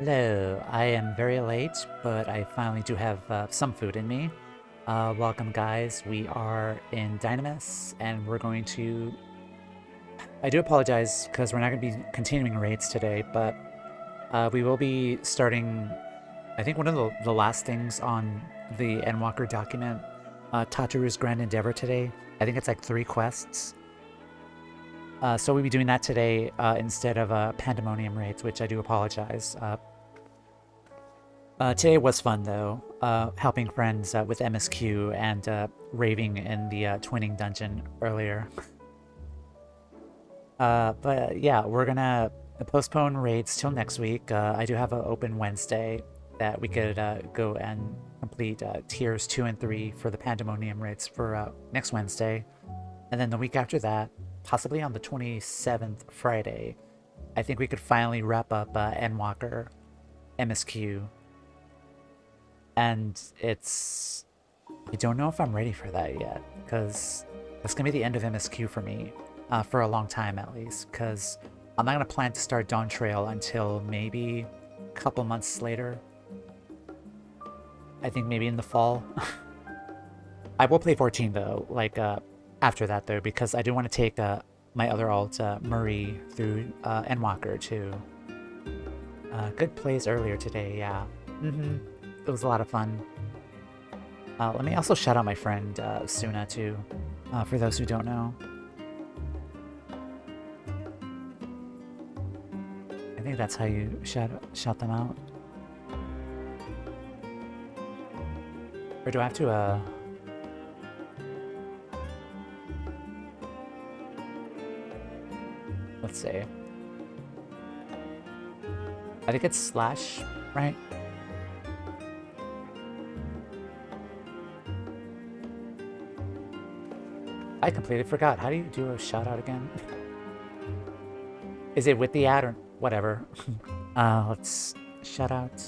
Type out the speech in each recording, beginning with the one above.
Hello, I am very late, but I finally do have some food in me. Welcome, guys. We are in Dynamis, and we're going to. I do apologize because we're not going to be continuing raids today, but we will be starting. I think one of the last things on the Endwalker document, Tataru's Grand Endeavor today. I think it's like 3 quests. So we'll be doing that today instead of Pandemonium raids, which I do apologize. Today was fun, though, helping friends with MSQ and raving in the twinning dungeon earlier. But yeah, we're gonna postpone raids till next week. I do have an open Wednesday that we could go and complete tiers 2 and 3 for the Pandemonium raids for next Wednesday. And then the week after that, possibly on the 27th Friday, I think we could finally wrap up Endwalker MSQ. And I don't know if I'm ready for that yet, because that's going to be the end of MSQ for me, for a long time at least, because I'm not going to plan to start Dawn Trail until maybe a couple months later. I think maybe in the fall. I will play 14 though, like after that though, because I do want to take my other alt, Murray, through Endwalker too. Good plays earlier today, yeah. It was a lot of fun. Let me also shout out my friend Suna too, for those who don't know. I think that's how you shout them out. Or do I have to let's see. I think it's slash, right? I completely forgot. How do you do a shout out again? Is it with the ad or whatever? Let's shout out.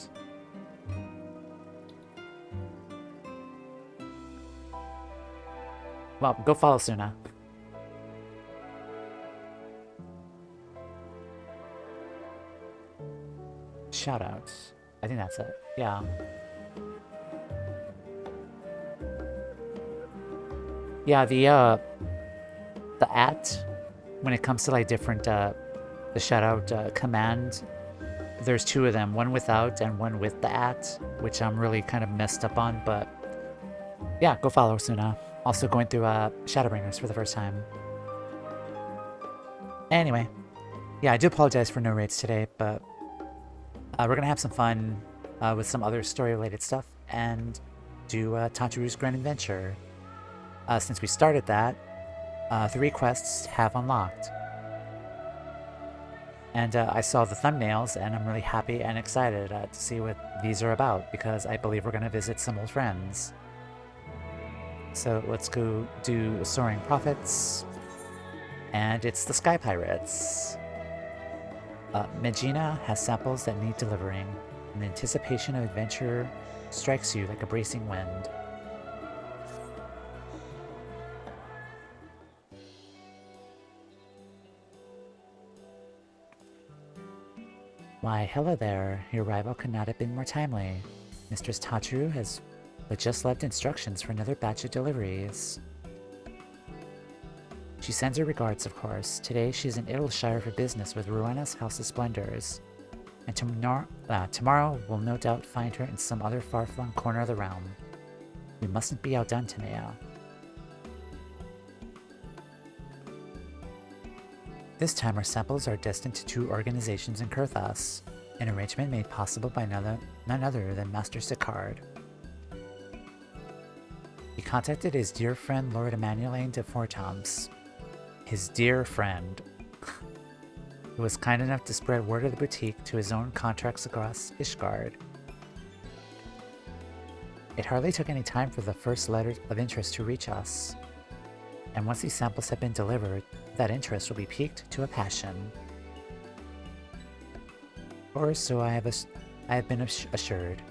Well, go follow Suna. Shout out. I think that's it. Yeah. Yeah, the at, when it comes to like different the shoutout command, there's 2 of them, one without and one with the at, which I'm really kind of messed up on, but yeah, go follow Suna. Also going through Shadowbringers for the first time. Anyway, yeah, I do apologize for no raids today, but we're gonna have some fun with some other story-related stuff and do Tataru's Grand Adventure. Since we started that, 3 quests have unlocked. And I saw the thumbnails, and I'm really happy and excited to see what these are about, because I believe we're going to visit some old friends. So let's go do Soaring Prophets, and it's the Sky Pirates. Megina has samples that need delivering, and the anticipation of adventure strikes you like a bracing wind. Why, hello there. Your arrival could not have been more timely. Mistress Tataru has but just left instructions for another batch of deliveries. She sends her regards, of course. Today she's in Idyllshire for business with Rowena's House of Splendors. And tomorrow we'll no doubt find her in some other far-flung corner of the realm. We mustn't be outdone, Tanea. This time our samples are destined to 2 organizations in Kurthas, an arrangement made possible by none other than Master Sicard. He contacted his dear friend Lord Emmanuel de Fortams. His dear friend. Who was kind enough to spread word of the boutique to his own contracts across Ishgard. It hardly took any time for the first letter of interest to reach us. And once these samples have been delivered, that interest will be piqued to a passion. Or so I have been assured.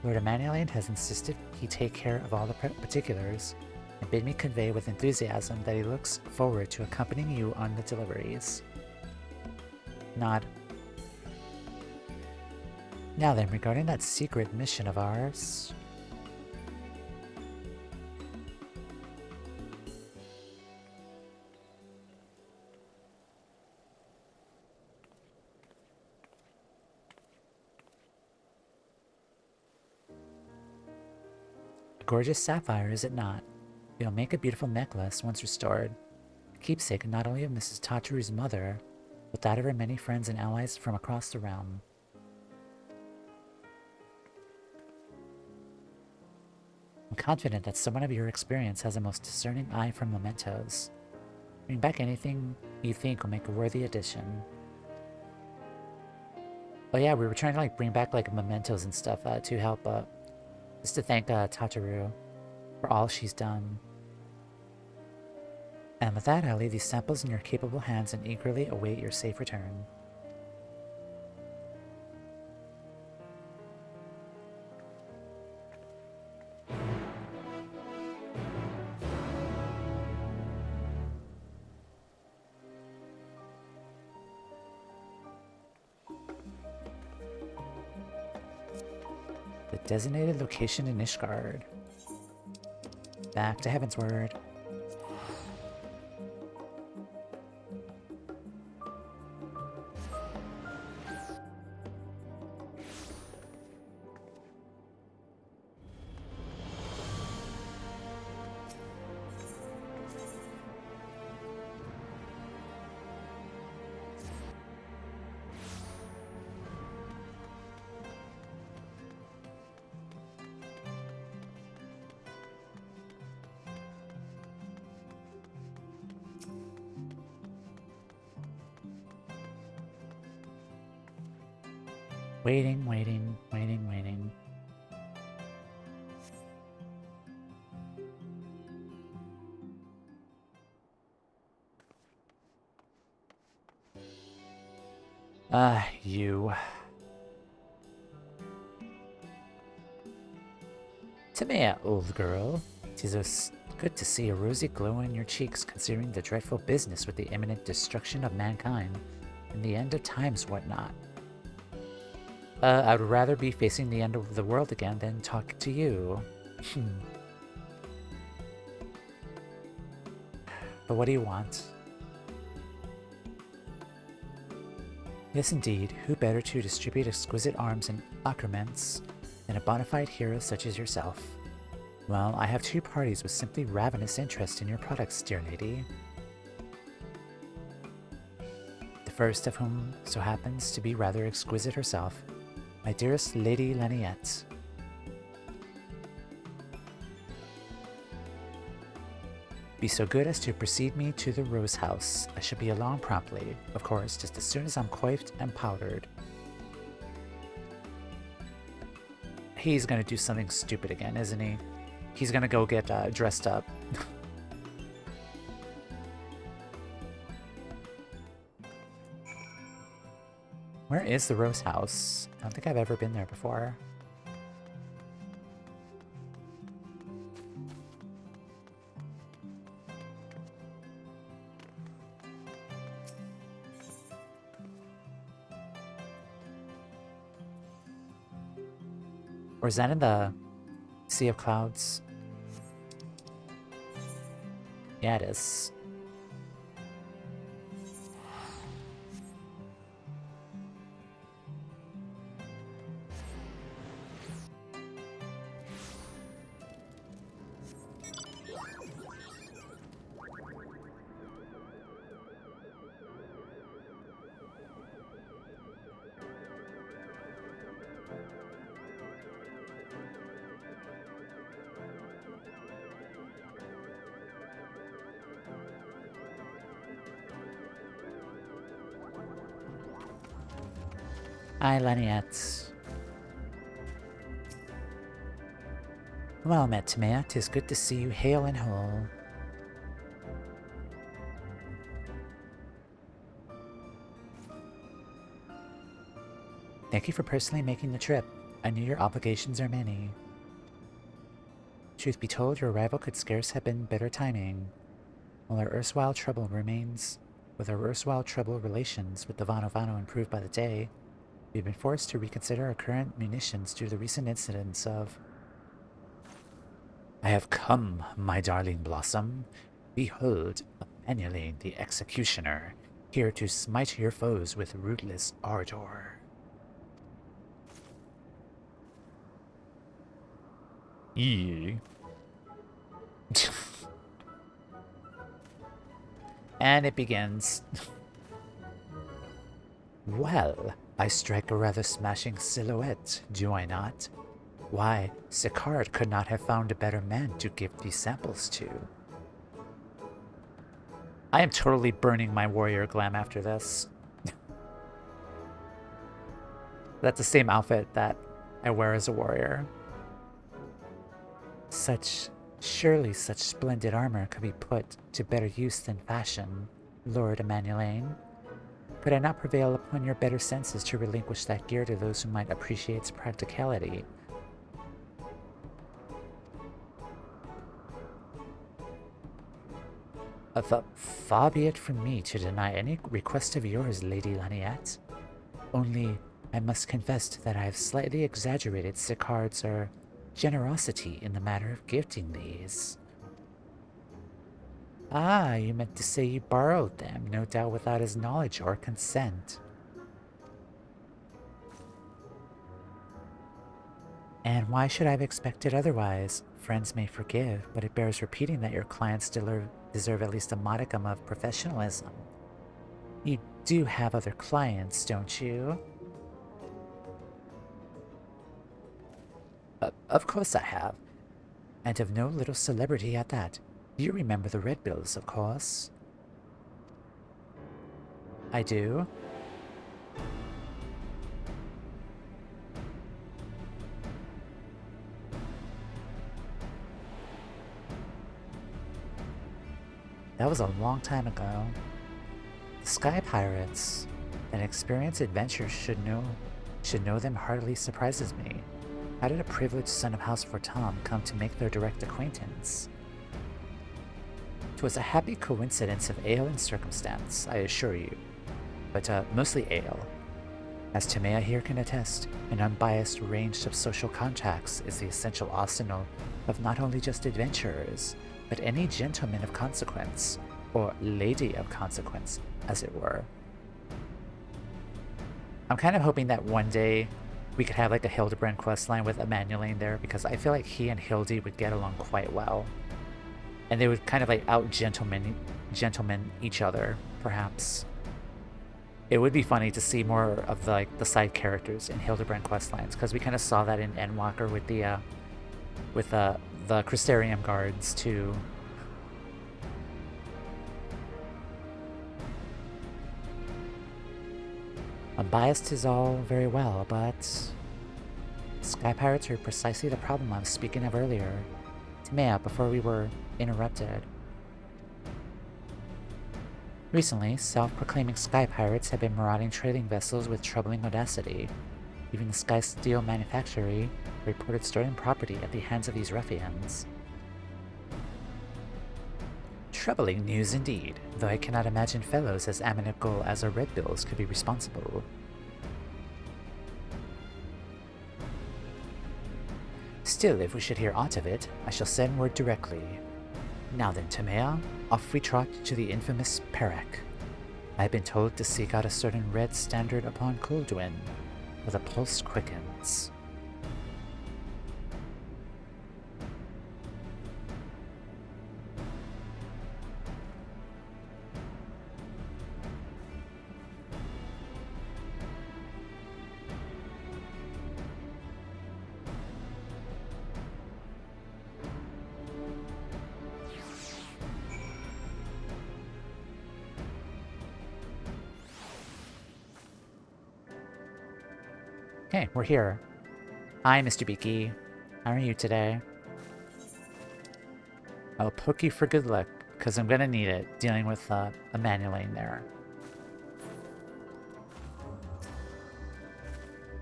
Lord Emmanuel has insisted he take care of all the particulars, and bid me convey with enthusiasm that he looks forward to accompanying you on the deliveries. Nod. Now then, regarding that secret mission of ours... A gorgeous sapphire, is it not? It'll make a beautiful necklace once restored. A keepsake not only of Mrs. Tataru's mother, but that of her many friends and allies from across the realm. I'm confident that someone of your experience has a most discerning eye for mementos. Bring back anything you think will make a worthy addition. Oh yeah, we were trying to like bring back like mementos and stuff to help just to thank Tataru for all she's done. And with that, I'll leave these samples in your capable hands and eagerly await your safe return. The designated location in Ishgard. Back to Heavensward. Waiting, waiting, waiting, waiting. You. Timea, old girl. 'Tis good to see a rosy glow in your cheeks, considering the dreadful business with the imminent destruction of mankind and the end of times whatnot. I would rather be facing the end of the world again than talk to you. But what do you want? Yes, indeed. Who better to distribute exquisite arms and accoutrements than a bona fide hero such as yourself? Well, I have two parties with simply ravenous interest in your products, dear lady. The first of whom so happens to be rather exquisite herself, my dearest Lady Laniette. Be so good as to precede me to the Rose House. I shall be along promptly, of course, just as soon as I'm coiffed and powdered. He's gonna do something stupid again, isn't he? He's gonna go get dressed up. Where is the Rose House? I don't think I've ever been there before. Or is that in the Sea of Clouds? Yeah, it is. Hi, Laniette. Well met, Timea. 'Tis good to see you hale and whole. Thank you for personally making the trip. I knew your obligations are many. Truth be told, your arrival could scarce have been better timing. While our erstwhile trouble relations with the Vano Vano improved by the day, We've been forced to reconsider our current munitions due to the recent incidents of... I have come, my darling Blossom. Behold, Emmanuel the Executioner, here to smite your foes with rootless ardor. Yee. And it begins. Well, I strike a rather smashing silhouette, do I not? Why, Sicard could not have found a better man to give these samples to. I am totally burning my warrior glam after this. That's the same outfit that I wear as a warrior. Surely such splendid armor could be put to better use than fashion, Lord Emmanuel. Could I not prevail upon your better senses to relinquish that gear to those who might appreciate its practicality? Far be it from me to deny any request of yours, Lady Laniette. Only, I must confess that I have slightly exaggerated Sicard's generosity in the matter of gifting these. Ah, you meant to say you borrowed them, no doubt without his knowledge or consent. And why should I have expected otherwise? Friends may forgive, but it bears repeating that your clients deserve at least a modicum of professionalism. You do have other clients, don't you? Of course I have. And of no little celebrity at that. You remember the Red Bills, of course. I do. That was a long time ago. The Sky Pirates. An experienced adventurer should know them hardly surprises me. How did a privileged son of House Fortam come to make their direct acquaintance? 'Twas a happy coincidence of ale and circumstance, I assure you, but mostly ale. As Timea here can attest, an unbiased range of social contacts is the essential arsenal of not only just adventurers, but any gentleman of consequence, or lady of consequence, as it were. I'm kind of hoping that one day we could have like a Hildebrand questline with Emmanuel there, because I feel like he and Hildy would get along quite well. And they would kind of like out-gentleman each other, perhaps. It would be funny to see more of the side characters in Hildebrand questlines, because we kind of saw that in Endwalker with the Crystarium guards too. Unbiased is all very well, but Sky Pirates are precisely the problem I was speaking of earlier. Timea, before we were interrupted. Recently, self-proclaiming Sky Pirates have been marauding trading vessels with troubling audacity. Even the Sky Steel Manufactory reported stolen property at the hands of these ruffians. Troubling news indeed, though I cannot imagine fellows as amiable as our Red Bills could be responsible. Still, if we should hear aught of it, I shall send word directly. Now then, Timea, off we trot to the infamous Perek. I have been told to seek out a certain red standard upon Coldwyn, where the pulse quickens. Okay, we're here. Hi, Mr. Beaky. How are you today? I'll poke you for good luck, because I'm gonna need it, dealing with Emmanuel there.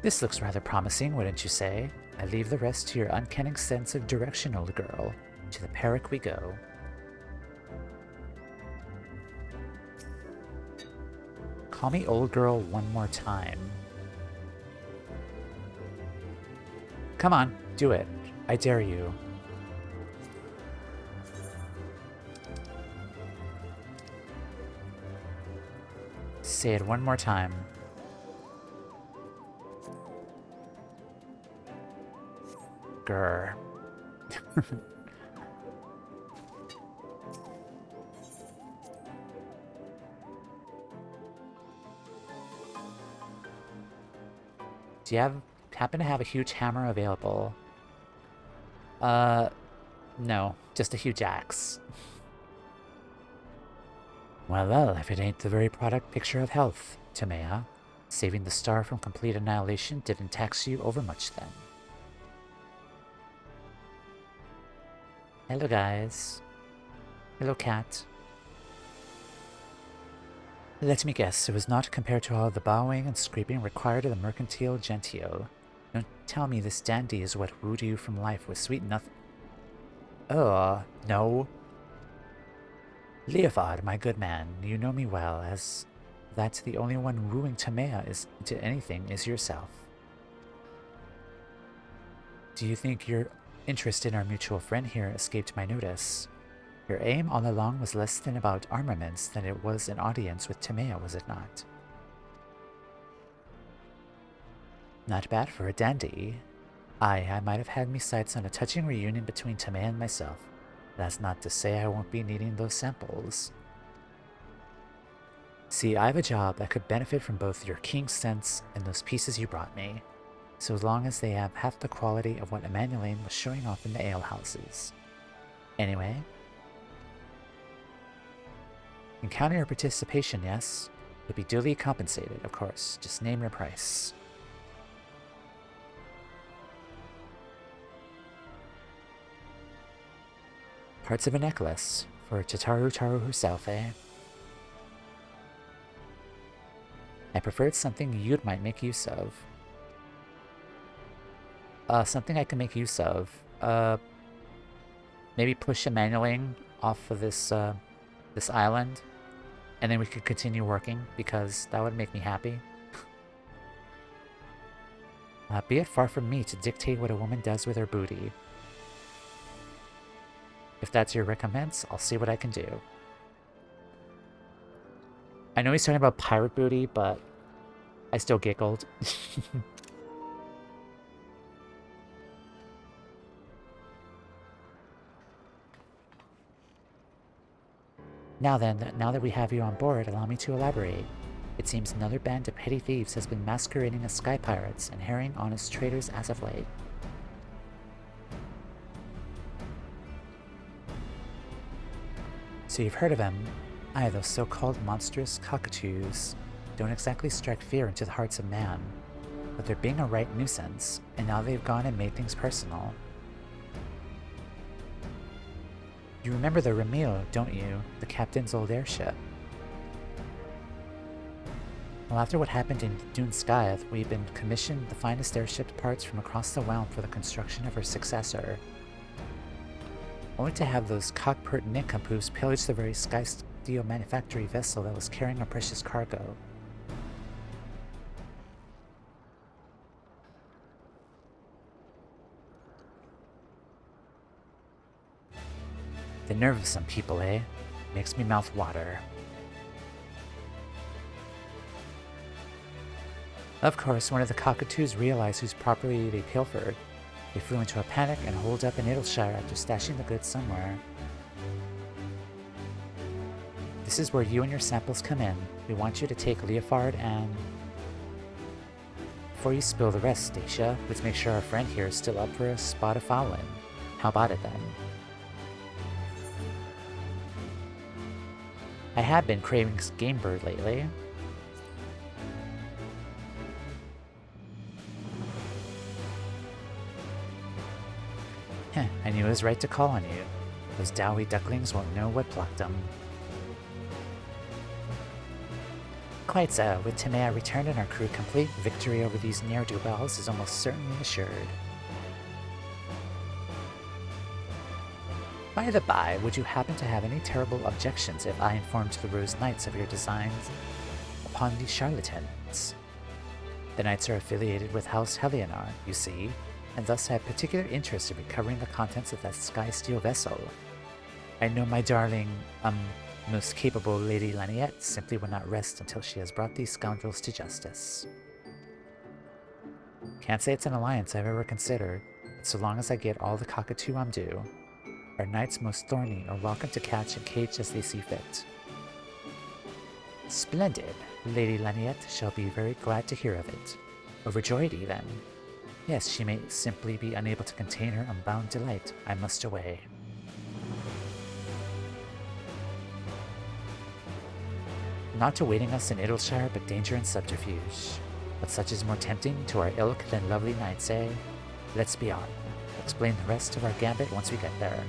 This looks rather promising, wouldn't you say? I leave the rest to your uncanny sense of direction, old girl. To the Perek we go. Call me old girl one more time. Come on, do it. I dare you. Say it one more time. Grr. Do you happen to have a huge hammer available? No, just a huge axe. Well, if it ain't the very product picture of health, Timea. Saving the star from complete annihilation didn't tax you overmuch then. Hello, guys. Hello, cat. Let me guess, it was not compared to all the bowing and scraping required of the mercantile genteel. Don't tell me this dandy is what wooed you from life with sweet nothing. No. Leofard, my good man, you know me well, as that the only one wooing Timea is to anything is yourself. Do you think your interest in our mutual friend here escaped my notice? Your aim all along was less than about armaments than it was an audience with Timea, was it not? Not bad for a dandy. Aye, I might have had me sights on a touching reunion between Timea and myself. That's not to say I won't be needing those samples. See, I have a job that could benefit from both your king's sense and those pieces you brought me, so long as they have half the quality of what Emmanuelane was showing off in the alehouses. Anyway, in counter your participation, yes, you'll be duly compensated, of course. Just name your price. Parts of a necklace for Tataru herself, eh? I preferred something you might make use of. Something I can make use of. Maybe push Emmanuelane off of this island, and then we could continue working, because that would make me happy. Be it far from me to dictate what a woman does with her booty. If that's your recompense, I'll see what I can do. I know he's talking about pirate booty, but I still giggled. Now then, now that we have you on board, allow me to elaborate. It seems another band of petty thieves has been masquerading as sky pirates and harrying honest traders as of late. So you've heard of them. Aye, those so-called monstrous cockatoos don't exactly strike fear into the hearts of man, but they're being a right nuisance, and now they've gone and made things personal. You remember the Ramil, don't you? The captain's old airship. Well, after what happened in Dune Skyth, we've been commissioned the finest airship parts from across the realm for the construction of her successor. Only to have those cockpert nincompoops pillage the very Sky Steel manufactory vessel that was carrying our precious cargo. The nerve of some people, eh? Makes me mouth water. Of course, one of the cockatoos realized whose property they pilfered. They flew into a panic and holed up in Adelshire after stashing the goods somewhere. This is where you and your samples come in. We want you to take Leofard and... Before you spill the rest, Stacia, let's make sure our friend here is still up for a spot of fowling. How about it then? I have been craving game bird lately. I knew it was right to call on you. Those doughy ducklings won't know what plucked them. Quite so. With Timea returned and our crew complete, victory over these ne'er-do-wells is almost certainly assured. By the by, would you happen to have any terrible objections if I informed the Rose Knights of your designs upon these charlatans? The Knights are affiliated with House Helionar, you see, and thus I have particular interest in recovering the contents of that sky steel vessel. I know my darling, most capable Lady Laniette simply will not rest until she has brought these scoundrels to justice. Can't say it's an alliance I've ever considered, but so long as I get all the cockatoo I'm due, our knights most thorny are welcome to catch and cage as they see fit. Splendid! Lady Laniette shall be very glad to hear of it. Overjoyed even. Yes, she may simply be unable to contain her unbound delight. I must away. Not awaiting us in Idleshire but danger and subterfuge. But such is more tempting to our ilk than lovely knights, eh? Let's be on. I'll explain the rest of our gambit once we get there.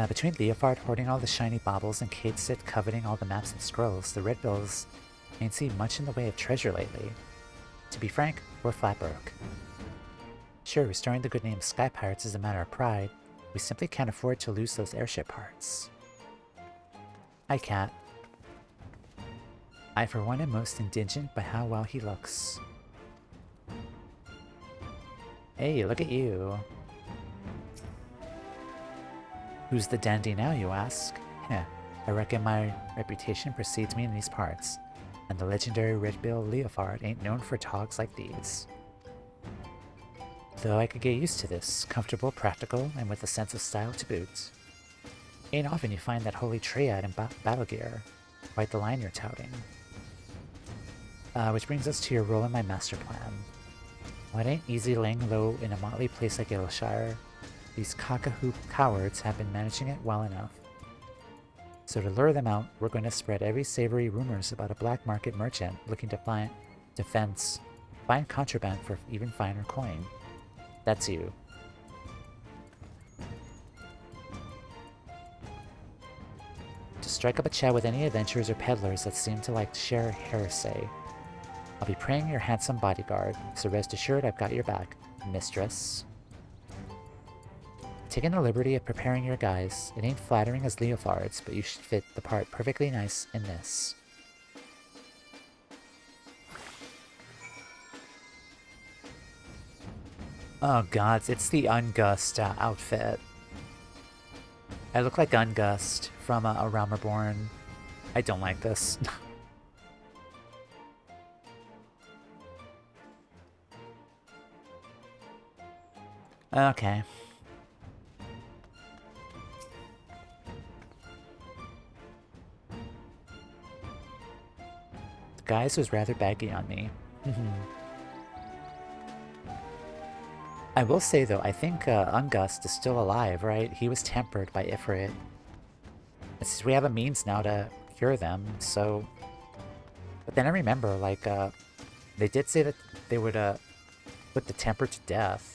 Between Leofard hoarding all the shiny baubles and Kate sit coveting all the maps and scrolls, the Red Bills ain't seen much in the way of treasure lately. To be frank, we're flat broke. Sure, restoring the good name of Sky Pirates is a matter of pride. We simply can't afford to lose those airship parts. Hi, Cat. I, for one, am most indigent by how well he looks. Hey, look at you. Who's the dandy now, you ask? Heh, I reckon my reputation precedes me in these parts, and the legendary Red-Bill Leofard ain't known for togs like these. Though I could get used to this, comfortable, practical, and with a sense of style to boot. Ain't often you find that holy triad in battle gear, quite the line you're touting. Which brings us to your role in my master plan. While it ain't easy laying low in a motley place like Idleshire, these cock-a-hoop cowards have been managing it well enough. So to lure them out, we're going to spread every savory rumors about a black market merchant looking to find contraband for even finer coin. That's you. To strike up a chat with any adventurers or peddlers that seem to like to share heresy. I'll be praying your handsome bodyguard, so rest assured I've got your back, mistress. Taking the liberty of preparing your guys, it ain't flattering as Leofards, but you should fit the part perfectly nice in this. Oh god, it's the Ungust outfit. I look like Ungust from A Realm Reborn. I don't like this. Okay. The guys was rather baggy on me. I will say though, I think Ungust is still alive, right? He was tempered by Ifrit. We have a means now to cure them, so... But then I remember, like, they did say that they would put the temper to death.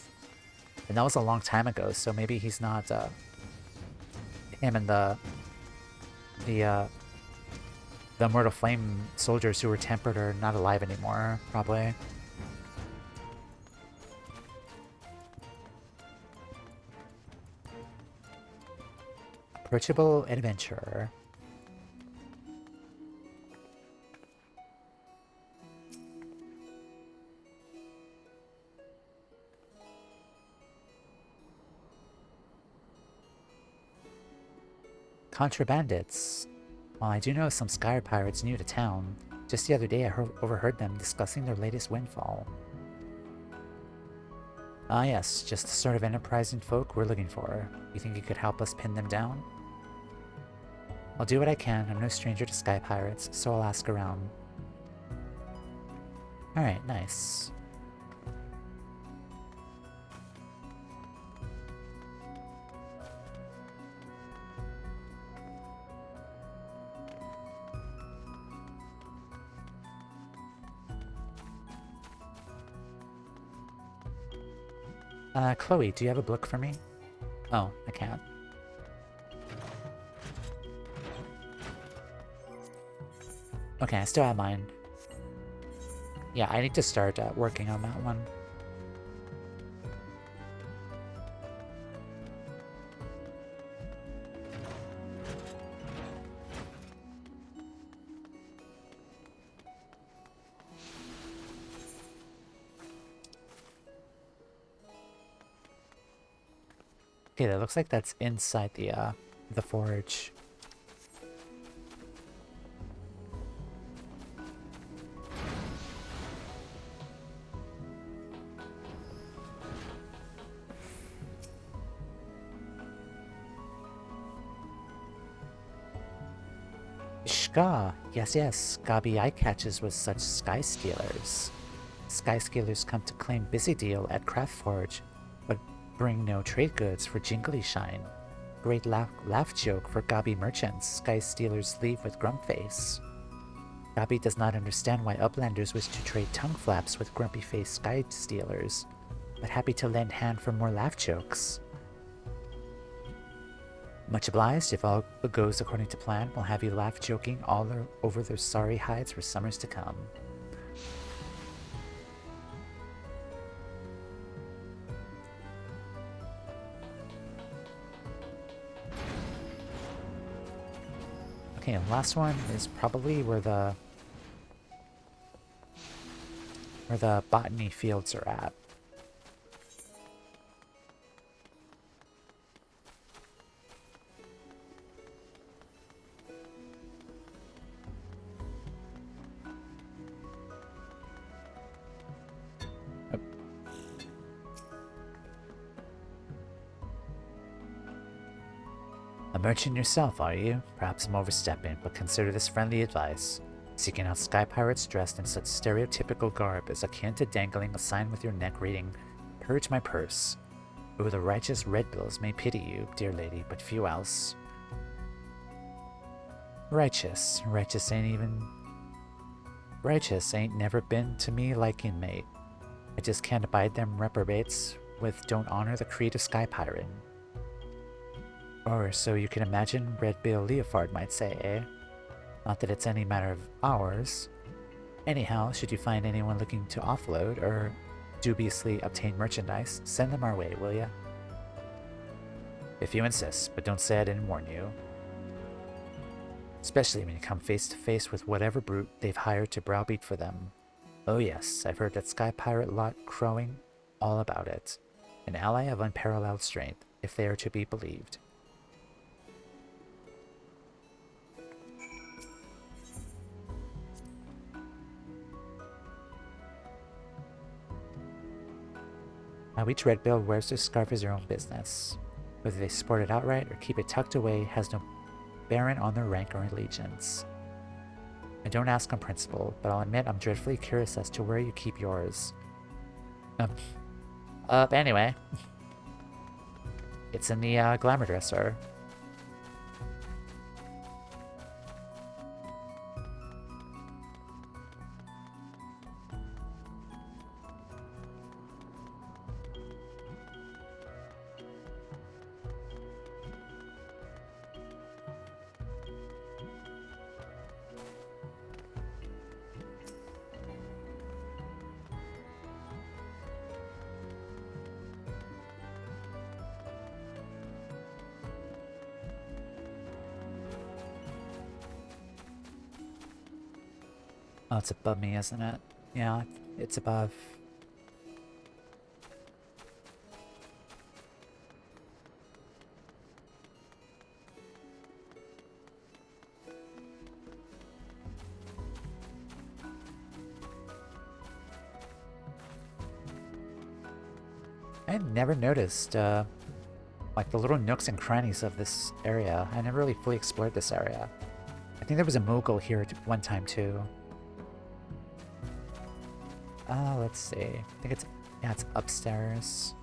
And that was a long time ago, so maybe he's not, him and the Immortal Flame soldiers who were tempered are not alive anymore, probably. Approachable adventurer. Contrabandits. While I do know some Sky Pirates new to town, just the other day I overheard them discussing their latest windfall. Ah yes, just the sort of enterprising folk we're looking for. You think you could help us pin them down? I'll do what I can. I'm no stranger to Sky Pirates, so I'll ask around. Alright, nice. Chloe, do you have a book for me? Oh, I can't. Okay, I still have mine. Yeah, I need to start working on that one. Okay, that looks like that's inside the forge. Shka! Yes, yes, Gabi eye catches with such sky stealers. Sky stealers come to claim busy deal at Craft Forge, but bring no trade goods for Jingly Shine. Great laugh joke for Gabi merchants. Sky stealers leave with Grumpface. Gabi does not understand why Uplanders wish to trade tongue flaps with grumpy-faced Sky stealers, but happy to lend hand for more laugh jokes. Much obliged. If all goes according to plan, we'll have you laugh joking all over their sorry hides for summers to come. Okay, and last one is probably where the botany fields are at. A merchant yourself, are you? Perhaps I'm overstepping, but consider this friendly advice. Seeking out sky pirates dressed in such stereotypical garb is akin to dangling a sign with your neck reading, "Purge my purse." Oh, the righteous red bills may pity you, dear lady, but few else. Righteous ain't never been to me liking, mate. I just can't abide them reprobates with don't honor the creed of sky pirate. Or so you can imagine Red Bill Leofard might say, eh? Not that it's any matter of ours. Anyhow, should you find anyone looking to offload or dubiously obtain merchandise, send them our way, will ya? If you insist, but don't say I didn't warn you. Especially when you come face to face with whatever brute they've hired to browbeat for them. Oh yes, I've heard that Sky Pirate lot crowing all about it. An ally of unparalleled strength, if they are to be believed. Now each Red Bill wears their scarf as their own business. Whether they sport it outright or keep it tucked away has no bearing on their rank or allegiance. I don't ask on principle, but I'll admit I'm dreadfully curious as to where you keep yours. Anyway. It's in the glamour dresser. Oh, it's above me, isn't it? Yeah, it's above. I never noticed, like the little nooks and crannies of this area. I never really fully explored this area. I think there was a Moogle here at one time too. Let's see. I think it's upstairs.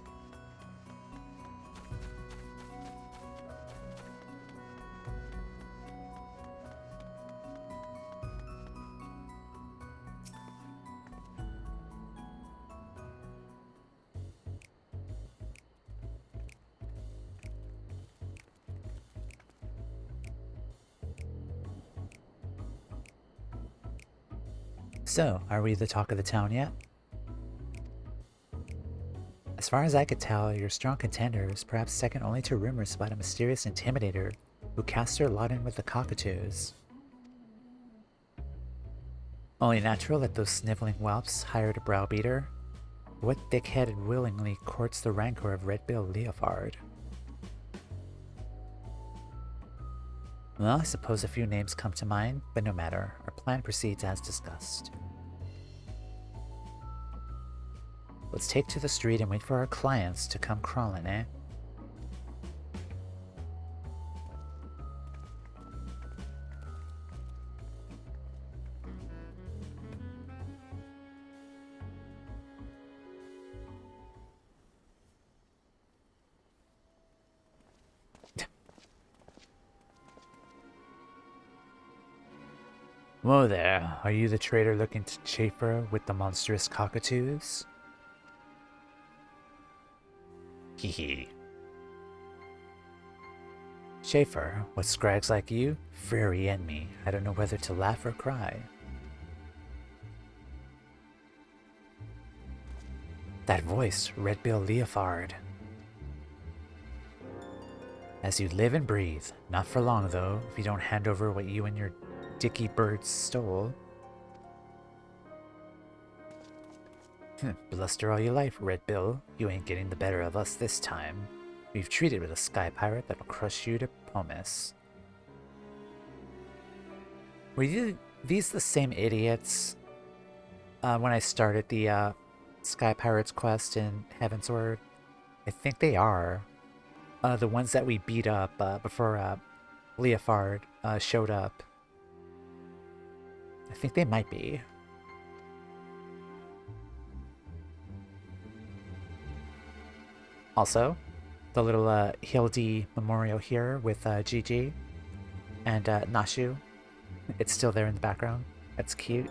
So, are we the talk of the town yet? As far as I could tell, you're strong contenders, perhaps second only to rumors about a mysterious intimidator who cast her lot in with the cockatoos. Only natural that those sniveling whelps hired a browbeater. What thick-headed willingly courts the rancor of Red-Bill Leofard? Well, I suppose a few names come to mind, but no matter. Our plan proceeds as discussed. Let's take to the street and wait for our clients to come crawling, eh? Whoa there, are you the trader looking to chaffer with the monstrous cockatoos? Hee. Schaefer, what scrags like you? Very in me. I don't know whether to laugh or cry. That voice, Red-Bill Leofard. As you live and breathe. Not for long, though, if you don't hand over what you and your dicky birds stole. Bluster all your life, Red-Bill. You ain't getting the better of us this time. We've treated with a sky pirate that'll crush you to pumice. Were these the same idiots when I started the Sky Pirates quest in Heavensward? I think they are. The ones that we beat up before Leofard showed up. I think they might be. Also, the little Hildy memorial here with Gigi and Nashu. It's still there in the background. That's cute.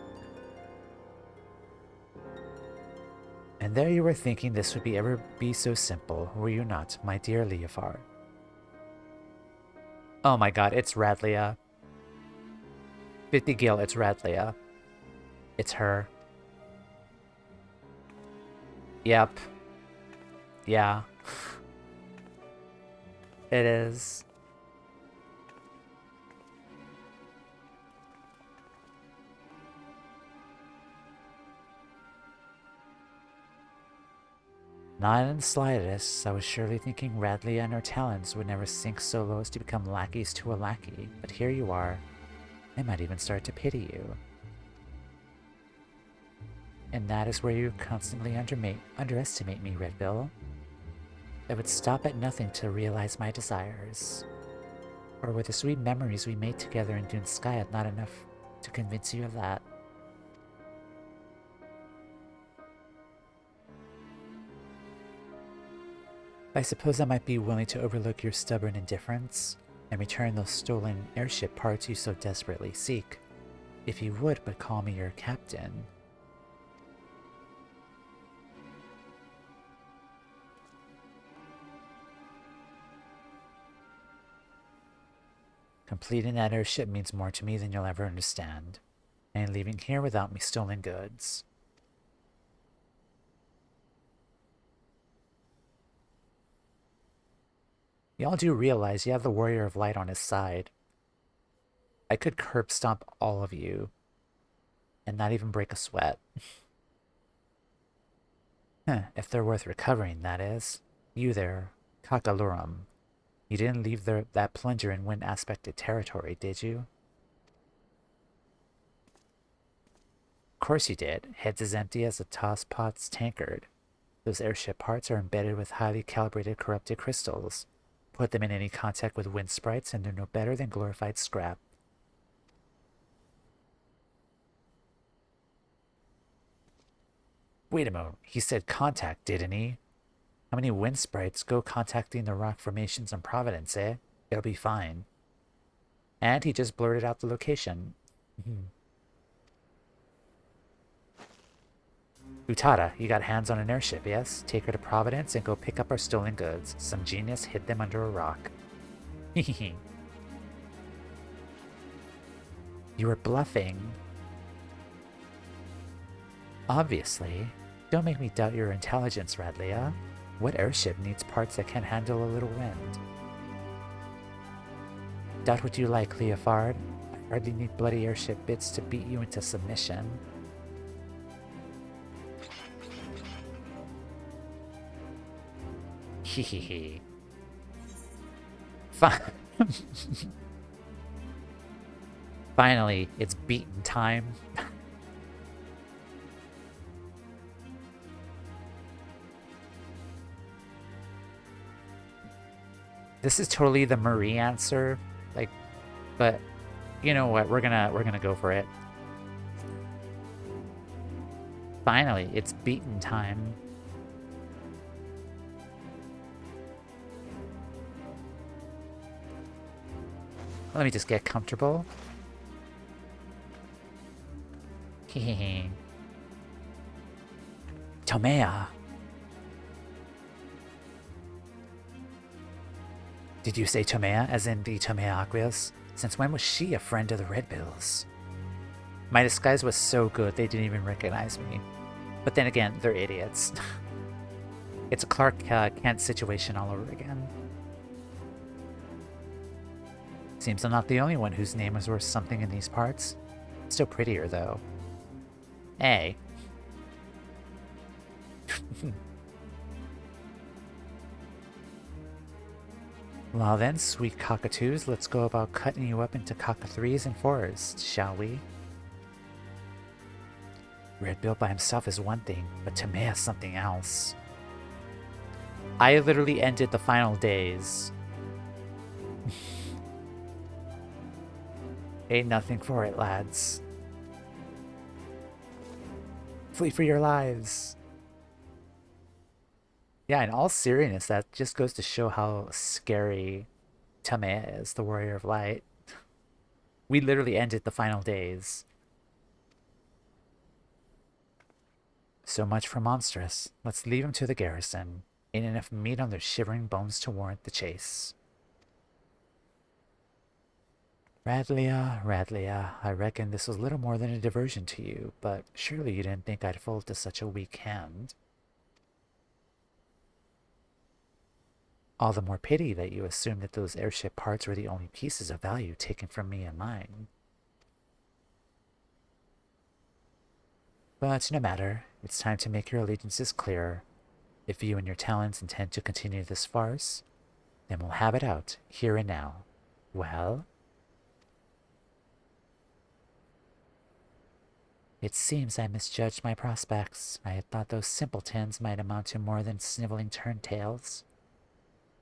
And there you were thinking this would ever be so simple, were you not, my dear Leofard? Oh my god, it's Radlia. 50 Gil, it's Radlia. It's her. Yep. Yeah. It is. Not in the slightest. I was surely thinking Radlia and her talents would never sink so low as to become lackeys to a lackey. But here you are. I might even start to pity you. And that is where you constantly underestimate me, Red-Bill. I would stop at nothing to realize my desires. Or were the sweet memories we made together in Dune Skyat not enough to convince you of that? I suppose I might be willing to overlook your stubborn indifference and return those stolen airship parts you so desperately seek, if you would but call me your captain. Completing that airship means more to me than you'll ever understand. I ain't leaving here without me stolen goods. Y'all do realize you have the Warrior of Light on his side. I could curb stomp all of you and not even break a sweat. If they're worth recovering, that is. You there, Kakalurum. You didn't leave that plunger in wind-aspected territory, did you? Of course you did. Head's as empty as a tosspot's tankard. Those airship parts are embedded with highly calibrated corrupted crystals. Put them in any contact with wind sprites and they're no better than glorified scrap. Wait a moment, he said contact, didn't he? How many wind sprites go contacting the rock formations in Providence, eh? It'll be fine. And he just blurted out the location. Utada, you got hands on an airship, yes? Take her to Providence and go pick up our stolen goods. Some genius hid them under a rock. You were bluffing. Obviously. Don't make me doubt your intelligence, Radlia. What airship needs parts that can handle a little wind? Doubt what you like, Leofard. I hardly need bloody airship bits to beat you into submission. Hehehe. Fine. Finally, it's beaten time. This is totally the Marie answer, like, but you know what? We're gonna go for it. Finally, it's beaten time. Let me just get comfortable. Hehehe. Tomea. Did you say Tomea, as in the Tomea Aqueous? Since when was she a friend of the Red Bills? My disguise was so good they didn't even recognize me. But then again, they're idiots. It's a Clark Kent situation all over again. Seems I'm not the only one whose name is worth something in these parts. Still prettier, though. Hey. Well then, sweet cockatoos, let's go about cutting you up into cock-3s and 4s, shall we? Red Bill by himself is one thing, but Tomea's something else. I literally ended the final days. Ain't nothing for it, lads. Flee for your lives. Yeah, in all seriousness, that just goes to show how scary Tamea is, the Warrior of Light. We literally ended the final days. So much for Monstrous. Let's leave him to the garrison. Ain't enough meat on their shivering bones to warrant the chase. Radlia, I reckon this was little more than a diversion to you, but surely you didn't think I'd fold to such a weak hand. All the more pity that you assumed that those airship parts were the only pieces of value taken from me and mine. But no matter, it's time to make your allegiances clear. If you and your talents intend to continue this farce, then we'll have it out, here and now. Well? It seems I misjudged my prospects. I had thought those simpletons might amount to more than sniveling turntails.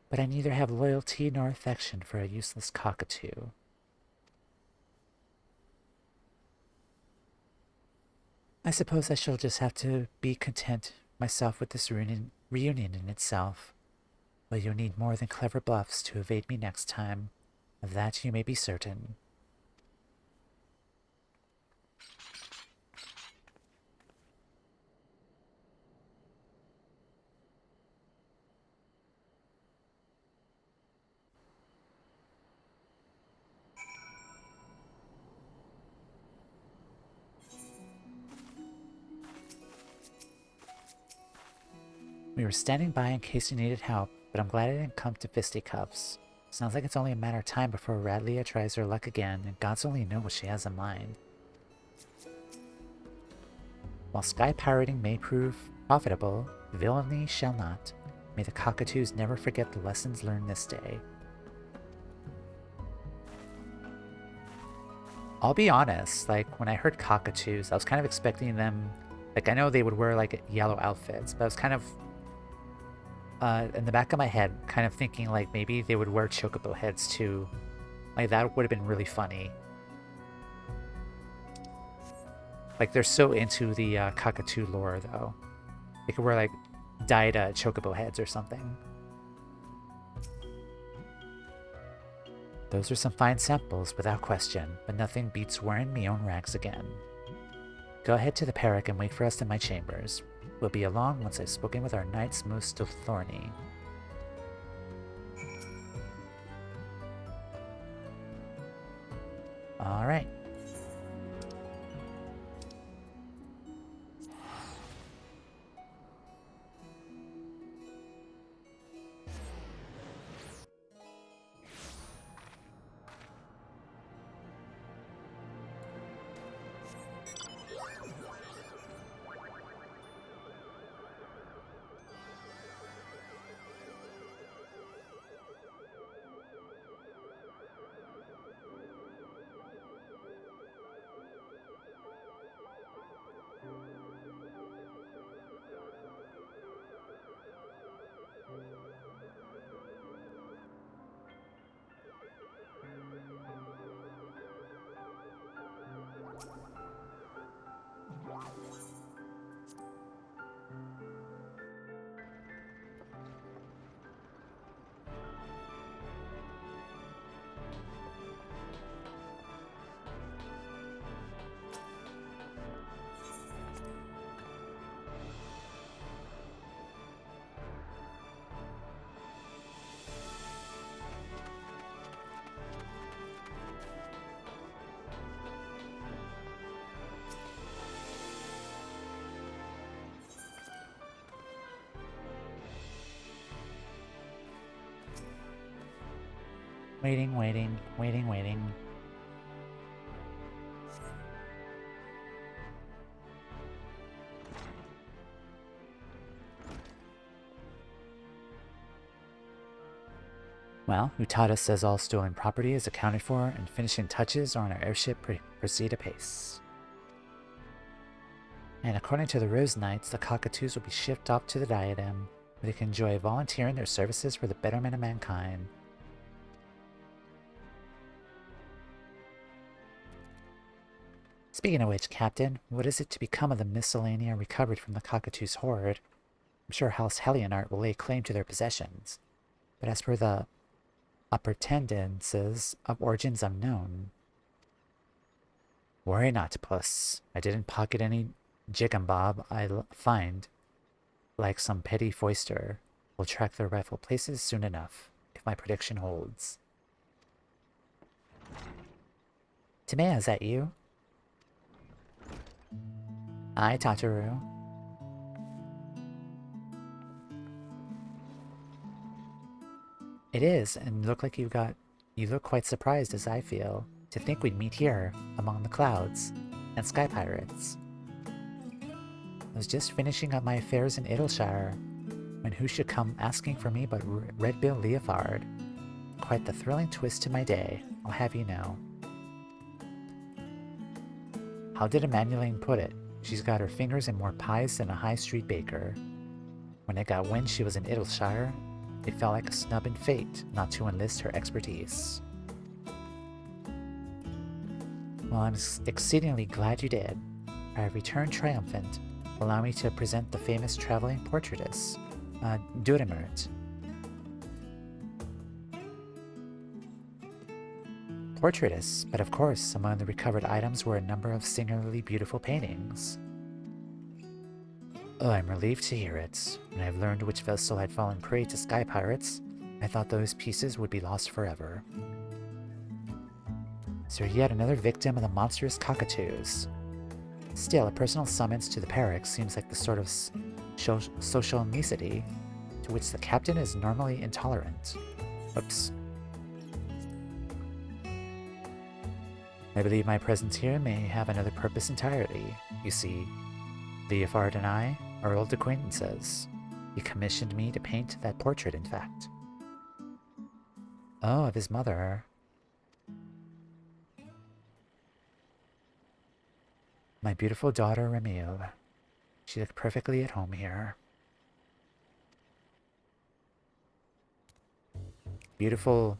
But I neither have loyalty nor affection for a useless cockatoo. I suppose I shall just have to be content myself with this reunion in itself. But you'll need more than clever bluffs to evade me next time. Of that you may be certain. We were standing by in case you needed help, but I'm glad I didn't come to fisticuffs. Sounds like it's only a matter of time before Radlia tries her luck again, and gods only know what she has in mind. While sky pirating may prove profitable, villainy shall not. May the cockatoos never forget the lessons learned this day. I'll be honest, like, when I heard cockatoos, I was kind of expecting them, like, I know they would wear, like, yellow outfits, but I was kind of, in the back of my head, kind of thinking, like, maybe they would wear chocobo heads, too. Like, that would have been really funny. Like, they're so into the cockatoo lore, though. They could wear, like, dyed chocobo heads or something. Those are some fine samples, without question, but nothing beats wearing me own rags again. Go ahead to the Perrick and wait for us in my chambers. We'll be along once I've spoken with our Knights most of Thorny. Alright. Waiting, waiting, waiting, waiting. Well, Utada says all stolen property is accounted for and finishing touches on our airship proceed apace. And according to the Rose Knights, the cockatoos will be shipped off to the Diadem, where they can enjoy volunteering their services for the betterment of mankind. Speaking of which, Captain, what is it to become of the miscellania recovered from the cockatoo's hoard? I'm sure House Helionart will lay claim to their possessions, but as per the appurtenances of origins unknown. Worry not, Puss. I didn't pocket any jigumbob I'll find, like some petty foister. We'll track their rightful places soon enough, if my prediction holds. Timea, is that you? Hi, Tataru. It is, and you look quite surprised as I feel, to think we'd meet here, among the clouds, and sky pirates. I was just finishing up my affairs in Idleshire, when who should come asking for me but Redbill Leofard. Quite the thrilling twist to my day, I'll have you know. How did Emmanueline put it? She's got her fingers in more pies than a high street baker. When I got wind she was in Idleshire, it felt like a snub in fate not to enlist her expertise. Well, I'm exceedingly glad you did. I have returned triumphant. Allow me to present the famous traveling portraitist, Dudemert. Portraitists, but of course, among the recovered items were a number of singularly beautiful paintings. Oh, I'm relieved to hear it. When I've learned which vessel had fallen prey to sky pirates, I thought those pieces would be lost forever. So yet another victim of the monstrous cockatoos. Still, a personal summons to the Perix seems like the sort of social nicety to which the captain is normally intolerant. Oops. I believe my presence here may have another purpose entirely. You see, Leofard and I are old acquaintances. He commissioned me to paint that portrait, in fact. Oh, of his mother. My beautiful daughter, Ramil. She looked perfectly at home here. Beautiful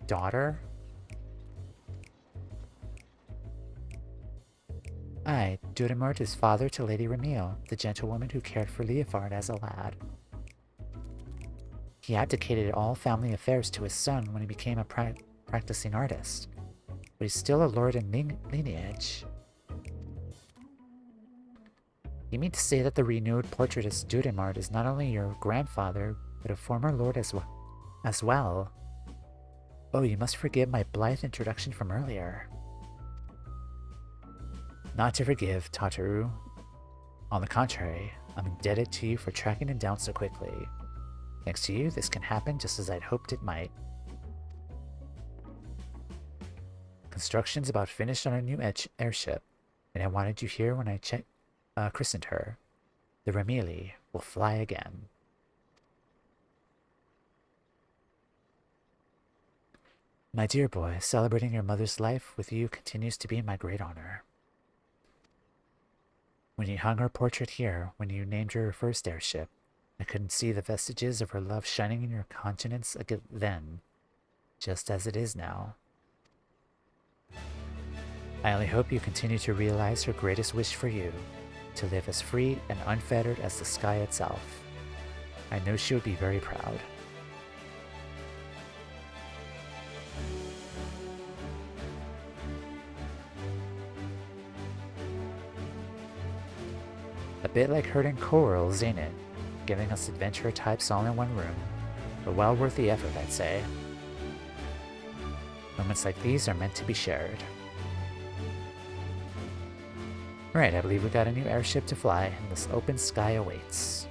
daughter? Aye, Dudemert is father to Lady Ramil, the gentlewoman who cared for Leofard as a lad. He abdicated all family affairs to his son when he became a practicing artist, but he's still a lord in lineage. You mean to say that the renewed portraitist Dudemert is not only your grandfather, but a former lord as well? Oh, you must forgive my blithe introduction from earlier. Not to forgive, Tataru. On the contrary, I'm indebted to you for tracking him down so quickly. Thanks to you, this can happen just as I'd hoped it might. Construction's about finished on our new airship, and I wanted you here when I christened her. The Ramili will fly again. My dear boy, celebrating your mother's life with you continues to be my great honor. When you hung her portrait here, when you named her first airship, I couldn't see the vestiges of her love shining in your countenance then, just as it is now. I only hope you continue to realize her greatest wish for you, to live as free and unfettered as the sky itself. I know she would be very proud. A bit like herding corals, ain't it? Giving us adventurer types all in one room. But well worth the effort, I'd say. Moments like these are meant to be shared. Right, I believe we got a new airship to fly, and this open sky awaits.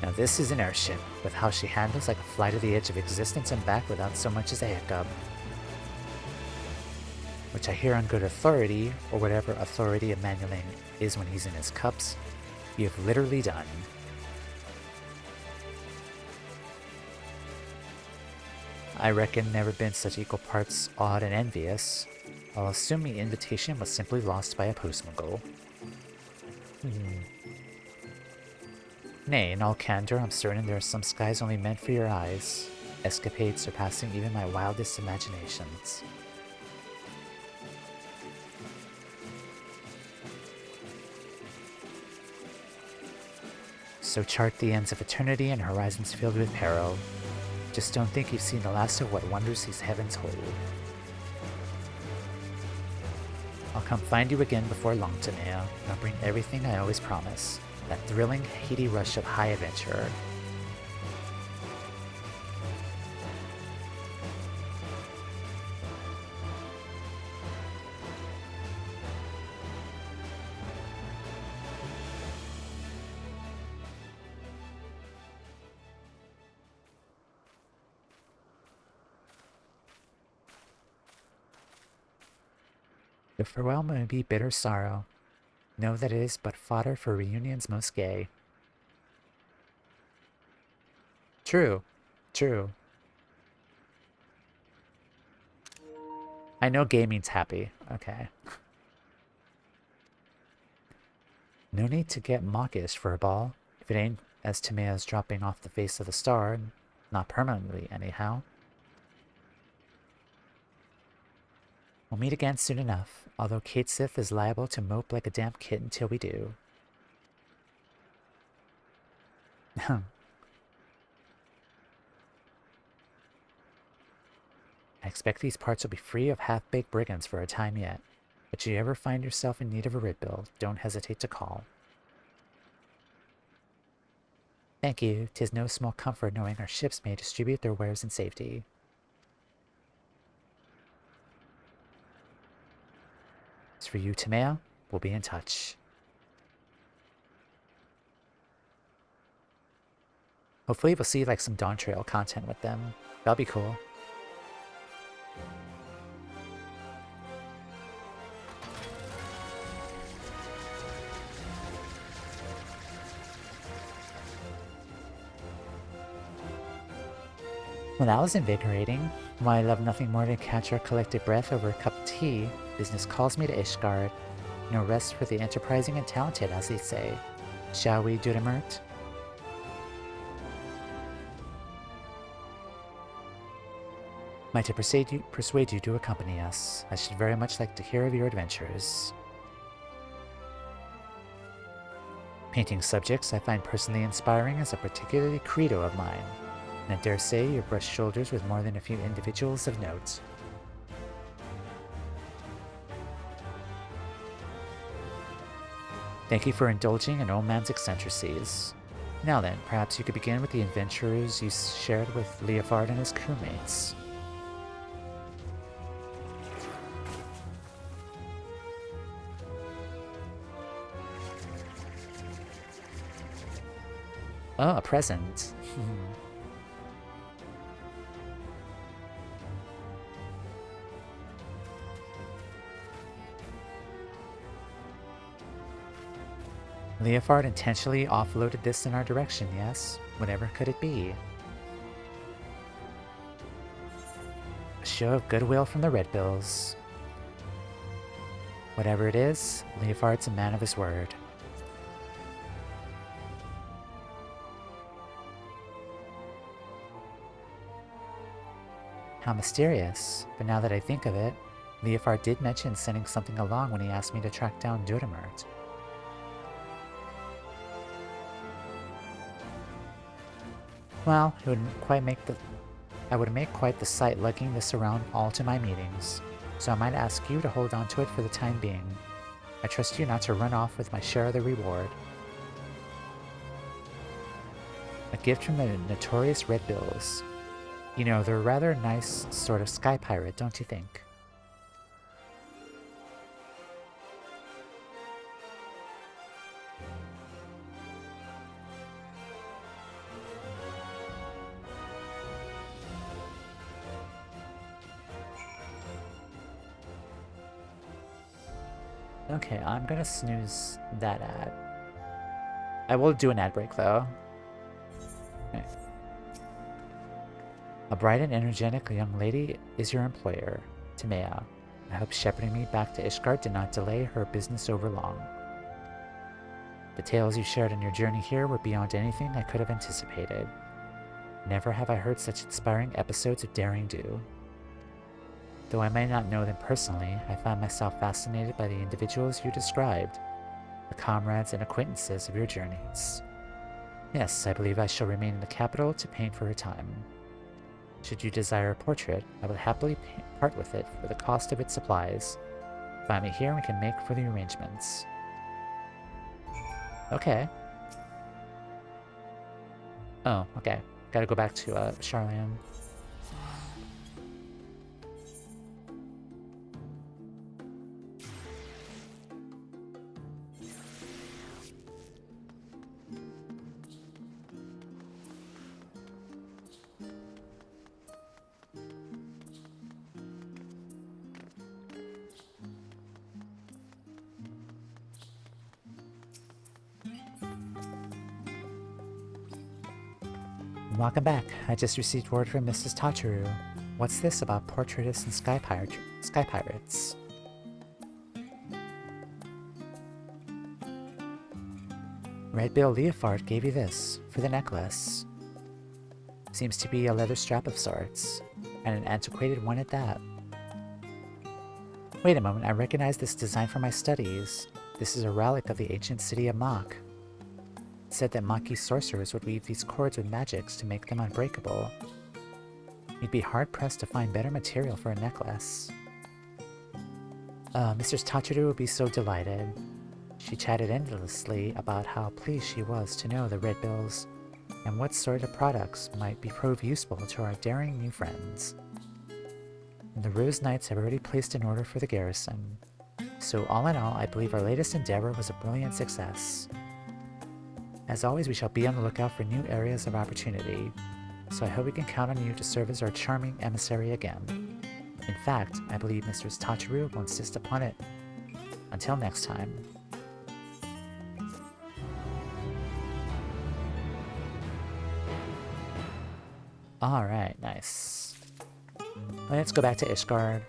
Now this is an airship, with how she handles like a fly to the edge of existence and back without so much as a hiccup. Which I hear on good authority, or whatever authority a manualing is when he's in his cups, you have literally done. I reckon never been such equal parts awed and envious. I'll assume the invitation was simply lost by a postmogul. Nay, in all candor, I'm certain there are some skies only meant for your eyes, escapades surpassing even my wildest imaginations. So chart the ends of eternity and horizons filled with peril. Just don't think you've seen the last of what wonders these heavens hold. I'll come find you again before long, Tanea, and I'll bring everything I always promise. That thrilling, heady rush of high adventure. The farewell may be bitter sorrow. Know that it is but fodder for reunions most gay. True, true. I know gay means happy. Okay. No need to get mawkish for a ball, if it ain't as Tamea's dropping off the face of the star, not permanently anyhow. We'll meet again soon enough, although Kate Sif is liable to mope like a damp kitten till we do. I expect these parts will be free of half-baked brigands for a time yet, but should you ever find yourself in need of a rid bill, don't hesitate to call. Thank you. 'Tis no small comfort knowing our ships may distribute their wares in safety. As for you, Tamea, we'll be in touch. Hopefully we'll see like some Dawn Trail content with them. That'll be cool. Well, that was invigorating. While I love nothing more than catch our collective breath over a cup of tea, business calls me to Ishgard. No rest for the enterprising and talented, as they say. Shall we, Dudamert? Might I persuade you to accompany us? I should very much like to hear of your adventures. Painting subjects I find personally inspiring is a particularly credo of mine, and I dare say you brush shoulders with more than a few individuals of note. Thank you for indulging in old man's eccentricities. Now then, perhaps you could begin with the adventures you shared with Leofard and his crewmates. Oh, a present. Leofard intentionally offloaded this in our direction, yes? Whatever could it be? A show of goodwill from the Red Bills. Whatever it is, Leofard's a man of his word. How mysterious, but now that I think of it, Leofard did mention sending something along when he asked me to track down Dudamert. Well, it wouldn't quite make the... I would make quite the sight lugging this around all to my meetings, so I might ask you to hold on to it for the time being. I trust you not to run off with my share of the reward. A gift from the notorious Red Bills. You know, they're a rather nice sort of sky pirate, don't you think? Okay, I'm gonna snooze that ad. I will do an ad break though. Okay. A bright and energetic young lady is your employer, Timea. I hope shepherding me back to Ishgard did not delay her business over long. The tales you shared on your journey here were beyond anything I could have anticipated. Never have I heard such inspiring episodes of daring do. Though I may not know them personally, I find myself fascinated by the individuals you described, the comrades and acquaintances of your journeys. Yes, I believe I shall remain in the capital to paint for a time. Should you desire a portrait, I would happily part with it for the cost of its supplies. Find me here and we can make for the arrangements. Okay. Oh, okay. Gotta go back to Charlian. Welcome back. I just received word from Mrs. Tataru. What's this about portraitists and sky pirates? Red Bill Leofard gave you this, for the necklace. Seems to be a leather strap of sorts, and an antiquated one at that. Wait a moment, I recognize this design from my studies. This is a relic of the ancient city of Mach. It said that Machi sorcerers would weave these cords with magics to make them unbreakable. You'd be hard-pressed to find better material for a necklace. Mrs. Tataru would be so delighted. She chatted endlessly about how pleased she was to know the Red Bills and what sort of products might prove useful to our daring new friends. And the Rose Knights have already placed an order for the garrison. So all in all, I believe our latest endeavor was a brilliant success. As always, we shall be on the lookout for new areas of opportunity, so I hope we can count on you to serve as our charming emissary again. In fact, I believe Mrs. Tataru will insist upon it. Until next time. Alright, nice. Let's go back to Ishgard.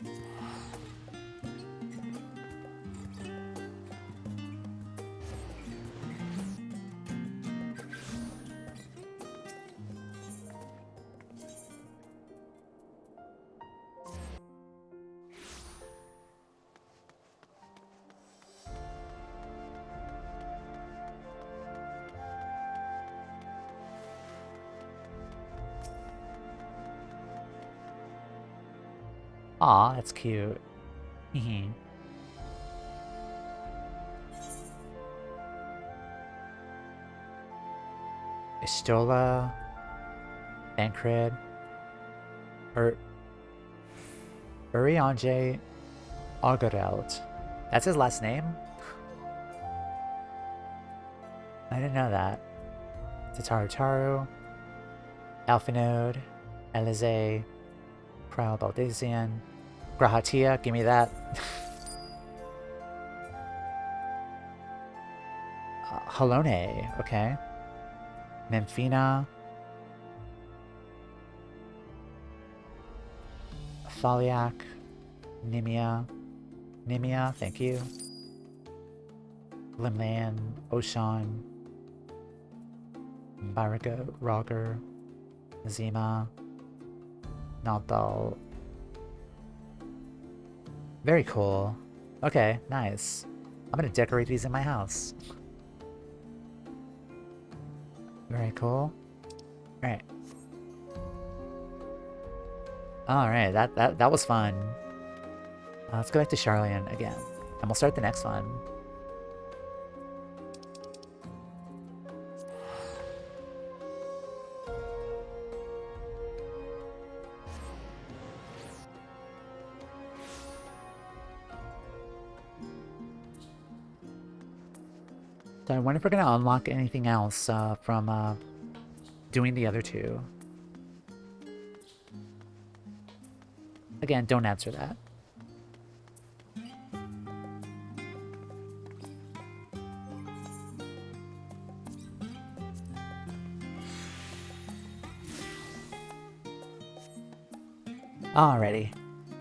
Aw, that's cute. Hehe. Istola, Tancred, Uriange Augerelt. That's his last name? I didn't know that. Tataru, Alphinode, Elize, Cryo Baldazian, Grahatia, give me that. Halone, okay. Memphina. Thaliac. Nimia. Nimia, thank you. Limlan. Oshan. Baraga. Roger. Zima. Naldal. Very cool. Okay, nice. I'm gonna decorate these in my house. Very cool. Alright. Alright, that was fun. Let's go back to Charlian again. And we'll start the next one. So I wonder if we're going to unlock anything else from doing the other two. Again, don't answer that. Alrighty.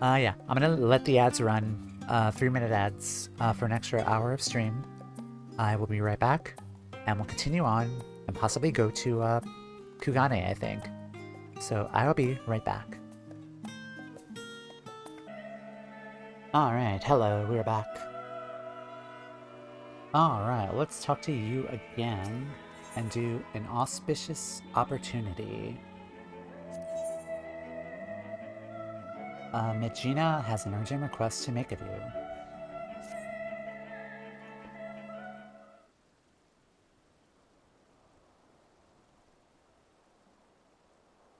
Yeah, I'm gonna let the ads run, 3-minute ads, for an extra hour of stream. I will be right back, and we'll continue on, and possibly go to, Kugane, I think. So I'll be right back. Alright, hello, we're back. Alright, let's talk to you again, and do an auspicious opportunity. Mijina has an urgent request to make of you.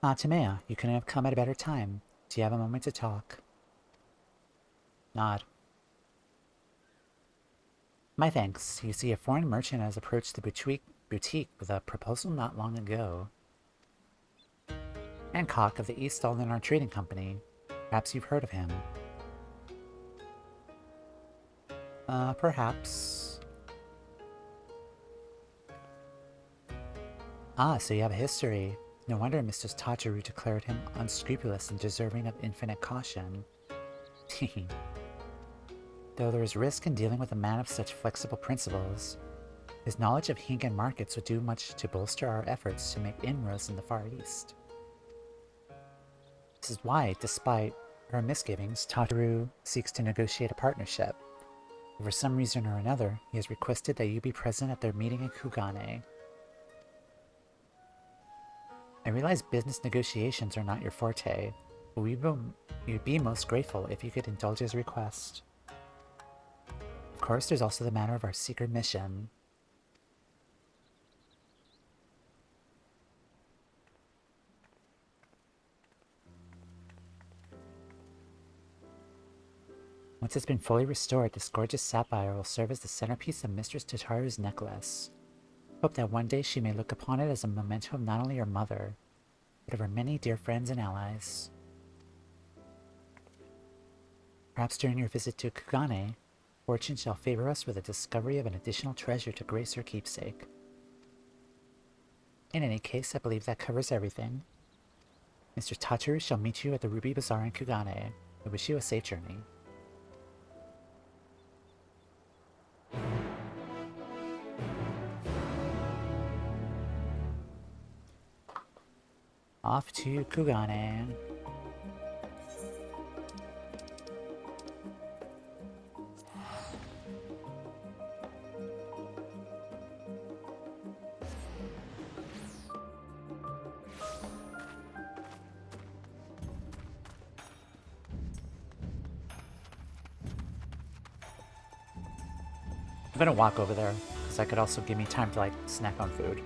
Timea, you couldn't have come at a better time. Do you have a moment to talk? Nod. My thanks. You see, a foreign merchant has approached the boutique with a proposal not long ago. Hancock of the East Aldenar Trading Company. Perhaps you've heard of him. Perhaps. Ah, so you have a history. No wonder Mr. Tataru declared him unscrupulous and deserving of infinite caution. Though there is risk in dealing with a man of such flexible principles, his knowledge of Hinken markets would do much to bolster our efforts to make inroads in the Far East. This is why, despite her misgivings, Tataru seeks to negotiate a partnership. For some reason or another, he has requested that you be present at their meeting in Kugane. I realize business negotiations are not your forte, but we'd be most grateful if you could indulge his request. Of course, there's also the matter of our secret mission. Once it's been fully restored, this gorgeous sapphire will serve as the centerpiece of Mistress Tataru's necklace. Hope that one day she may look upon it as a memento of not only her mother, but of her many dear friends and allies. Perhaps during your visit to Kugane, fortune shall favor us with the discovery of an additional treasure to grace her keepsake. In any case, I believe that covers everything. Mr. Tataru shall meet you at the Ruby Bazaar in Kugane. I wish you a safe journey. Off to Kugane. I'm gonna walk over there, because that could also give me time to, like, snack on food.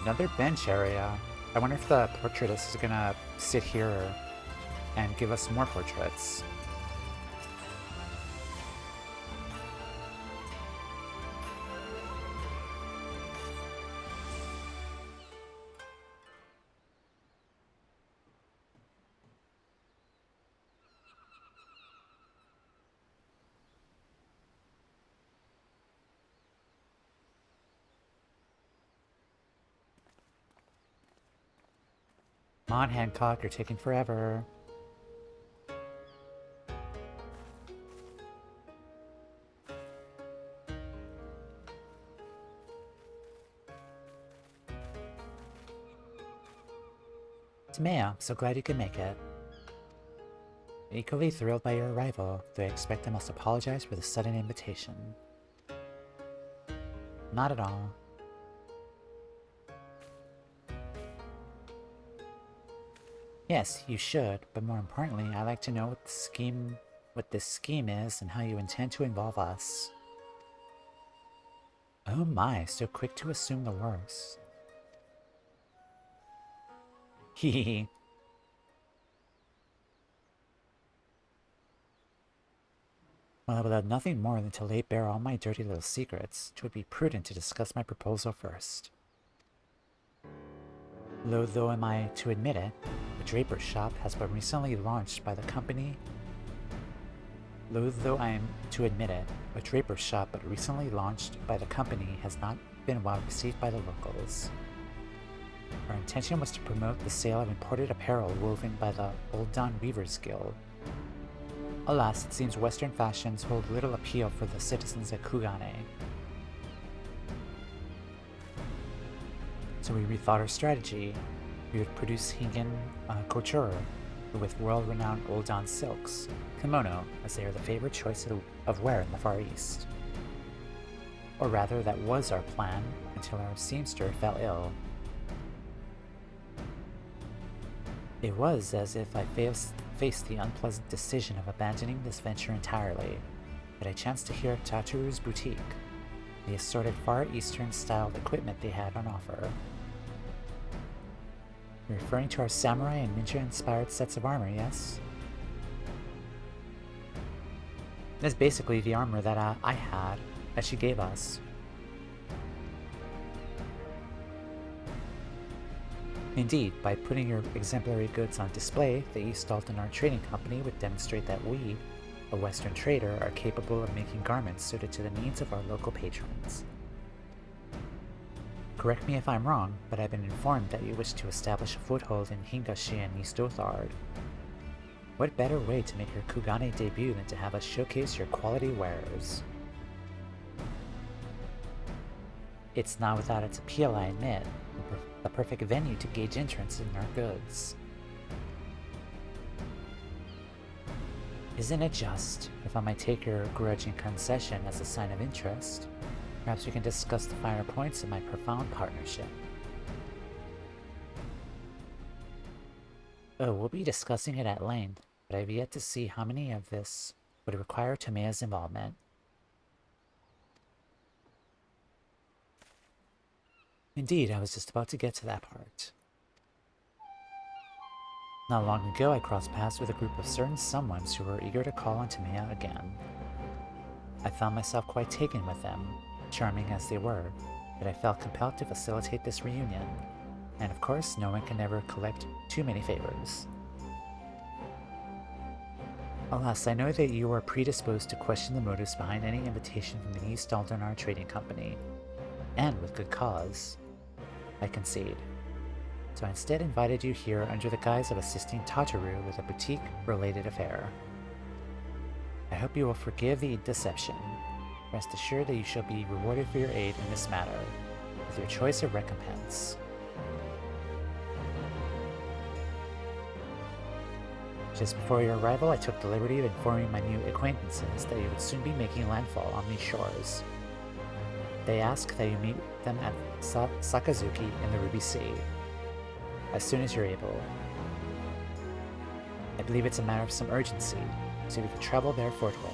Another bench area. I wonder if the portraitist is gonna sit here and give us more portraits. on, Hancock, you're taking forever. Tamea, I'm so glad you could make it. Equally thrilled by your arrival, though I expect I must apologize for the sudden invitation. Not at all. Yes, you should, but more importantly, I'd like to know what this scheme is and how you intend to involve us. Oh my, so quick to assume the worst. Hehe. Well, I would have nothing more than to lay bare all my dirty little secrets. It would be prudent to discuss my proposal first. Loath though am I to admit it, the draper's shop has been recently launched by the company. Loath though I am to admit it, a draper's shop but recently launched by the company has not been well received by the locals. Our intention was to promote the sale of imported apparel woven by the Old Dawn Weavers Guild. Alas, it seems Western fashions hold little appeal for the citizens of Kugane. So we rethought our strategy. We would produce Hingen couture with world-renowned Old Dawn silks, kimono, as they are the favorite choice of wear in the Far East. Or rather, that was our plan, until our seamster fell ill. It was as if I faced the unpleasant decision of abandoning this venture entirely, but I chanced to hear of Tataru's boutique, the assorted Far Eastern styled equipment they had on offer. You're referring to our samurai and ninja inspired sets of armor, yes? That's basically the armor that I had, that she gave us. Indeed, by putting your exemplary goods on display, the East Alton Art Trading Company would demonstrate that we, a Western trader, are capable of making garments suited to the needs of our local patrons. Correct me if I'm wrong, but I've been informed that you wish to establish a foothold in Hingashi and East Othard. What better way to make your Kugane debut than to have us showcase your quality wares? It's not without its appeal, I admit, the perfect venue to gauge interest in our goods. Isn't it just, if I might take your grudging concession as a sign of interest, perhaps we can discuss the finer points of my profound partnership. Oh, we'll be discussing it at length, but I've yet to see how many of this would require Tamea's involvement. Indeed, I was just about to get to that part. Not long ago, I crossed paths with a group of certain someones who were eager to call on Tamea again. I found myself quite taken with them, charming as they were, but I felt compelled to facilitate this reunion, and of course no one can ever collect too many favors. Alas, I know that you are predisposed to question the motives behind any invitation from the East Alton Art Trading Company, and with good cause. I concede. So I instead invited you here under the guise of assisting Tataru with a boutique-related affair. I hope you will forgive the deception. Rest assured that you shall be rewarded for your aid in this matter, with your choice of recompense. Just before your arrival, I took the liberty of informing my new acquaintances that you would soon be making landfall on these shores. They ask that you meet them at Sakazuki in the Ruby Sea, as soon as you're able. I believe it's a matter of some urgency, so we can travel there forthwith.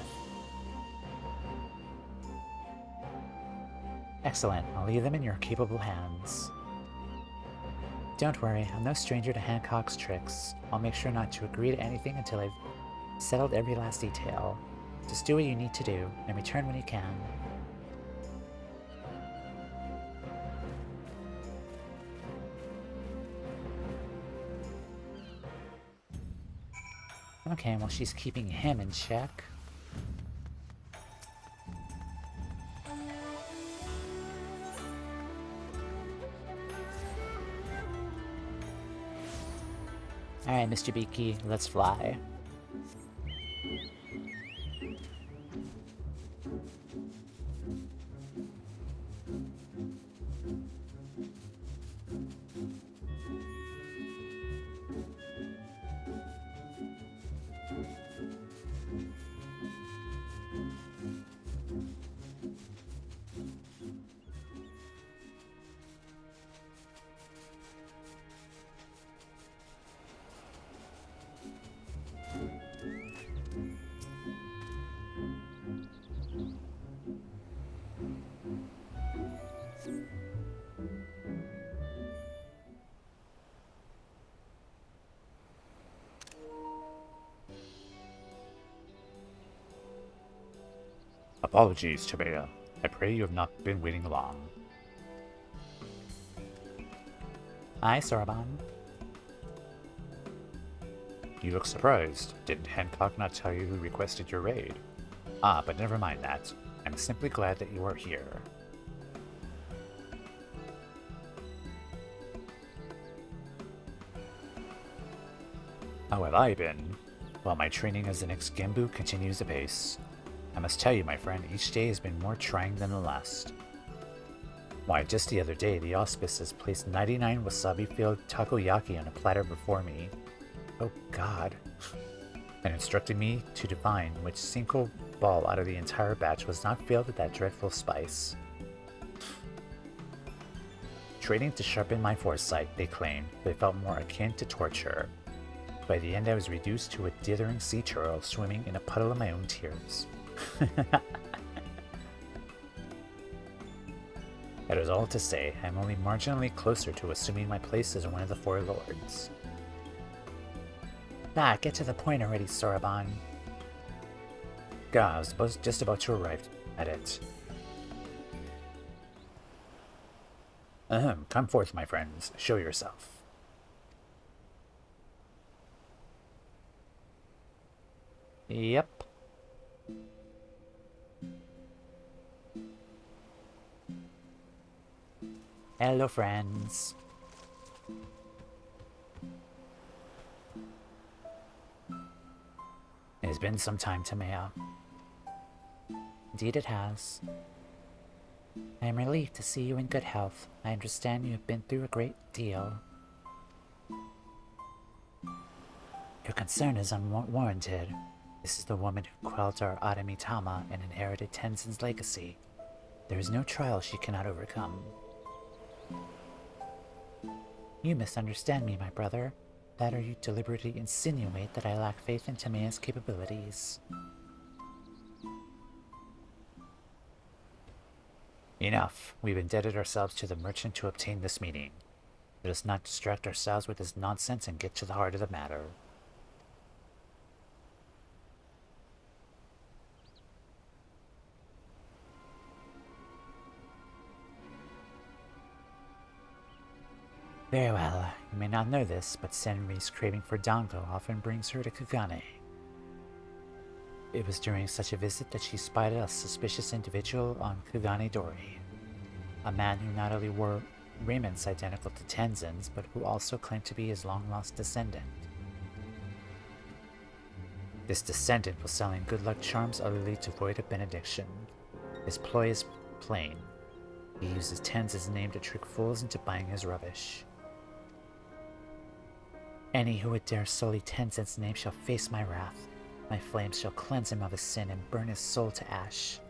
Excellent, I'll leave them in your capable hands. Don't worry, I'm no stranger to Hancock's tricks. I'll make sure not to agree to anything until I've settled every last detail. Just do what you need to do, and return when you can. Okay, well she's keeping him in check. Alright, Mr. Beaky, let's fly. Apologies, Tabea. I pray you have not been waiting long. Hi, Soraban. You look surprised. Didn't Hancock not tell you who requested your raid? Ah, but never mind that. I'm simply glad that you are here. How have I been? Well, my training as an ex-Gembu continues apace. I must tell you, my friend, each day has been more trying than the last. Why, just the other day, the auspices placed 99 wasabi-filled takoyaki on a platter before me. Oh god. And instructed me to divine which single ball out of the entire batch was not filled with that dreadful spice. Training to sharpen my foresight, they claimed, but it felt more akin to torture. By the end, I was reduced to a dithering sea turtle swimming in a puddle of my own tears. That is all to say, I am only marginally closer to assuming my place as one of the four lords. Ah, get to the point already, Soraban. Gah, I was just about to arrive at it. Ahem, come forth, my friends. Show yourself. Yep. Hello, friends. It has been some time, Tamea. Indeed it has. I am relieved to see you in good health. I understand you have been through a great deal. Your concern is unwarranted. This is the woman who quelled our Adamitama and inherited Tenzin's legacy. There is no trial she cannot overcome. You misunderstand me, my brother. That or you deliberately insinuate that I lack faith in Tamea's capabilities. Enough. We've indebted ourselves to the merchant to obtain this meeting. Let us not distract ourselves with this nonsense and get to the heart of the matter. Very well. You may not know this, but Senri's craving for dango often brings her to Kugane. It was during such a visit that she spied a suspicious individual on Kugane Dori. A man who not only wore raiments identical to Tenzin's, but who also claimed to be his long-lost descendant. This descendant was selling good luck charms utterly devoid of benediction. His ploy is plain. He uses Tenzin's name to trick fools into buying his rubbish. Any who would dare sully Tenzin's name shall face my wrath. My flames shall cleanse him of his sin and burn his soul to ash.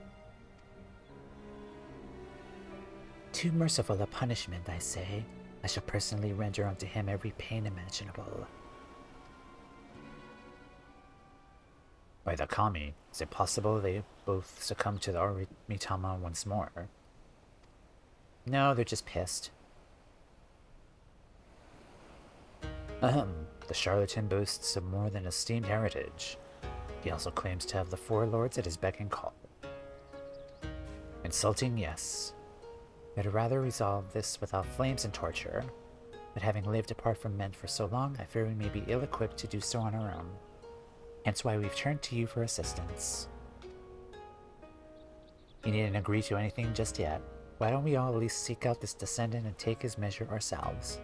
Too merciful a punishment, I say. I shall personally render unto him every pain imaginable. By the Kami, is it possible they both succumb to the Arumitama once more? No, they're just pissed. The charlatan boasts of more than esteemed heritage. He also claims to have the four lords at his beck and call. Insulting, yes. I'd rather resolve this without flames and torture, but having lived apart from men for so long, I fear we may be ill-equipped to do so on our own. Hence why we've turned to you for assistance. You needn't agree to anything just yet. Why don't we all at least seek out this descendant and take his measure ourselves?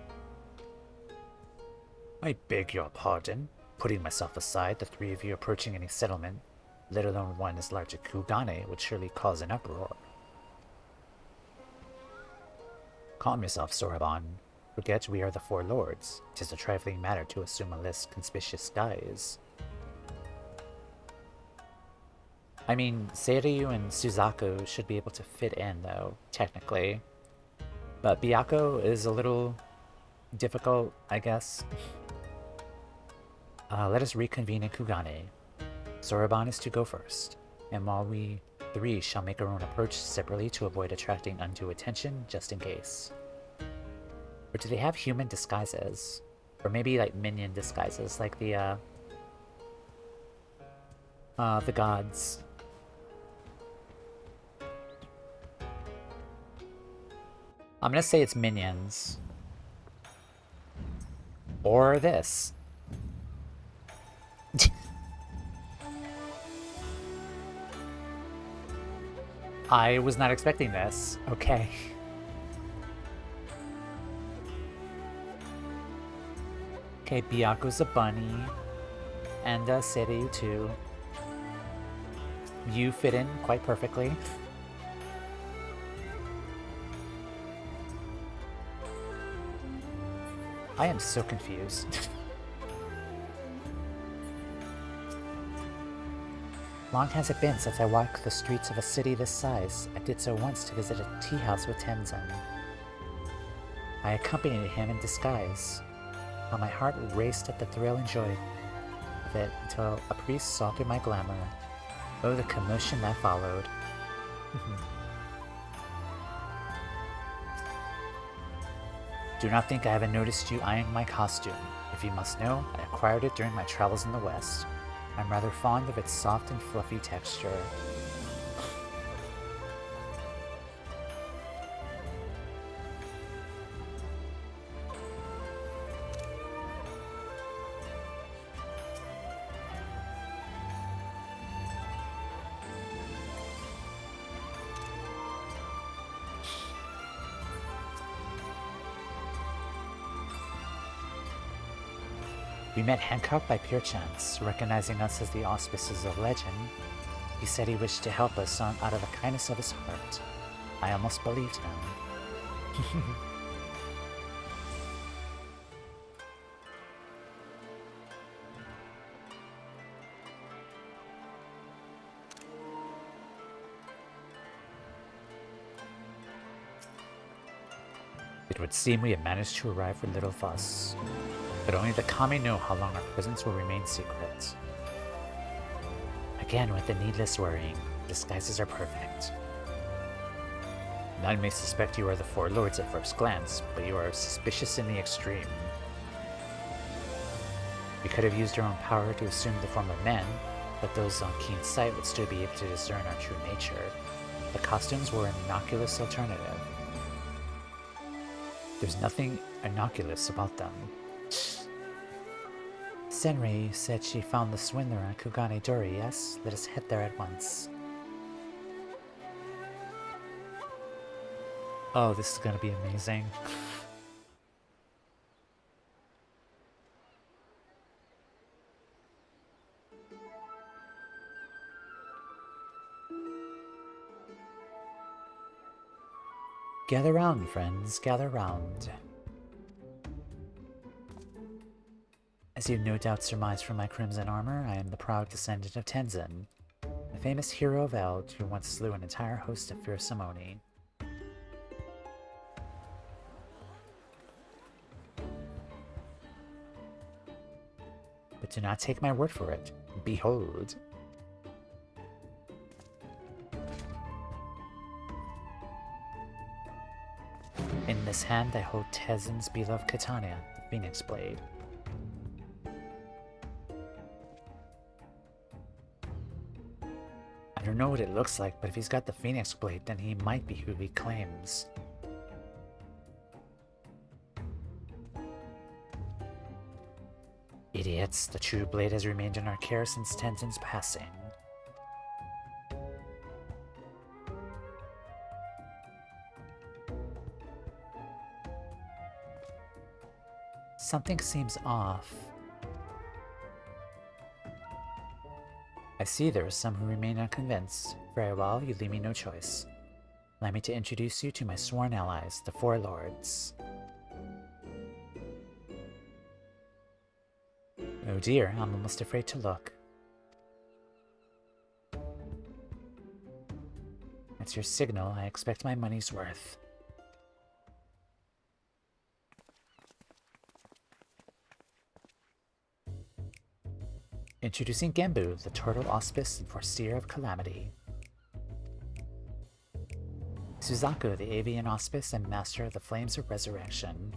I beg your pardon. Putting myself aside, the three of you approaching any settlement, let alone one as large as Kugane, would surely cause an uproar. Calm yourself, Soraban. Forget we are the Four Lords. 'Tis a trifling matter to assume a less conspicuous guise. I mean, Seiryu and Suzaku should be able to fit in, though, technically. But Byaku is a little difficult, I guess. Let us reconvene in Kugane. Soraban is to go first, and while we three shall make our own approach separately to avoid attracting undue attention, just in case. Or do they have human disguises? Or maybe like minion disguises, like the gods. I'm gonna say it's minions. Or this. I was not expecting this. Okay. Okay, Byaku's a bunny. And Seiryu too. You fit in quite perfectly. I am so confused. Long has it been since I walked the streets of a city this size. I did so once to visit a tea house with Tenzin. I accompanied him in disguise. How my heart raced at the thrill and joy of it until a priest saw through my glamour. Oh, the commotion that followed. Do not think I haven't noticed you eyeing my costume. If you must know, I acquired it during my travels in the West. I'm rather fond of its soft and fluffy texture. We met handcuffed by pure chance, recognizing us as the auspices of legend. He said he wished to help us out of the kindness of his heart. I almost believed him. It would seem we have managed to arrive with little fuss. But only the Kami know how long our presence will remain secret. Again, with the needless worrying, disguises are perfect. None may suspect you are the Four Lords at first glance, but you are suspicious in the extreme. We could have used our own power to assume the form of men, but those on keen sight would still be able to discern our true nature. The costumes were an innocuous alternative. There's nothing innocuous about them. Senrei said she found the swindler on Kugane Dori, yes? Let us head there at once. Oh, this is gonna be amazing. Gather round, friends, gather round. As you no doubt surmised from my crimson armor, I am the proud descendant of Tenzin, the famous hero of Eld who once slew an entire host of fearsome Oni. But do not take my word for it. Behold. In this hand I hold Tenzin's beloved katana, the Phoenix Blade. I don't know what it looks like, but if he's got the Phoenix Blade, then he might be who he claims. Idiots, the true blade has remained in our care since Tenzin's passing. Something seems off. I see there are some who remain unconvinced. Very well, you leave me no choice. Allow me to introduce you to my sworn allies, the Four Lords. Oh dear, I'm almost afraid to look. That's your signal. I expect my money's worth. Introducing Genbu, the Turtle Auspice and Foreseer of Calamity. Suzaku, the Avian Auspice and Master of the Flames of Resurrection.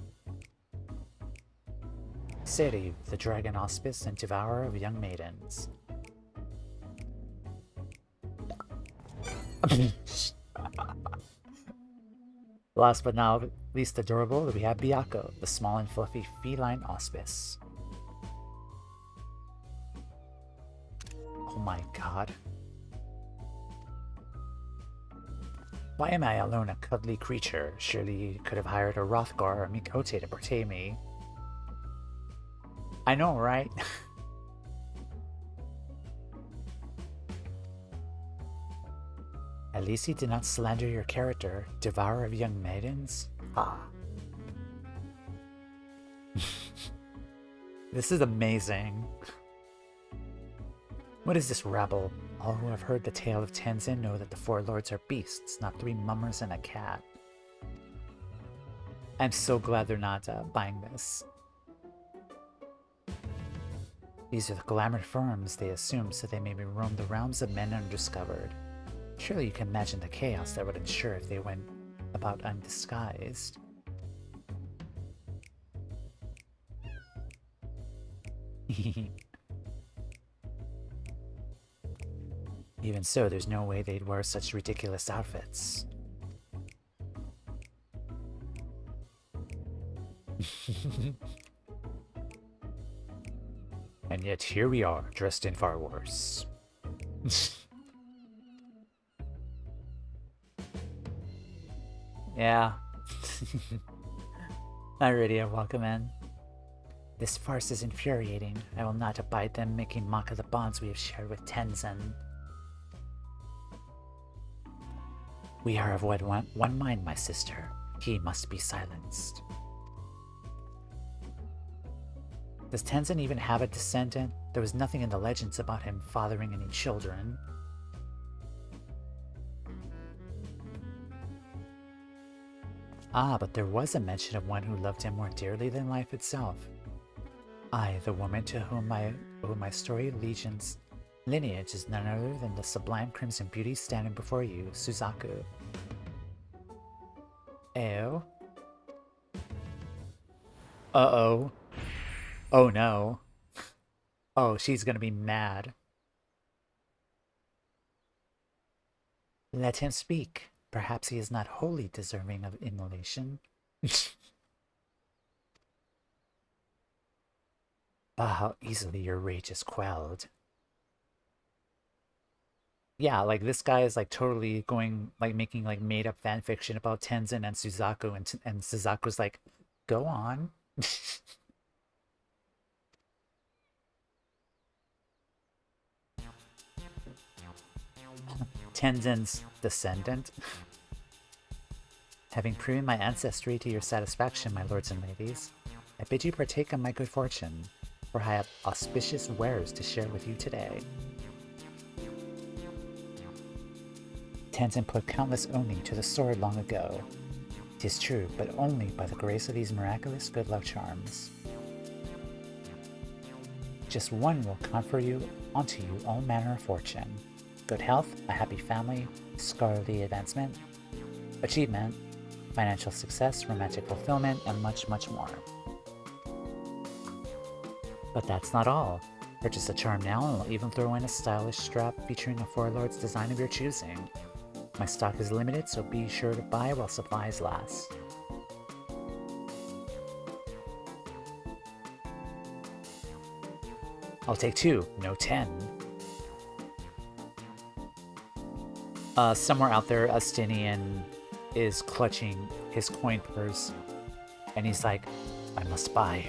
Seri, the Dragon Auspice and Devourer of Young Maidens. Last but not least adorable, we have Byakko, the small and fluffy feline auspice. Oh my god. Why am I alone a cuddly creature? Surely you could have hired a Rothgar or Mikote to portray me. I know, right? At least he did not slander your character, Devourer of Young Maidens. Ah. This is amazing. What is this rabble? All who have heard the tale of Tenzin know that the Four Lords are beasts, not three mummers and a cat. I'm so glad they're not buying this. These are the glamoured firms they assume so they may roam the realms of men undiscovered. Surely you can imagine the chaos that would ensue if they went about undisguised. Even so, there's no way they'd wear such ridiculous outfits. And yet here we are, dressed in far worse. Yeah. Alrighty, welcome in. This farce is infuriating. I will not abide them making mock of the bonds we have shared with Tenzin. We are of one mind, my sister. He must be silenced. Does Tenzin even have a descendant? There was nothing in the legends about him fathering any children. Ah, but there was a mention of one who loved him more dearly than life itself. I, the woman to whom my storied lineage is none other than the sublime crimson beauty standing before you, Suzaku. Ew. Uh-oh. Oh no. Oh, she's gonna be mad. Let him speak. Perhaps he is not wholly deserving of immolation. Ah, how easily your rage is quelled. Yeah, like this guy is like totally going, like making like made up fan fiction about Tenzin and Suzaku, and Suzaku's like, go on. Tenzin's descendant. Having proven my ancestry to your satisfaction, my lords and ladies, I bid you partake of my good fortune, for I have auspicious wares to share with you today. Tenzin put countless Oni to the sword long ago. 'Tis true, but only by the grace of these miraculous good luck charms. Just one will confer onto you all manner of fortune. Good health, a happy family, scholarly advancement, achievement, financial success, romantic fulfillment, and much, much more. But that's not all. Purchase a charm now and I'll even throw in a stylish strap featuring a Four Lords design of your choosing. My stock is limited, so be sure to buy while supplies last. I'll take 2, no 10. Somewhere out there, Astinian is clutching his coin purse, and he's like, I must buy.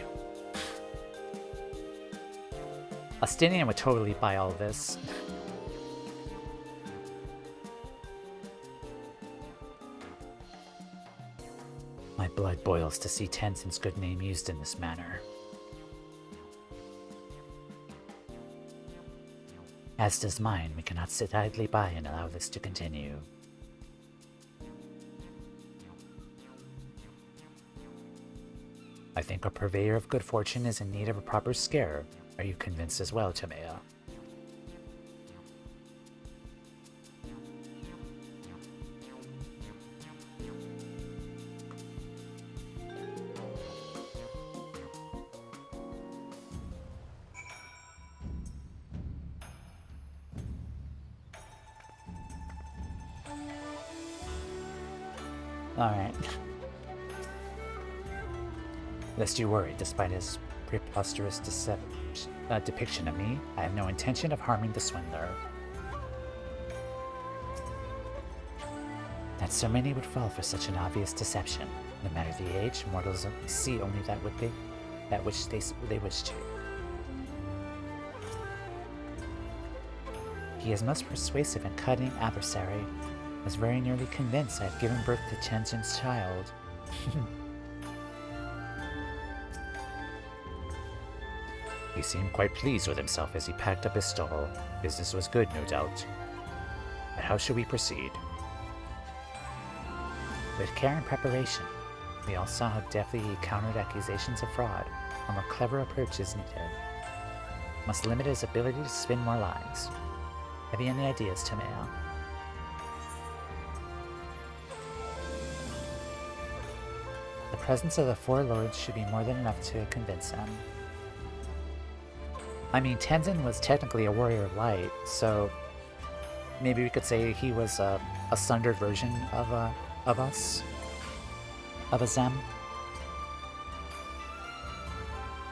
Astinian would totally buy all this. My blood boils to see Tenzin's good name used in this manner. As does mine, we cannot sit idly by and allow this to continue. I think a purveyor of good fortune is in need of a proper scare. Are you convinced as well, Tamea? Alright. Lest you worry, despite his preposterous depiction of me, I have no intention of harming the swindler. That so many would fall for such an obvious deception. No matter the age, mortals see only that which they wish to. He is most persuasive and cunning adversary. I was very nearly convinced I had given birth to Tenzin's child. He seemed quite pleased with himself as he packed up his stall. Business was good, no doubt. But how should we proceed? With care and preparation. We all saw how deftly he countered accusations of fraud. A more clever approach is needed. Must limit his ability to spin more lies. Have you any ideas, Tamea? The presence of the four lords should be more than enough to convince him. I mean, Tenzin was technically a warrior of light, so maybe we could say he was a sundered version of us, of a Zem.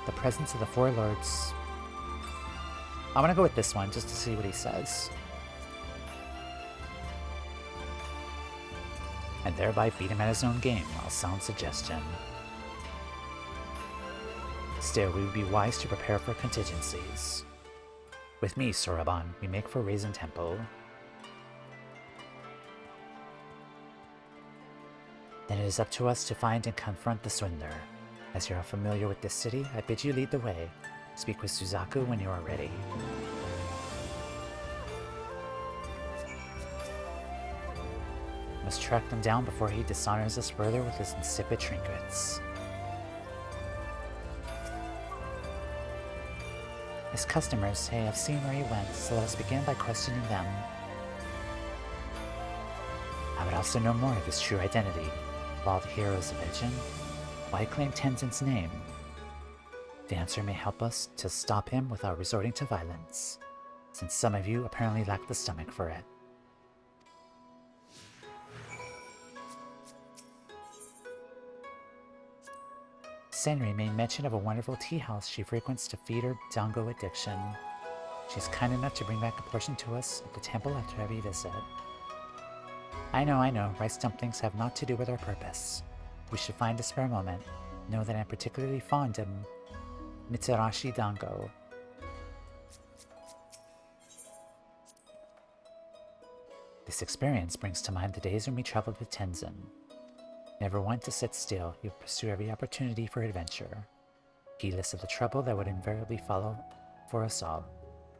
The presence of the four lords. I'm gonna go with this one just to see what he says. And thereby beat him at his own game. A sound suggestion. Still, we would be wise to prepare for contingencies. With me, Soraban, we make for Raisin Temple. Then it is up to us to find and confront the swindler. As you are familiar with this city, I bid you lead the way. Speak with Suzaku when you are ready. Must track them down before he dishonors us further with his insipid trinkets. His customers, hey, I've seen where he went, so let us begin by questioning them. I would also know more of his true identity. Of all the heroes of legend, why claim Tenzin's name? The answer may help us to stop him without resorting to violence, since some of you apparently lack the stomach for it. Senri made mention of a wonderful tea house she frequents to feed her dango addiction. She's kind enough to bring back a portion to us at the temple after every visit. I know, rice dumplings have naught to do with our purpose. We should find a spare moment. Know that I'm particularly fond of Mitsurashi dango. This experience brings to mind the days when we traveled with Tenzin. Never one to sit still, you pursue every opportunity for adventure, heedless of the trouble that would invariably follow for us all.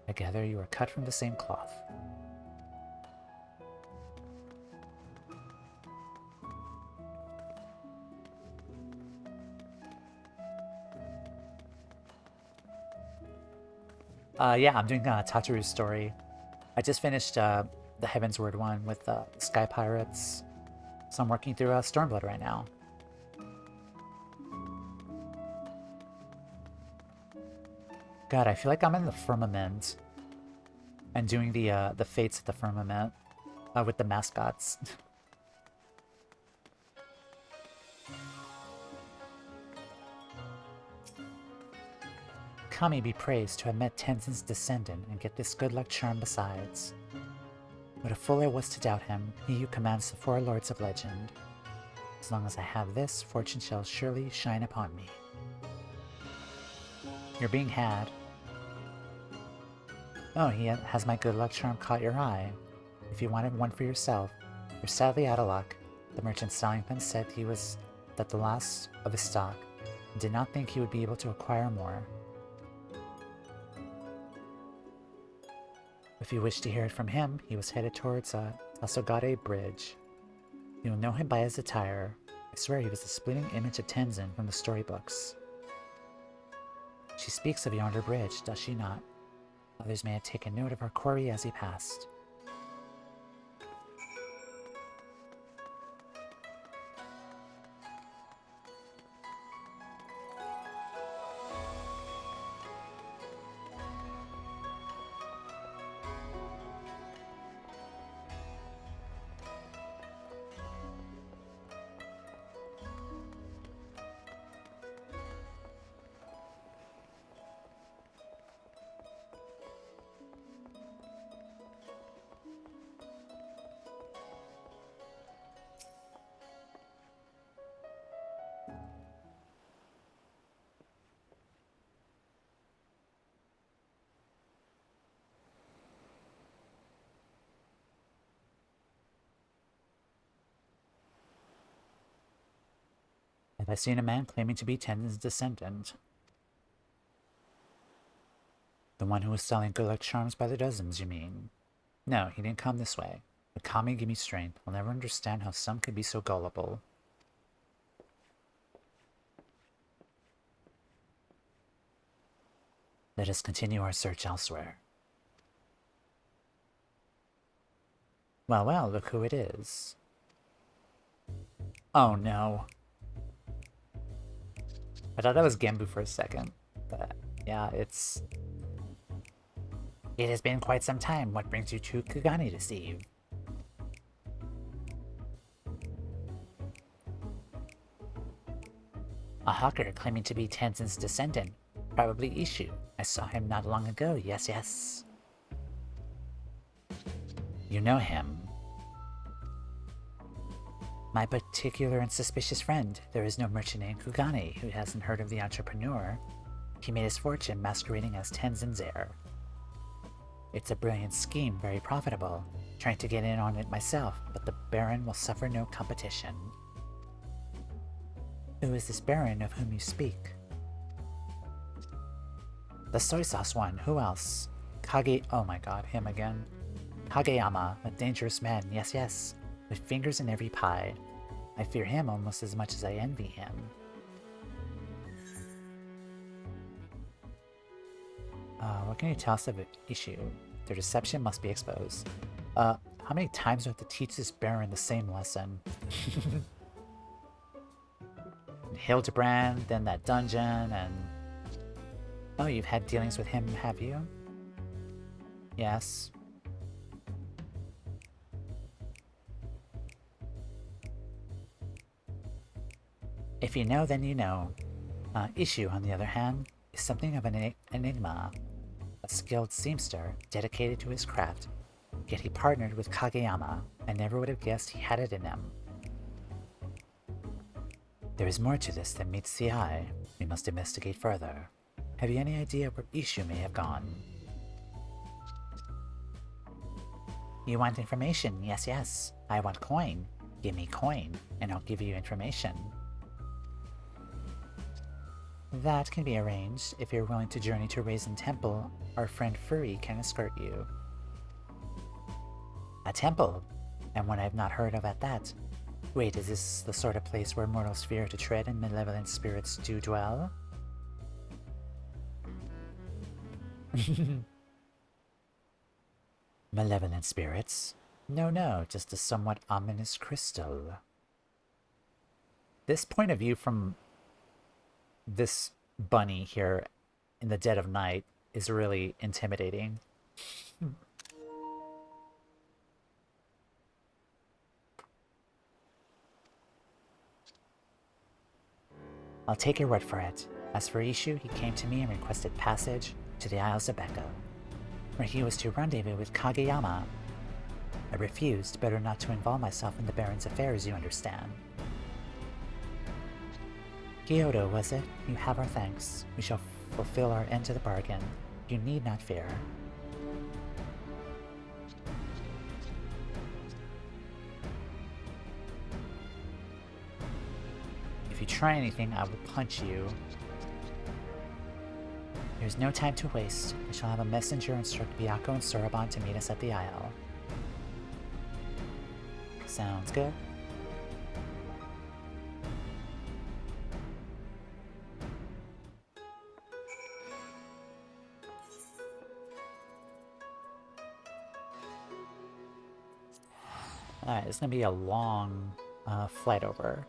Together you are cut from the same cloth. Yeah, I'm doing Tataru's story. I just finished the Heavensward one with Sky Pirates. So I'm working through Stormblood right now. God, I feel like I'm in the Firmament and doing the fates of the Firmament with the mascots. Kami be praised to have met Tenzin's descendant and get this good luck charm besides. What a fool I was to doubt him, he who commands the four lords of legend. As long as I have this, fortune shall surely shine upon me. You're being had. Oh, has my good luck charm caught your eye? If you wanted one for yourself, you're sadly out of luck. The merchant selling them said he was at the last of his stock and did not think he would be able to acquire more. If you wish to hear it from him, he was headed towards Tasogade Bridge. You'll know him by his attire. I swear he was the splitting image of Tenzin from the storybooks. She speaks of yonder bridge, does she not? Others may have taken note of our quarry as he passed. Have I seen a man claiming to be Tenzin's descendant? The one who was selling good luck charms by the dozens, you mean? No, he didn't come this way. But Kami give me strength. I'll never understand how some could be so gullible. Let us continue our search elsewhere. Well, well, look who it is. Oh no. I thought that was Genbu for a second. But yeah, it's... It has been quite some time. What brings you to Kugani this eve? A hawker claiming to be Tenzin's descendant. Probably Ishu. I saw him not long ago, yes, yes. You know him. My particular and suspicious friend. There is no merchant named Kugani who hasn't heard of the entrepreneur. He made his fortune masquerading as Tenzin's heir. It's a brilliant scheme, very profitable. Trying to get in on it myself, but the Baron will suffer no competition. Who is this Baron of whom you speak? The soy sauce one, who else? Oh my god, him again. Kageyama, a dangerous man, yes, yes. With fingers in every pie. I fear him almost as much as I envy him. What can you tell us of Ishu? Their deception must be exposed. How many times do I have to teach this Baron the same lesson? Hildebrand, then that dungeon, and... Oh, you've had dealings with him, have you? Yes. If you know, then you know. Ishu, on the other hand, is something of an enigma. A skilled seamster, dedicated to his craft. Yet he partnered with Kageyama. I never would have guessed he had it in him. There is more to this than meets the eye. We must investigate further. Have you any idea where Ishu may have gone? You want information? Yes, yes. I want coin. Give me coin, and I'll give you information. That can be arranged. If you're willing to journey to Raisin Temple, our friend Furry can escort you. A temple? And one I've not heard of at that. Wait, is this the sort of place where mortals fear to tread and malevolent spirits do dwell? Malevolent spirits? No, no, just a somewhat ominous crystal. This point of view from this bunny here in the dead of night is really intimidating. I'll take your word for it. As for Ishu, he came to me and requested passage to the Isles of Beko, where he was to rendezvous with Kageyama. I refused, better not to involve myself in the Baron's affairs, you understand. Kyoto, was it? You have our thanks. We shall fulfill our end to the bargain. You need not fear. try anything, I will punch you. There's no time to waste. I shall have a messenger instruct Byakko and Soroban to meet us at the Isle. Sounds good. Alright, it's gonna be a long flight over.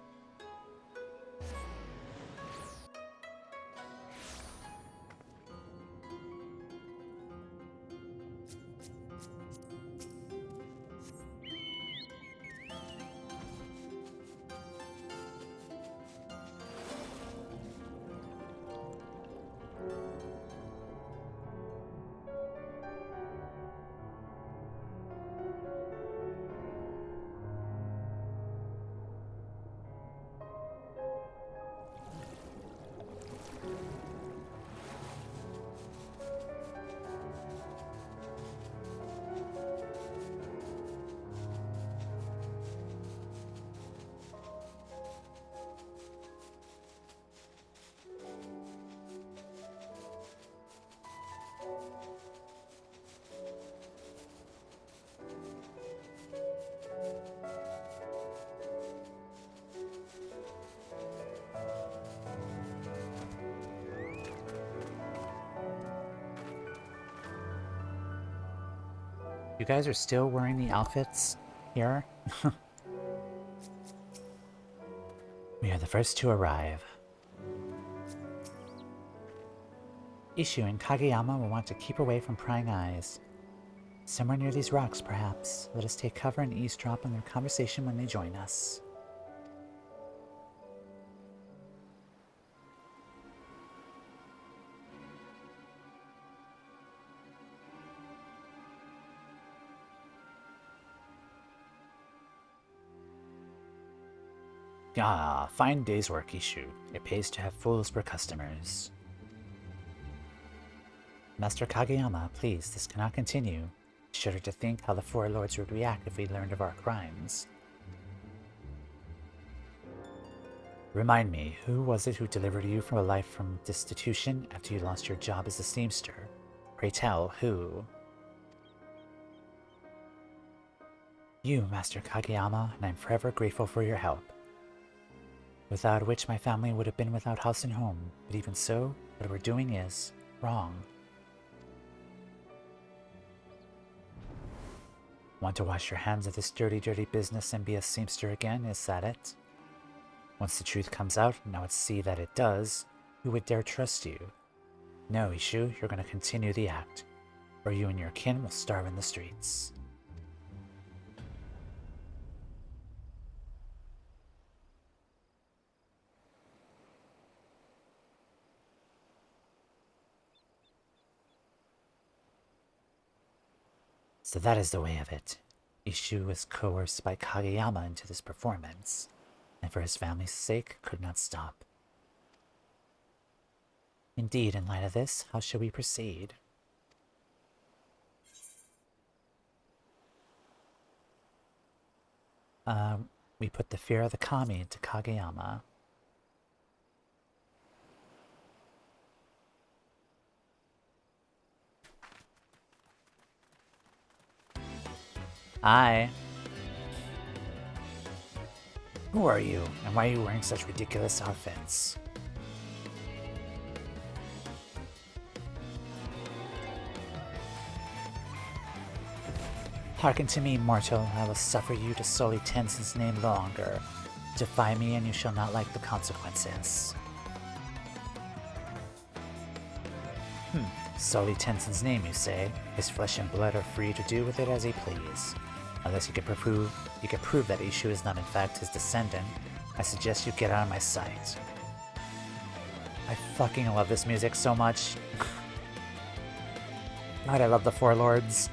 You guys are still wearing the outfits here? We are the first to arrive. Ishu and Kageyama will want to keep away from prying eyes. Somewhere near these rocks, perhaps. Let us take cover and eavesdrop on their conversation when they join us. Ah, fine day's work, Ishu. It pays to have fools for customers. Master Kageyama, please, this cannot continue. Shudder to think how the Four Lords would react if we learned of our crimes. Remind me, who was it who delivered you from a life from destitution after you lost your job as a seamster? Pray tell, who? You, Master Kageyama, and I'm forever grateful for your help. Without which my family would have been without house and home, but even so, what we're doing is wrong. Want to wash your hands of this dirty, dirty business and be a seamster again, is that it? Once the truth comes out, now let's see that it does, who would dare trust you? No, Ishu, you're going to continue the act, or you and your kin will starve in the streets. So that is the way of it. Ishu was coerced by Kageyama into this performance, and for his family's sake could not stop. Indeed, in light of this, how shall we proceed? We put the fear of the kami into Kageyama. Hi. Who are you, and why are you wearing such ridiculous outfits? Hearken to me, mortal. I will suffer you to sully Tenzin's name no longer. Defy me, and you shall not like the consequences. Sully Tenzin's name, you say? His flesh and blood are free to do with it as he please. Unless you can prove that Ishu is not in fact his descendant, I suggest you get out of my sight. I fucking love this music so much. God, I love the Four Lords.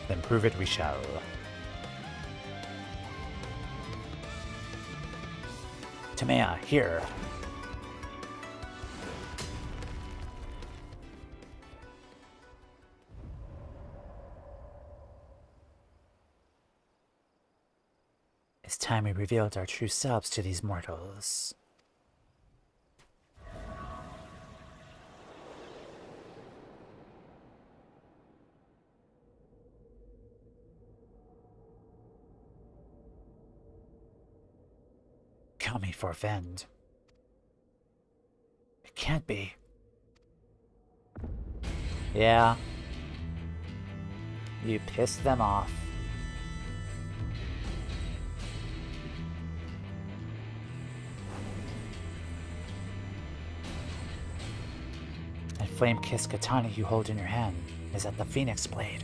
Then prove it we shall. Tamea, here. It's time we revealed our true selves to these mortals. Kill me for Vend. It can't be. Yeah. You pissed them off. That flame-kissed katana you hold in your hand is that the Phoenix Blade.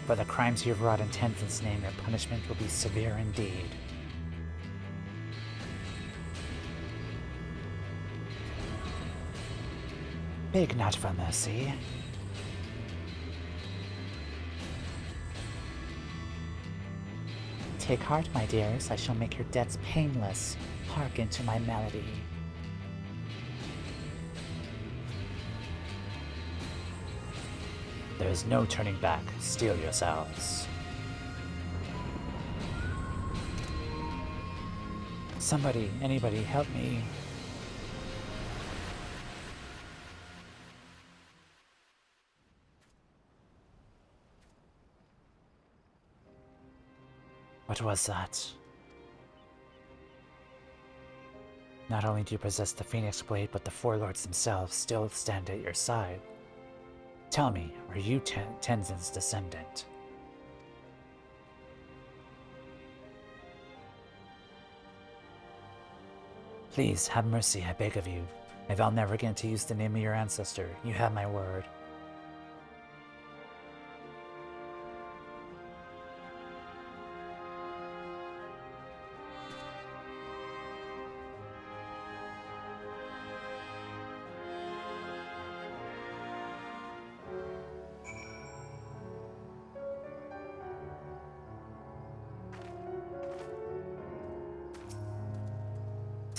For the crimes you've wrought in Tenzin's name, your punishment will be severe indeed. Beg not for mercy. Take heart, my dears, I shall make your debts painless. Hearken to my melody. There is no turning back. Steel yourselves. Somebody, anybody, help me. What was that? Not only do you possess the Phoenix Blade, but the Four Lords themselves still stand at your side. Tell me, are you Tenzin's descendant? Please, have mercy, I beg of you. I vow never again to use the name of your ancestor. You have my word.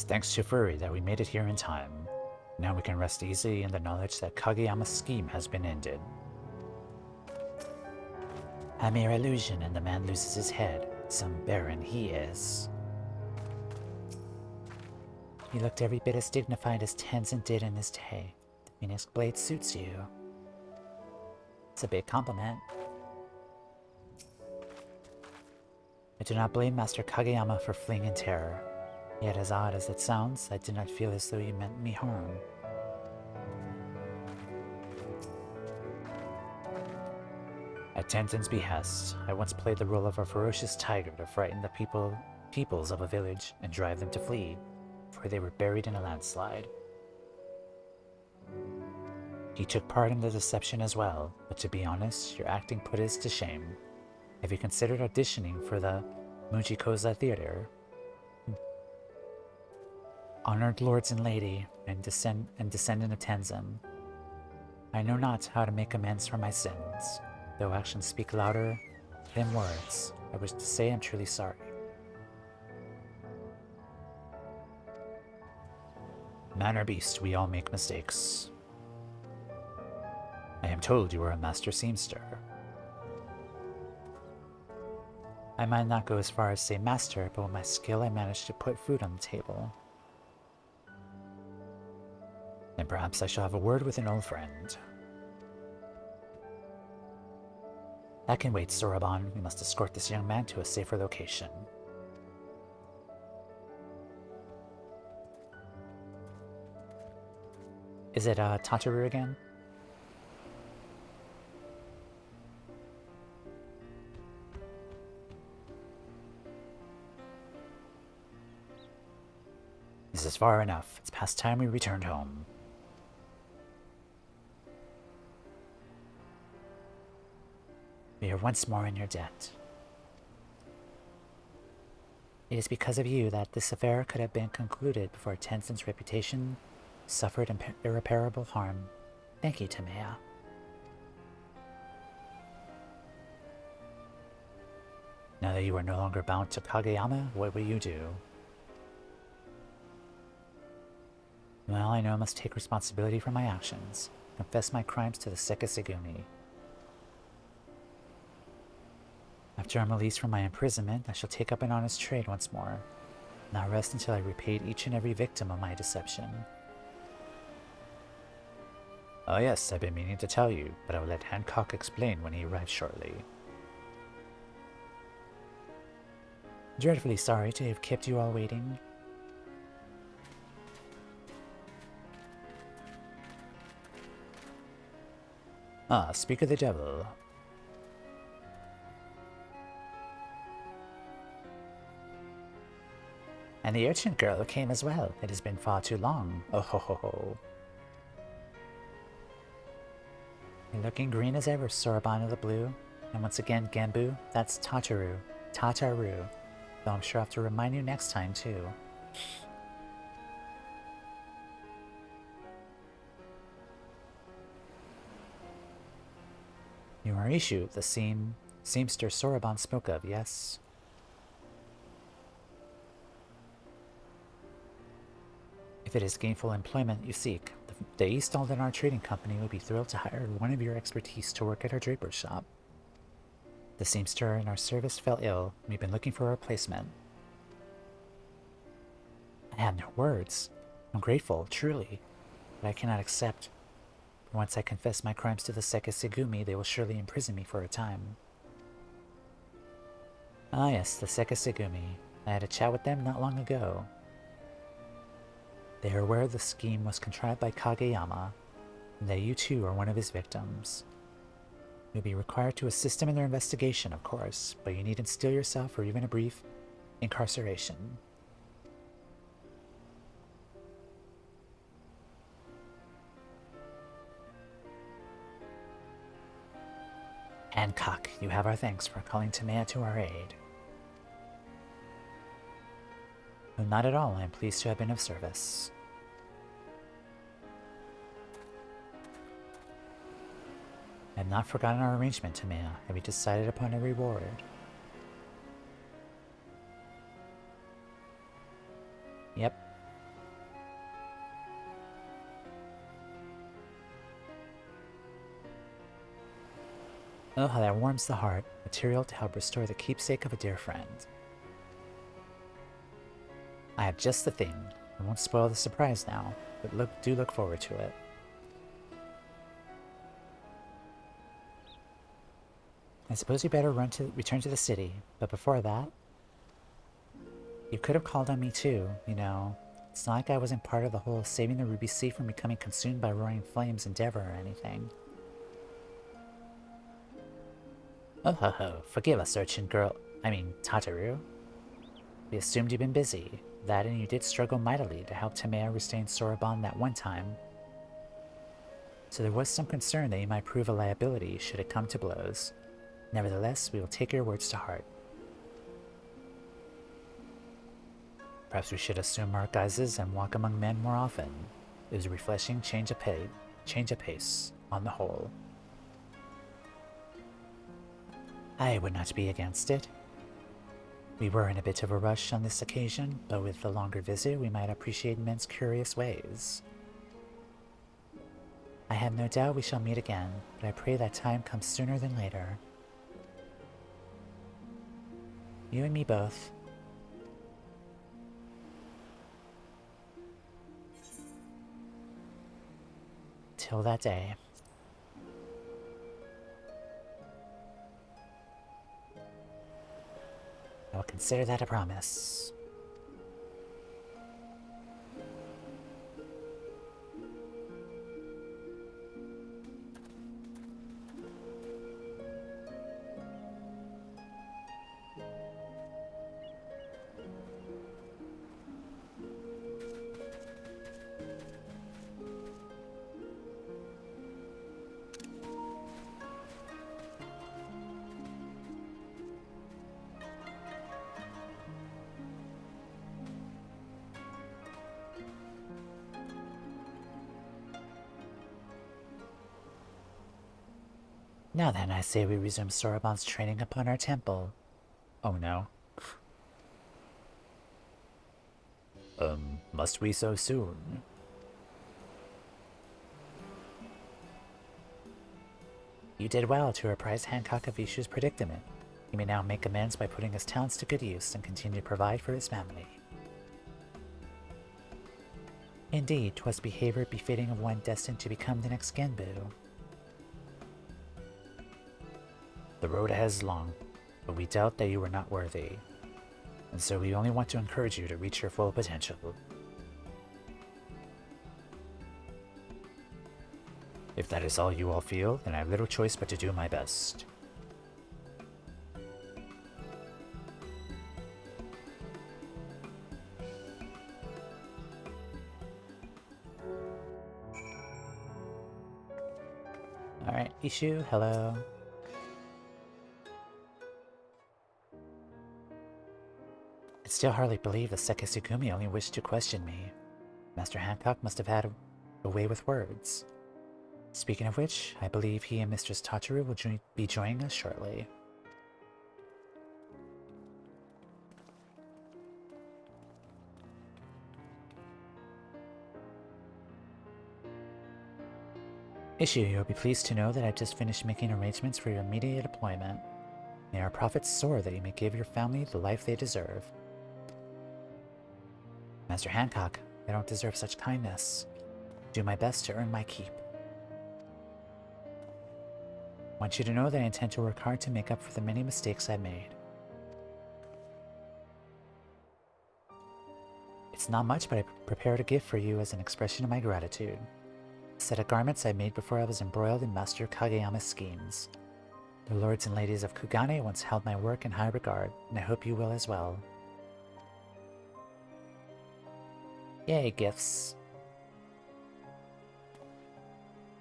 Thanks to Furry that we made it here in time. Now we can rest easy in the knowledge that Kageyama's scheme has been ended. A mere illusion and the man loses his head. Some baron he is. He looked every bit as dignified as Tenzin did in his day. The Phoenix Blade suits you. It's a big compliment. I do not blame Master Kageyama for fleeing in terror. Yet as odd as it sounds, I did not feel as though you meant me harm. At Tenzin's behest, I once played the role of a ferocious tiger to frighten the peoples of a village and drive them to flee, for they were buried in a landslide. He took part in the deception as well, but to be honest, your acting put us to shame. Have you considered auditioning for the Mujikoza Theater? Honored lords and lady, and descendant of Tenzin, I know not how to make amends for my sins. Though actions speak louder than words, I wish to say I'm truly sorry. Man or beast, we all make mistakes. I am told you are a master seamster. I might not go as far as say master, but with my skill I managed to put food on the table. Then perhaps I shall have a word with an old friend. That can wait, Soroban. We must escort this young man to a safer location. Is it, Tataru again? This is far enough. It's past time we returned home. We are once more in your debt. It is because of you that this affair could have been concluded before Tenzin's reputation suffered irreparable harm. Thank you, Tameya. Now that you are no longer bound to Kageyama, what will you do? Well, I know I must take responsibility for my actions. Confess my crimes to the Sekisegumi. After I'm released from my imprisonment, I shall take up an honest trade once more. Not rest until I repaid each and every victim of my deception. Oh yes, I've been meaning to tell you, but I will let Hancock explain when he arrives shortly. Dreadfully sorry to have kept you all waiting. Ah, speak of the devil. And the urchin girl came as well. It has been far too long. Oh ho ho ho. You're looking green as ever, Soroban of the Blue. And once again, Gambu, that's Tataru. Tataru. Though I'm sure I'll have to remind you next time, too. You are Ishu, the seamster Soroban spoke of, yes? If it is gainful employment you seek, the East Aldenar Trading Company would be thrilled to hire one of your expertise to work at our draper's shop. The seamster in our service fell ill, and we've been looking for a replacement. I have no words. I'm grateful, truly, but I cannot accept. Once I confess my crimes to the Sekisegumi, they will surely imprison me for a time. Ah yes, the Sekisegumi. I had a chat with them not long ago. They are aware the scheme was contrived by Kageyama, and that you too are one of his victims. You'll be required to assist him in their investigation, of course, but you needn't steel yourself for even a brief incarceration. Hancock, you have our thanks for calling Tamea to our aid. No, not at all. I am pleased to have been of service. I have not forgotten our arrangement, Tamea. Have you decided upon a reward? Yep. Oh, how that warms the heart. Material to help restore the keepsake of a dear friend. I have just the thing. I won't spoil the surprise now, but do look forward to it. I suppose you better return to the city, but before that, you could have called on me too, you know. It's not like I wasn't part of the whole saving the Ruby Sea from becoming consumed by roaring flames endeavor or anything. Oh ho ho, forgive us, urchin girl. Tataru. We assumed you'd been busy. That and you did struggle mightily to help Tamea restrain Soroban that one time. So there was some concern that you might prove a liability should it come to blows. Nevertheless, we will take your words to heart. Perhaps we should assume our guises and walk among men more often. It was a refreshing change of pace, on the whole. I would not be against it. We were in a bit of a rush on this occasion, but with the longer visit we might appreciate men's curious ways. I have no doubt we shall meet again, but I pray that time comes sooner than later. You and me both. Till that day. I will consider that a promise. Now then, I say we resume Soroban's training upon our temple. Oh no. Must we so soon? You did well to apprise Hancock of Ishu's predicament. He may now make amends by putting his talents to good use and continue to provide for his family. Indeed, 'twas behavior befitting of one destined to become the next Genbu. The road ahead is long, but we doubt that you are not worthy, and so we only want to encourage you to reach your full potential. If that is all you all feel, then I have little choice but to do my best. Alright, Ishu, hello. I still hardly believe that Sekisugumi only wished to question me. Master Hancock must have had a way with words. Speaking of which, I believe he and Mistress Tataru will be joining us shortly. Issue, you'll be pleased to know that I've just finished making arrangements for your immediate deployment. May our profits soar that you may give your family the life they deserve. Master Hancock, I don't deserve such kindness. Do my best to earn my keep. I want you to know that I intend to work hard to make up for the many mistakes I've made. It's not much, but I prepared a gift for you as an expression of my gratitude. A set of garments I made before I was embroiled in Master Kageyama's schemes. The lords and ladies of Kugane once held my work in high regard, and I hope you will as well. Yay, gifts.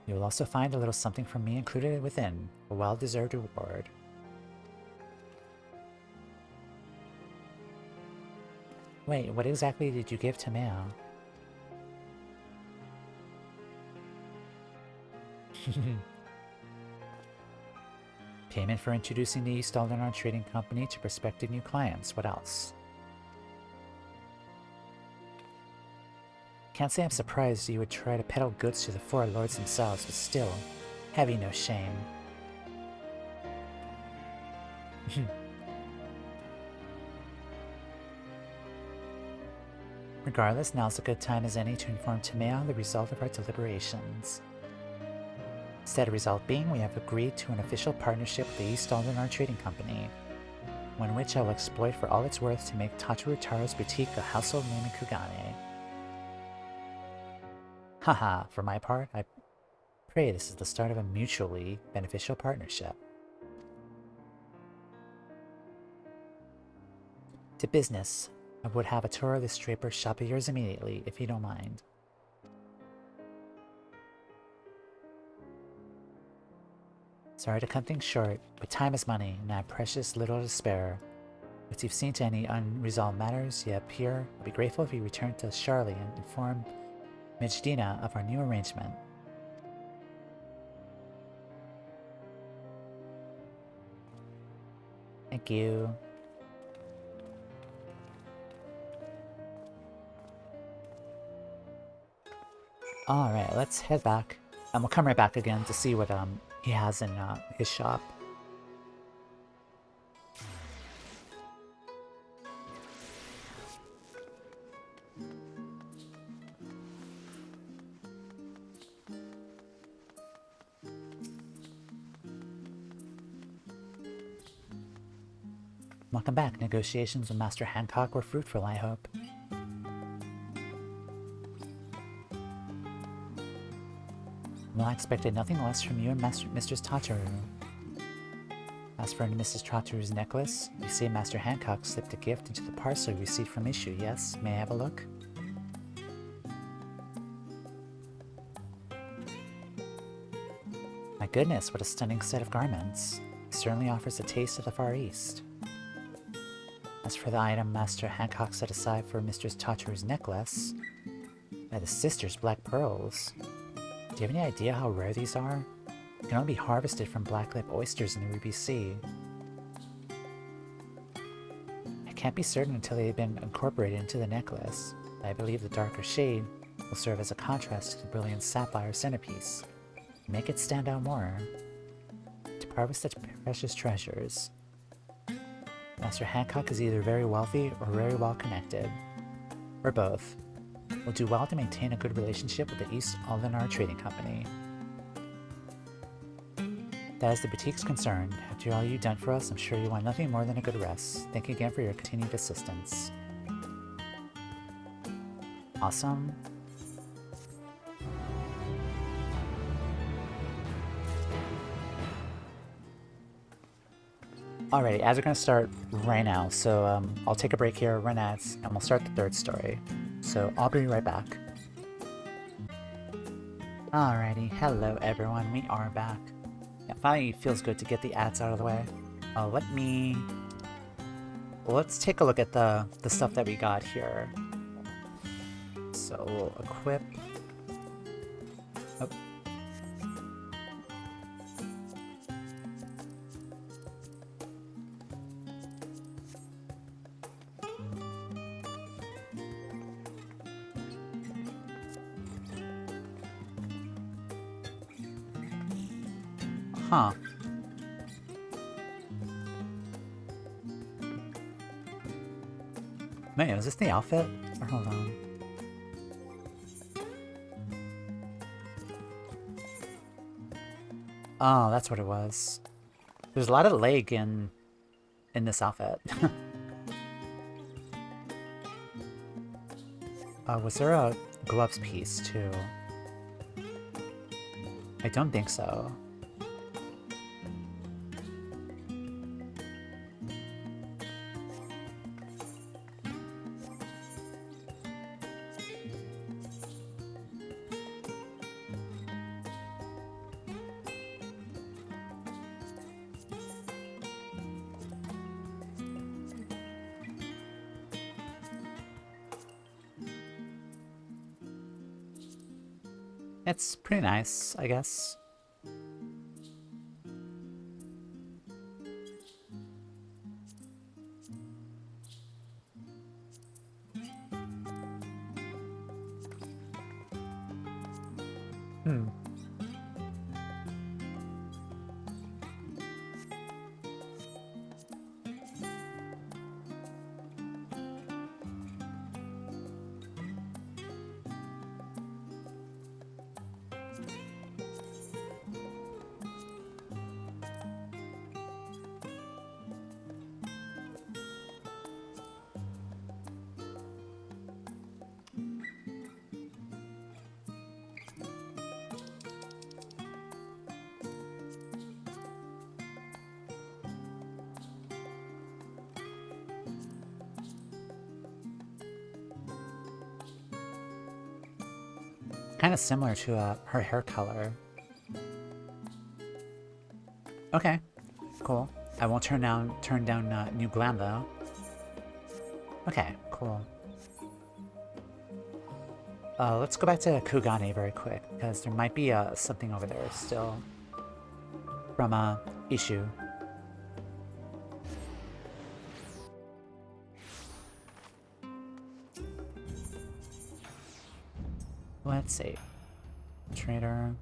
You will also find a little something from me included within, a well-deserved reward. Wait, what exactly did you give to Mao? Payment for introducing the East Aldernon Trading Company to prospective new clients. What else? Can't say I'm surprised you would try to peddle goods to the four lords themselves, but still, have you no shame? Regardless, now's a good time as any to inform Timea the result of our deliberations. Said result being, we have agreed to an official partnership with the East Aldernon Trading Company, one which I will exploit for all it's worth to make Tataru Taro's boutique a household name in Kugane. Haha, for my part, I pray this is the start of a mutually beneficial partnership. To business, I would have a tour of this draper shop of yours immediately, if you don't mind. Sorry to cut things short, but time is money, and I have precious little to spare. If you've seen to any unresolved matters yet appear, I'll be grateful if you return to Charlie and inform Mijdina of our new arrangement. Thank you. Alright, let's head back. And we'll come right back again to see what he has in his shop. Welcome back. Negotiations with Master Hancock were fruitful, I hope. Well, I expected nothing less from you and Mistress Tataru. As for Mrs. Tataru's necklace, you say Master Hancock slipped a gift into the parcel you received from Issue, yes? May I have a look? My goodness, what a stunning set of garments. It certainly offers a taste of the Far East. As for the item Master Hancock set aside for Mistress Tataru's necklace, by the sisters' black pearls. Do you have any idea how rare these are? They can only be harvested from black-lip oysters in the Ruby Sea. I can't be certain until they've been incorporated into the necklace. I believe the darker shade will serve as a contrast to the brilliant sapphire centerpiece, make it stand out more. To part with such precious treasures, Master Hancock is either very wealthy or very well connected. Or both. We'll do well to maintain a good relationship with the East Aldenar Trading Company. That is the boutique's concerned. After all you've done for us, I'm sure you want nothing more than a good rest. Thank you again for your continued assistance. Awesome. Alrighty, ads are going to start right now, so I'll take a break here, run ads, and we'll start the third story. So I'll be right back. Alrighty, hello everyone, we are back. Yeah, finally feels good to get the ads out of the way. Let's take a look at the stuff that we got here. So we'll equip. Oh. Huh. Man, was this the outfit? Or hold on. Oh, that's what it was. There's a lot of leg in this outfit. Was there a gloves piece too? I don't think so. It's pretty nice, I guess. Kind of similar to her hair color. Okay, cool. I won't turn down new glam though. Okay, cool. Let's go back to Kugane very quick because there might be something over there still from Ishu. Let's see. Trader.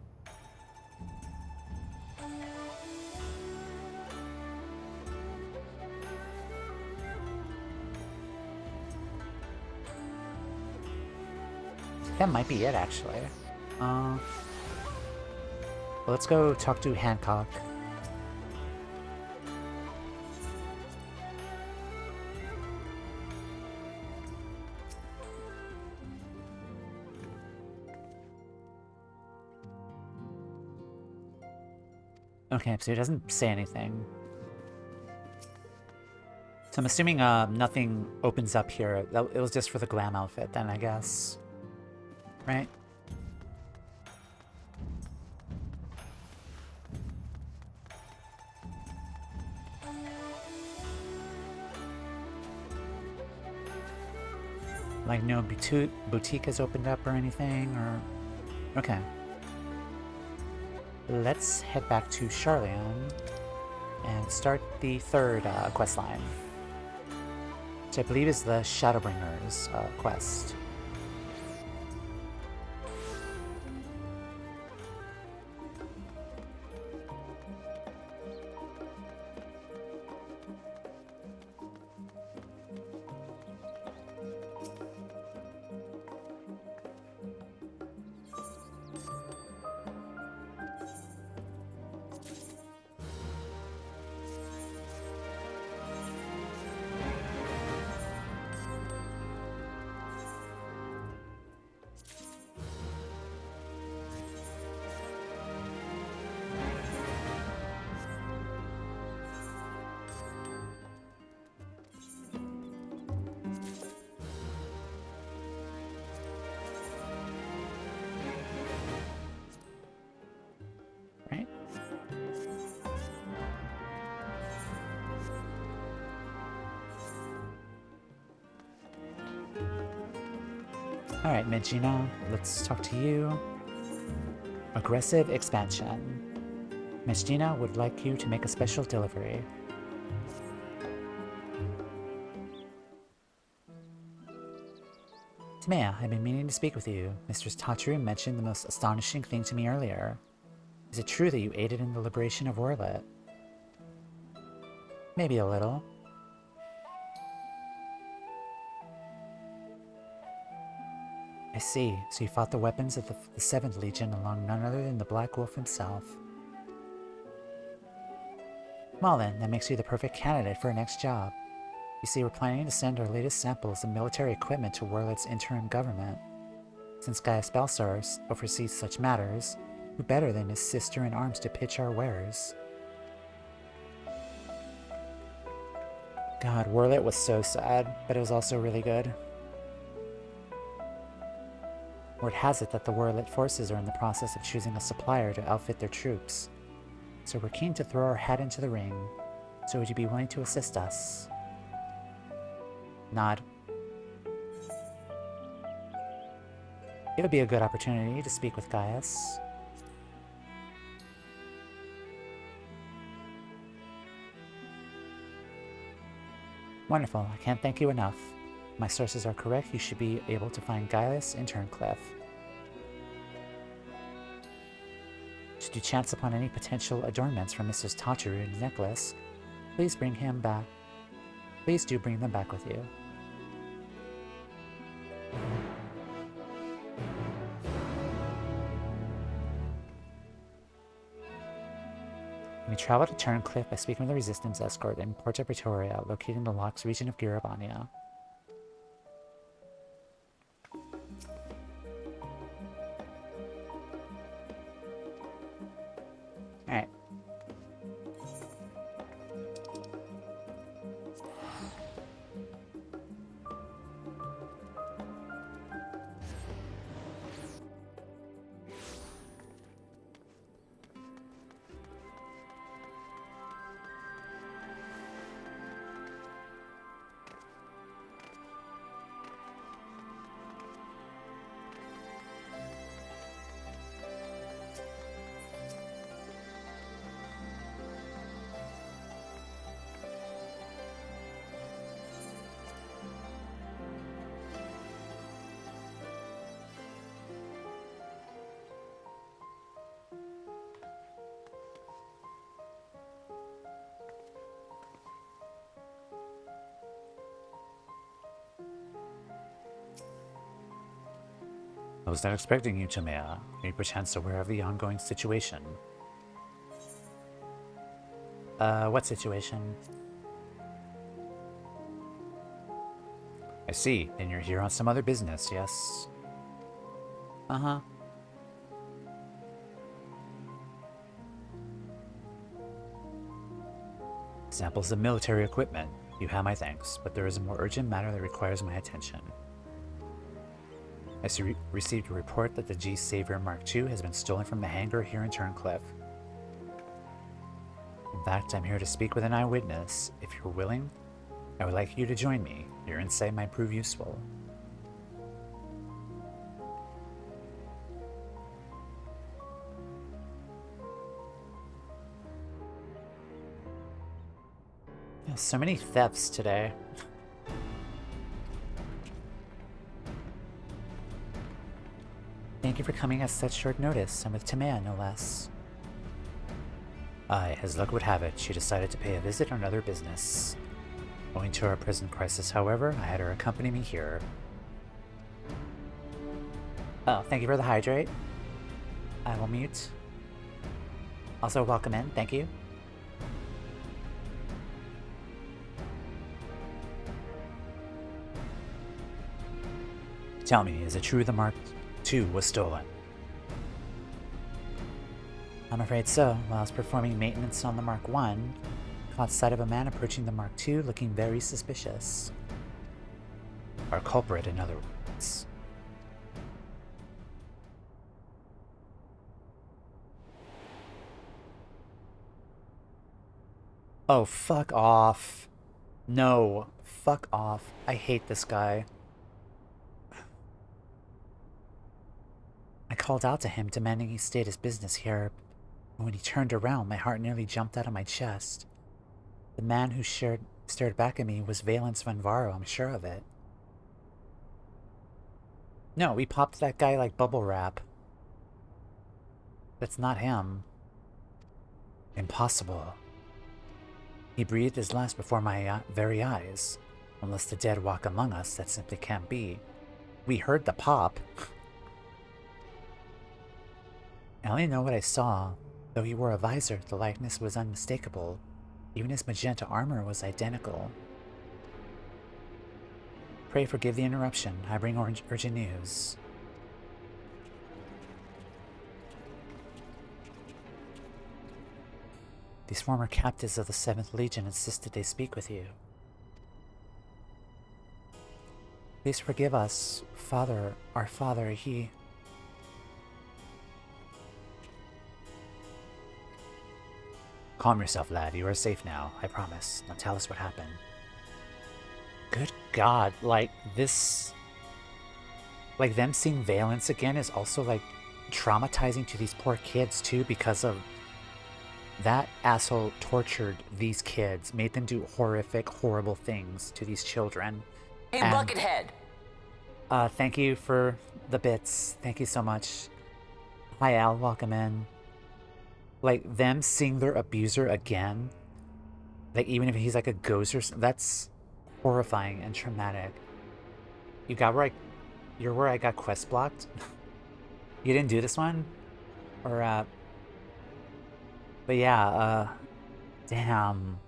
That might be it, actually. Let's go talk to Hancock. Okay, so he doesn't say anything. So I'm assuming nothing opens up here. It was just for the glam outfit then, I guess. Right? Like no boutique has opened up or anything, or... Okay. Let's head back to Charlian and start the third quest line, which I believe is the Shadowbringers quest. Alright, Midgina, let's talk to you. Aggressive expansion. Midgina would like you to make a special delivery. Timea, I've been meaning to speak with you. Mistress Tataru mentioned the most astonishing thing to me earlier. Is it true that you aided in the liberation of Orlet? Maybe a little. I see. So you fought the weapons of the 7th Legion along none other than the Black Wolf himself. Well then, that makes you the perfect candidate for our next job. You see, we're planning to send our latest samples of military equipment to Warlet's interim government. Since Gaius Balsar oversees such matters, who better than his sister in arms to pitch our wares? God, Warlet was so sad, but it was also really good. Word has it that the Warlet forces are in the process of choosing a supplier to outfit their troops. So we're keen to throw our hat into the ring. So would you be willing to assist us? Nod. It would be a good opportunity to speak with Gaius. Wonderful, I can't thank you enough. If my sources are correct, you should be able to find Gaius in Turncliffe. Should you chance upon any potential adornments from Mrs. Tataru's necklace, please bring him back. Please do bring them back with you. We travel to Turncliffe by speaking with the Resistance Escort in Porta Pretoria, located in the Locks region of Girabania. Alright. I was not expecting you, Timea. Are you perchance aware of the ongoing situation? What situation? I see. Then you're here on some other business, yes? Uh-huh. Samples of military equipment. You have my thanks, but there is a more urgent matter that requires my attention. I received a report that the G Savior Mark II has been stolen from the hangar here in Turncliffe. In fact, I'm here to speak with an eyewitness. If you're willing, I would like you to join me. Your insight might prove useful. Yeah, so many thefts today. Thank you for coming at such short notice. I'm with Timea, no less. Aye, as luck would have it, she decided to pay a visit on other business. Owing to our present crisis, however, I had her accompany me here. Oh, thank you for the hydrate. I will mute. Also, welcome in. Thank you. Tell me, is it true the Mark II was stolen? I'm afraid so. While I was performing maintenance on the Mark I, caught sight of a man approaching the Mark II looking very suspicious. Our culprit, in other words. Oh, fuck off. No, fuck off. I hate this guy. called out to him, demanding he state his business here. And when he turned around, my heart nearly jumped out of my chest. The man who stared back at me was Valence Van Varo, I'm sure of it. No, we popped that guy like bubble wrap. That's not him. Impossible. He breathed his last before my very eyes. Unless the dead walk among us, that simply can't be. We heard the pop. I only know what I saw. Though he wore a visor, the likeness was unmistakable. Even his magenta armor was identical. Pray forgive the interruption. I bring urgent news. These former captives of the 7th Legion insisted they speak with you. Please forgive us, Father, our Father, he... Calm yourself, lad. You are safe now, I promise. Now tell us what happened. Good God, like, this... Like, them seeing Valence again is also, like, traumatizing to these poor kids, too, because of... That asshole tortured these kids, made them do horrific, horrible things to these children. Hey, and, Buckethead! Thank you for the bits. Thank you so much. Hi, Al. Welcome in. Like, them seeing their abuser again, like, even if he's like a ghost or something, that's horrifying and traumatic. You got where you're where I got quest blocked? You didn't do this one? Or, but yeah, damn.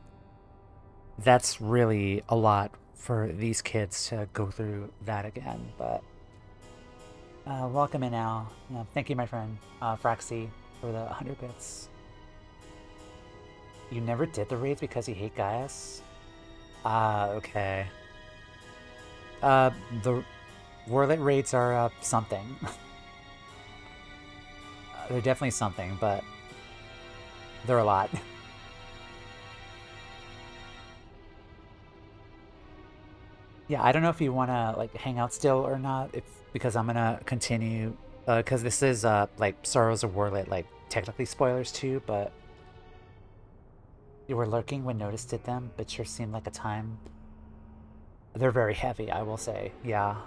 That's really a lot for these kids to go through that again, but, welcome in, Al. Thank you, my friend, Fraxy, for the 100 bits. You never did the raids because you hate Gaius? Okay. The Warlit raids are, something. They're definitely something, but they're a lot. Yeah, I don't know if you want to, like, hang out still or not, because I'm gonna continue, because this is, like, Sorrows of Warlit, like, technically spoilers too, but you were lurking when Notice did them, but sure seemed like a time. They're very heavy, I will say, yeah.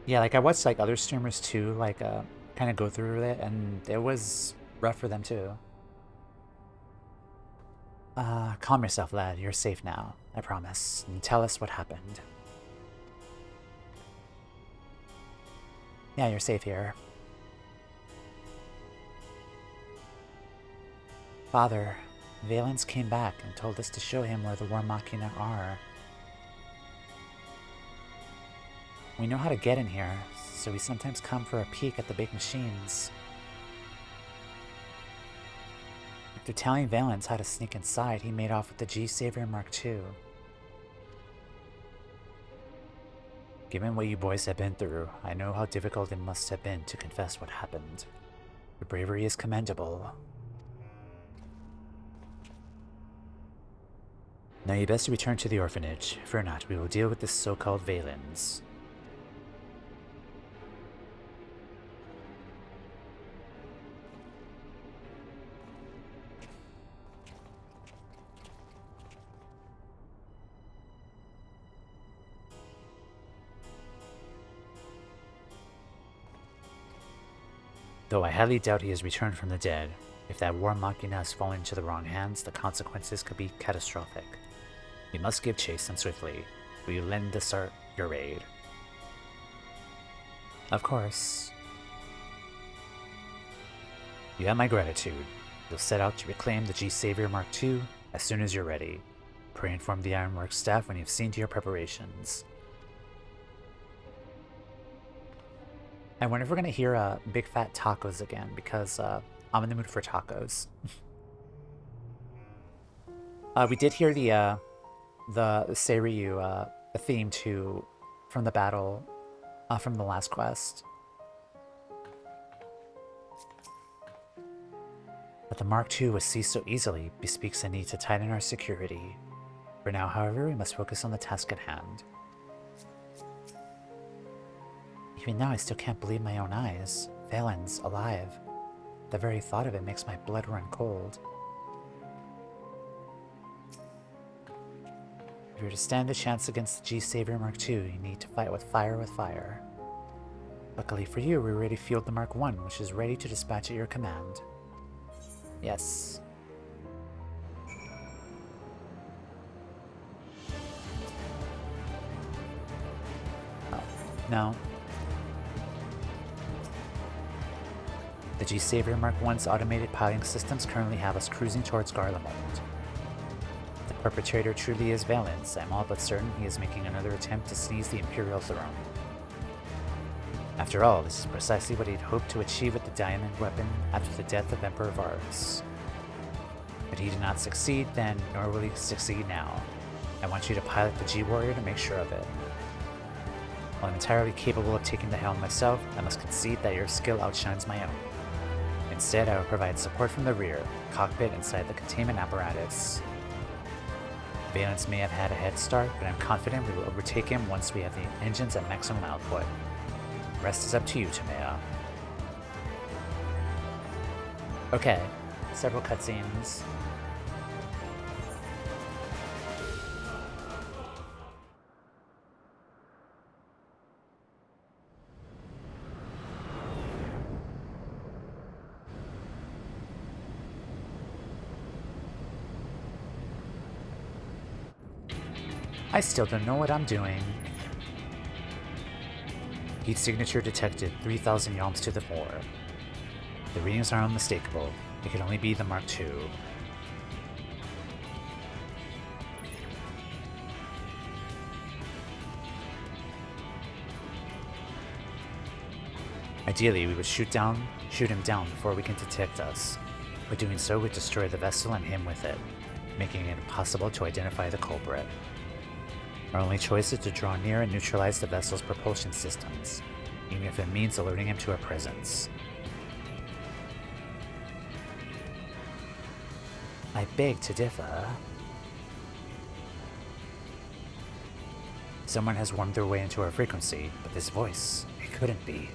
Yeah, like, I watched, like, other streamers too, like, kind of go through it, and it was rough for them too. Calm yourself, lad. You're safe now, I promise. And tell us what happened. Yeah, you're safe here. Father, Valence came back and told us to show him where the War Machina are. We know how to get in here, so we sometimes come for a peek at the big machines. After telling Valence how to sneak inside, he made off with the G-Savior Mark II. Given what you boys have been through, I know how difficult it must have been to confess what happened. Your bravery is commendable. Now you best return to the orphanage. Fear not, we will deal with this so-called Valens. Though I highly doubt he has returned from the dead, if that War Machina has fallen into the wrong hands, the consequences could be catastrophic. We must give chase and swiftly. Will you lend us your aid? Of course. You have my gratitude. You'll set out to reclaim the G-Savior Mark II as soon as you're ready. Pray inform the Ironworks staff when you've seen to your preparations. I wonder if we're gonna hear Big Fat Tacos again, because I'm in the mood for tacos. We did hear the Seiryu theme from the battle from the last quest. That the Mark II was seized so easily bespeaks a need to tighten our security. For now, however, we must focus on the task at hand. Even now, I still can't believe my own eyes. Valen's alive. The very thought of it makes my blood run cold. If you're to stand a chance against the G-Savior Mark II, you need to fight with fire. Luckily for you, we already fueled the Mark I, which is ready to dispatch at your command. Yes. Oh, no. The G-Savior Mark I's automated piloting systems currently have us cruising towards Garlemald. The perpetrator truly is Valens. I'm all but certain he is making another attempt to seize the Imperial throne. After all, this is precisely what he'd hoped to achieve with the diamond weapon after the death of Emperor Varus. But he did not succeed then, nor will he succeed now. I want you to pilot the G-Warrior to make sure of it. While I'm entirely capable of taking the helm myself, I must concede that your skill outshines my own. Instead, I will provide support from the rear, cockpit inside the containment apparatus. Valens may have had a head start, but I'm confident we will overtake him once we have the engines at maximum output. The rest is up to you, Tamea. Okay, several cutscenes. I still don't know what I'm doing. Heat signature detected 3,000 yalms to the fore. The readings are unmistakable. It could only be the Mark II. Ideally, we would shoot him down before we can detect us. By doing so, we'd destroy the vessel and him with it, making it impossible to identify the culprit. Our only choice is to draw near and neutralize the vessel's propulsion systems, even if it means alerting him to our presence. I beg to differ. Someone has wormed their way into our frequency, but this voice, it couldn't be.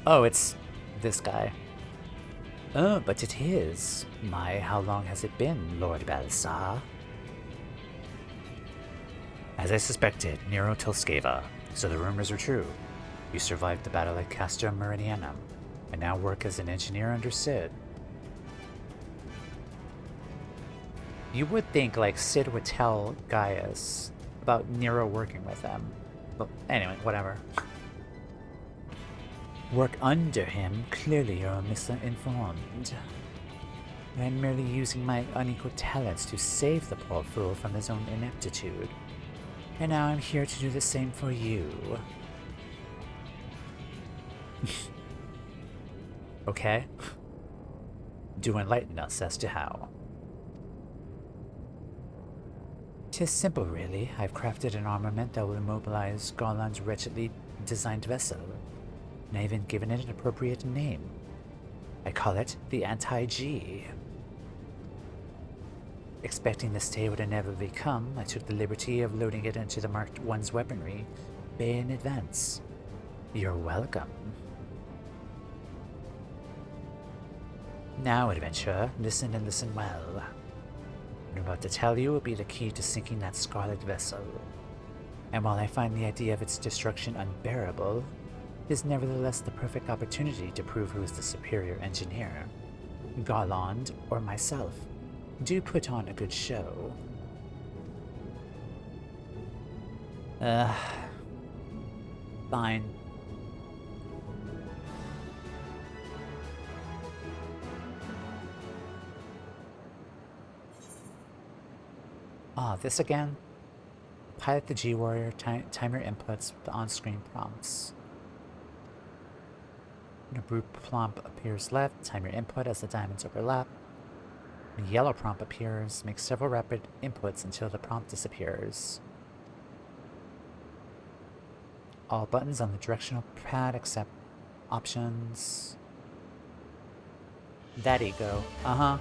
Oh, it's this guy. Oh, but it is. My, how long has it been, Lord Balsar? As I suspected, Nero Telskeva, so the rumors are true. You survived the battle at Castra Meridianum, and now work as an engineer under Sid. You would think, like, Sid would tell Gaius about Nero working with them. But anyway, whatever. Work under him? Clearly you're misinformed. I'm merely using my unequal talents to save the poor fool from his own ineptitude. And now I'm here to do the same for you. Okay? Do enlighten us as to how. 'Tis simple, really. I've crafted an armament that will immobilize Garland's wretchedly designed vessel. And I've even given it an appropriate name. I call it the Anti-G. Expecting this day would inevitably come, I took the liberty of loading it into the Mark I's weaponry bay in advance. You're welcome. Now, adventurer, listen and listen well. What I'm about to tell you will be the key to sinking that scarlet vessel. And while I find the idea of its destruction unbearable, it is nevertheless the perfect opportunity to prove who is the superior engineer. Garland or myself. Do put on a good show. Fine. Ah, this again? Pilot the G-Warrior, time your inputs with the on-screen prompts. When a blue prompt appears left, time your input as the diamonds overlap. When a yellow prompt appears, make several rapid inputs until the prompt disappears. All buttons on the directional pad except options. That ego. Uh-huh.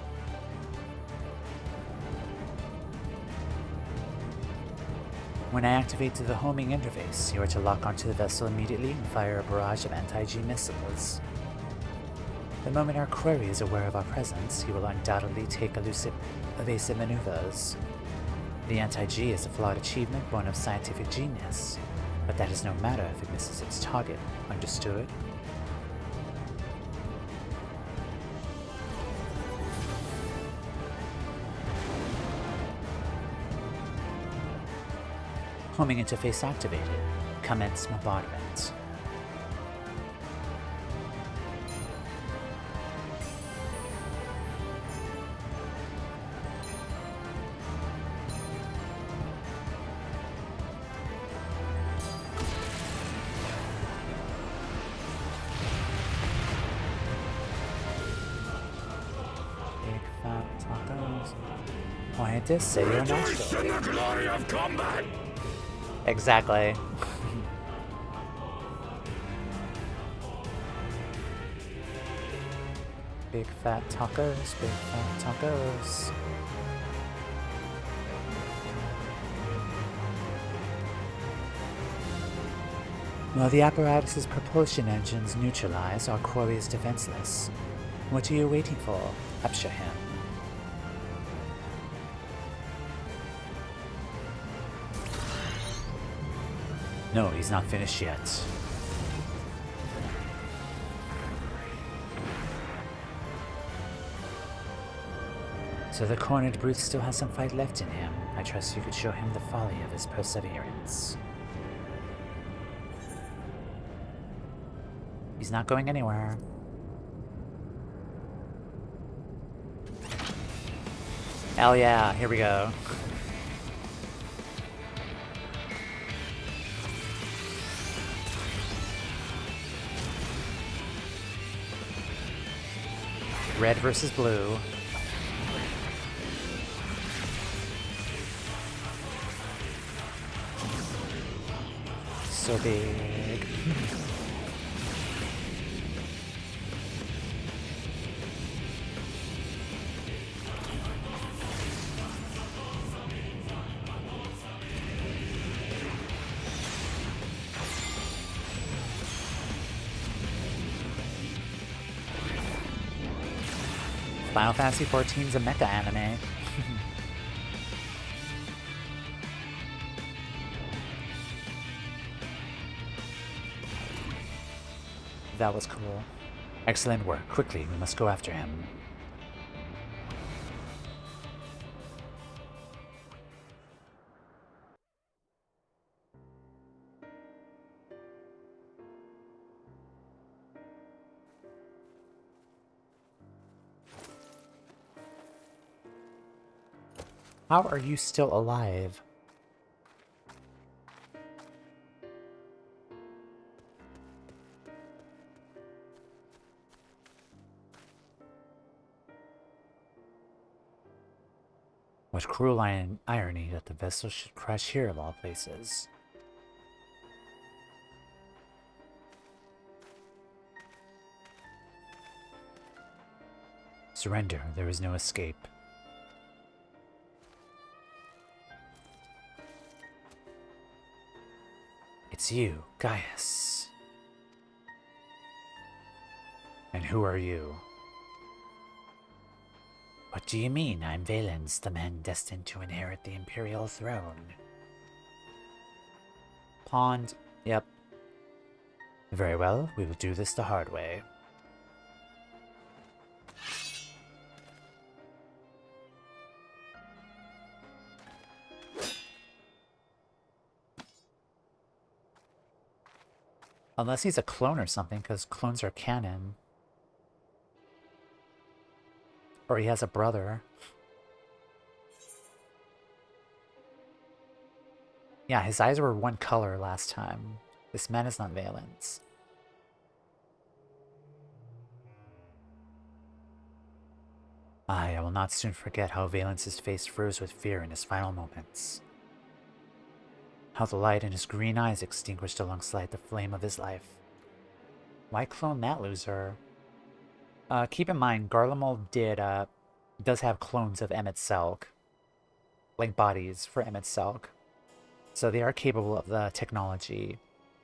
When I activate the homing interface, you are to lock onto the vessel immediately and fire a barrage of anti-G missiles. The moment our quarry is aware of our presence, he will undoubtedly take evasive maneuvers. The anti-G is a flawed achievement born of scientific genius, but that is no matter if it misses its target. Understood? Homing interface activated. Commence bombardment. Big fat tacos. Point to say your nostril. In the glory of combat! Exactly. Big fat tacos, big fat tacos. While the apparatus's propulsion engines neutralize, our quarry is defenseless. What are you waiting for? Capture him. No, he's not finished yet. So the cornered brute still has some fight left in him. I trust you could show him the folly of his perseverance. He's not going anywhere. Hell yeah, here we go. Red versus blue. So big. Final Fantasy XIV is a mecha anime. That was cool. Excellent work. Quickly, we must go after him. How are you still alive? What cruel irony that the vessel should crash here of all places. Surrender, there is no escape. It's you, Gaius. And who are you? What do you mean I'm Valens, the man destined to inherit the Imperial throne? Pond, yep. Very well, we will do this the hard way. Unless he's a clone or something, because clones are canon. Or he has a brother. Yeah, his eyes were one color last time. This man is not Valens. I will not soon forget how Valens's face froze with fear in his final moments. How the light in his green eyes extinguished alongside the flame of his life. Why clone that loser? Keep in mind, Garlemald does have clones of Emmett Selk. Like bodies for Emmett Selk. So they are capable of the technology.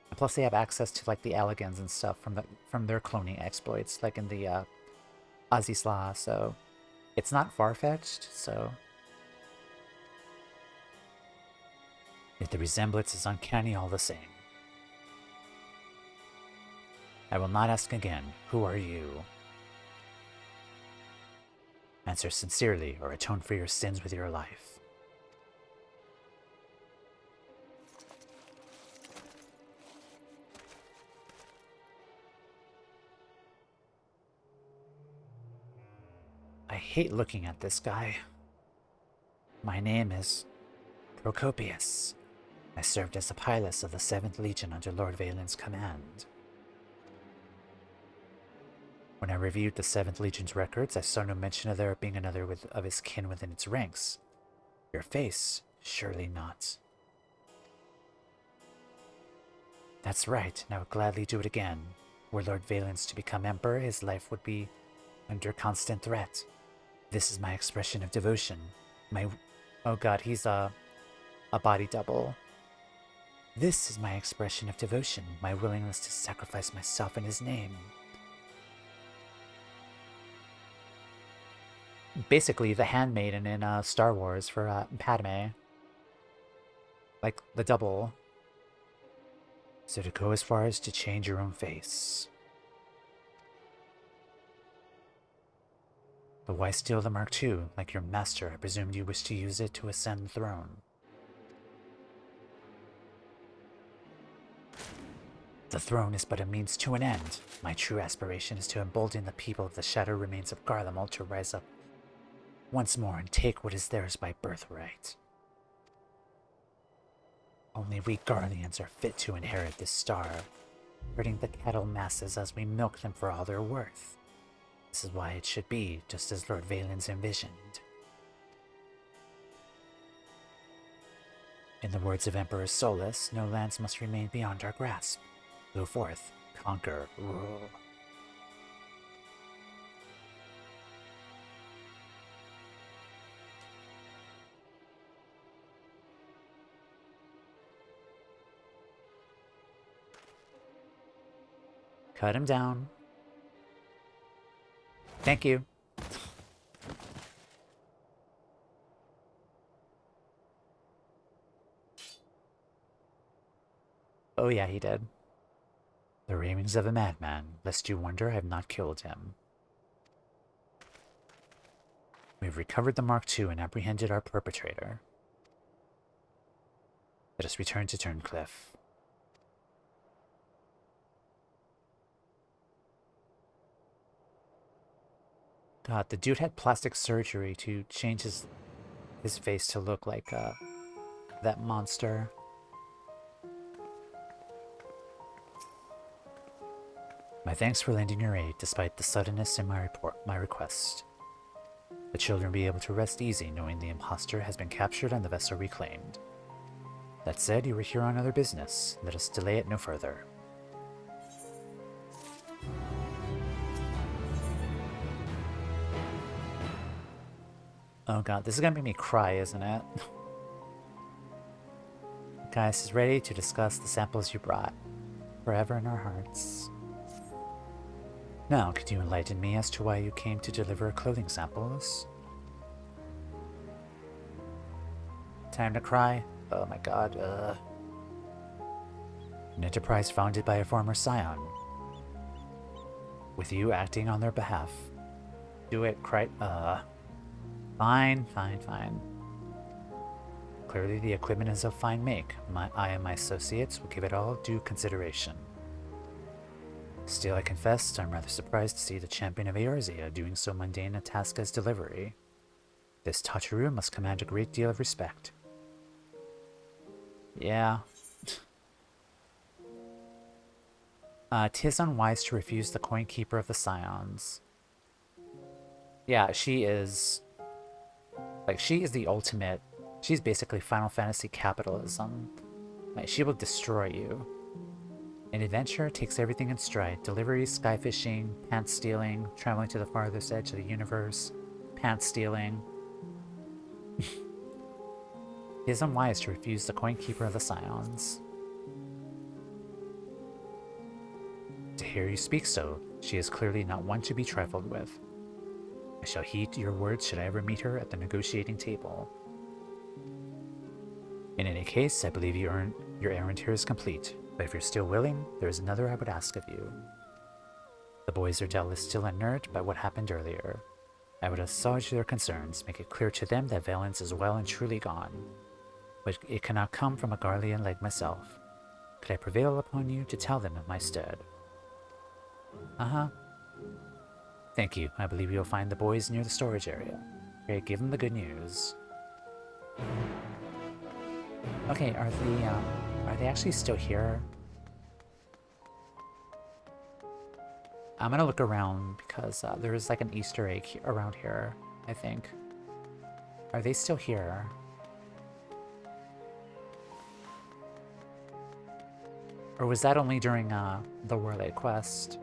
And plus they have access to like the elegans and stuff from their cloning exploits, like in the Azisla, so it's not far-fetched, so... Yet the resemblance is uncanny all the same. I will not ask again, who are you? Answer sincerely, or atone for your sins with your life. I hate looking at this guy. My name is Procopius. I served as a pilot of the 7th Legion under Lord Valen's command. When I reviewed the 7th Legion's records, I saw no mention of there being another of his kin within its ranks. Your face? Surely not. That's right, and I would gladly do it again. Were Lord Valen's to become Emperor, his life would be under constant threat. This is my expression of devotion. Oh god, he's a body double. This is my expression of devotion, my willingness to sacrifice myself in his name. Basically, the handmaiden in Star Wars for Padme. Like, the double. So to go as far as to change your own face. But why steal the Mark II? Like your master, I presumed you wish to use it to ascend the throne. The throne is but a means to an end. My true aspiration is to embolden the people of the shadow remains of Garlemald to rise up once more and take what is theirs by birthright. Only we Garleans are fit to inherit this star, herding the cattle masses as we milk them for all they're worth. This is why it should be, just as Lord Valen's envisioned. In the words of Emperor Solus, no lands must remain beyond our grasp. Go forth, conquer, rule. Cut him down. Thank you. Oh yeah, he did. The ravings of a madman, lest you wonder I have not killed him. We've recovered the Mark II and apprehended our perpetrator. Let us return to Turncliffe. God, the dude had plastic surgery to change his face to look like that monster. My thanks for lending your aid, despite the suddenness in my request. The children will be able to rest easy knowing the impostor has been captured and the vessel reclaimed. That said, you were here on other business. Let us delay it no further. Oh god, this is gonna make me cry, isn't it? Gaius is ready to discuss the samples you brought. Forever in our hearts. Now, could you enlighten me as to why you came to deliver clothing samples? Time to cry? Oh my god, An enterprise founded by a former scion. With you acting on their behalf. Do it, cry. Fine. Clearly the equipment is of fine make. I and my associates will give it all due consideration. Still, I confess, I'm rather surprised to see the champion of Eorzea doing so mundane a task as delivery. This Tataru must command a great deal of respect. Yeah. 'Tis unwise to refuse the coin keeper of the Scions. Yeah, she is... Like, she is the ultimate... She's basically Final Fantasy capitalism. Like, she will destroy you. An adventure takes everything in stride. Deliveries, sky fishing, pants stealing, traveling to the farthest edge of the universe, pants stealing. It is unwise to refuse the coin keeper of the Scions. To hear you speak so, she is clearly not one to be trifled with. I shall heed your words should I ever meet her at the negotiating table. In any case, I believe your errand here is complete, but if you're still willing, there is another I would ask of you. The boys are doubtless still unnerved by what happened earlier. I would assuage their concerns, make it clear to them that Valence is well and truly gone, but it cannot come from a guardian like myself. Could I prevail upon you to tell them in my stead? Uh-huh. Thank you. I believe you'll find the boys near the storage area. Okay, give them the good news. Okay, are they actually still here? I'm gonna look around because there is like an Easter egg around here, I think. Are they still here? Or was that only during the Warlake quest?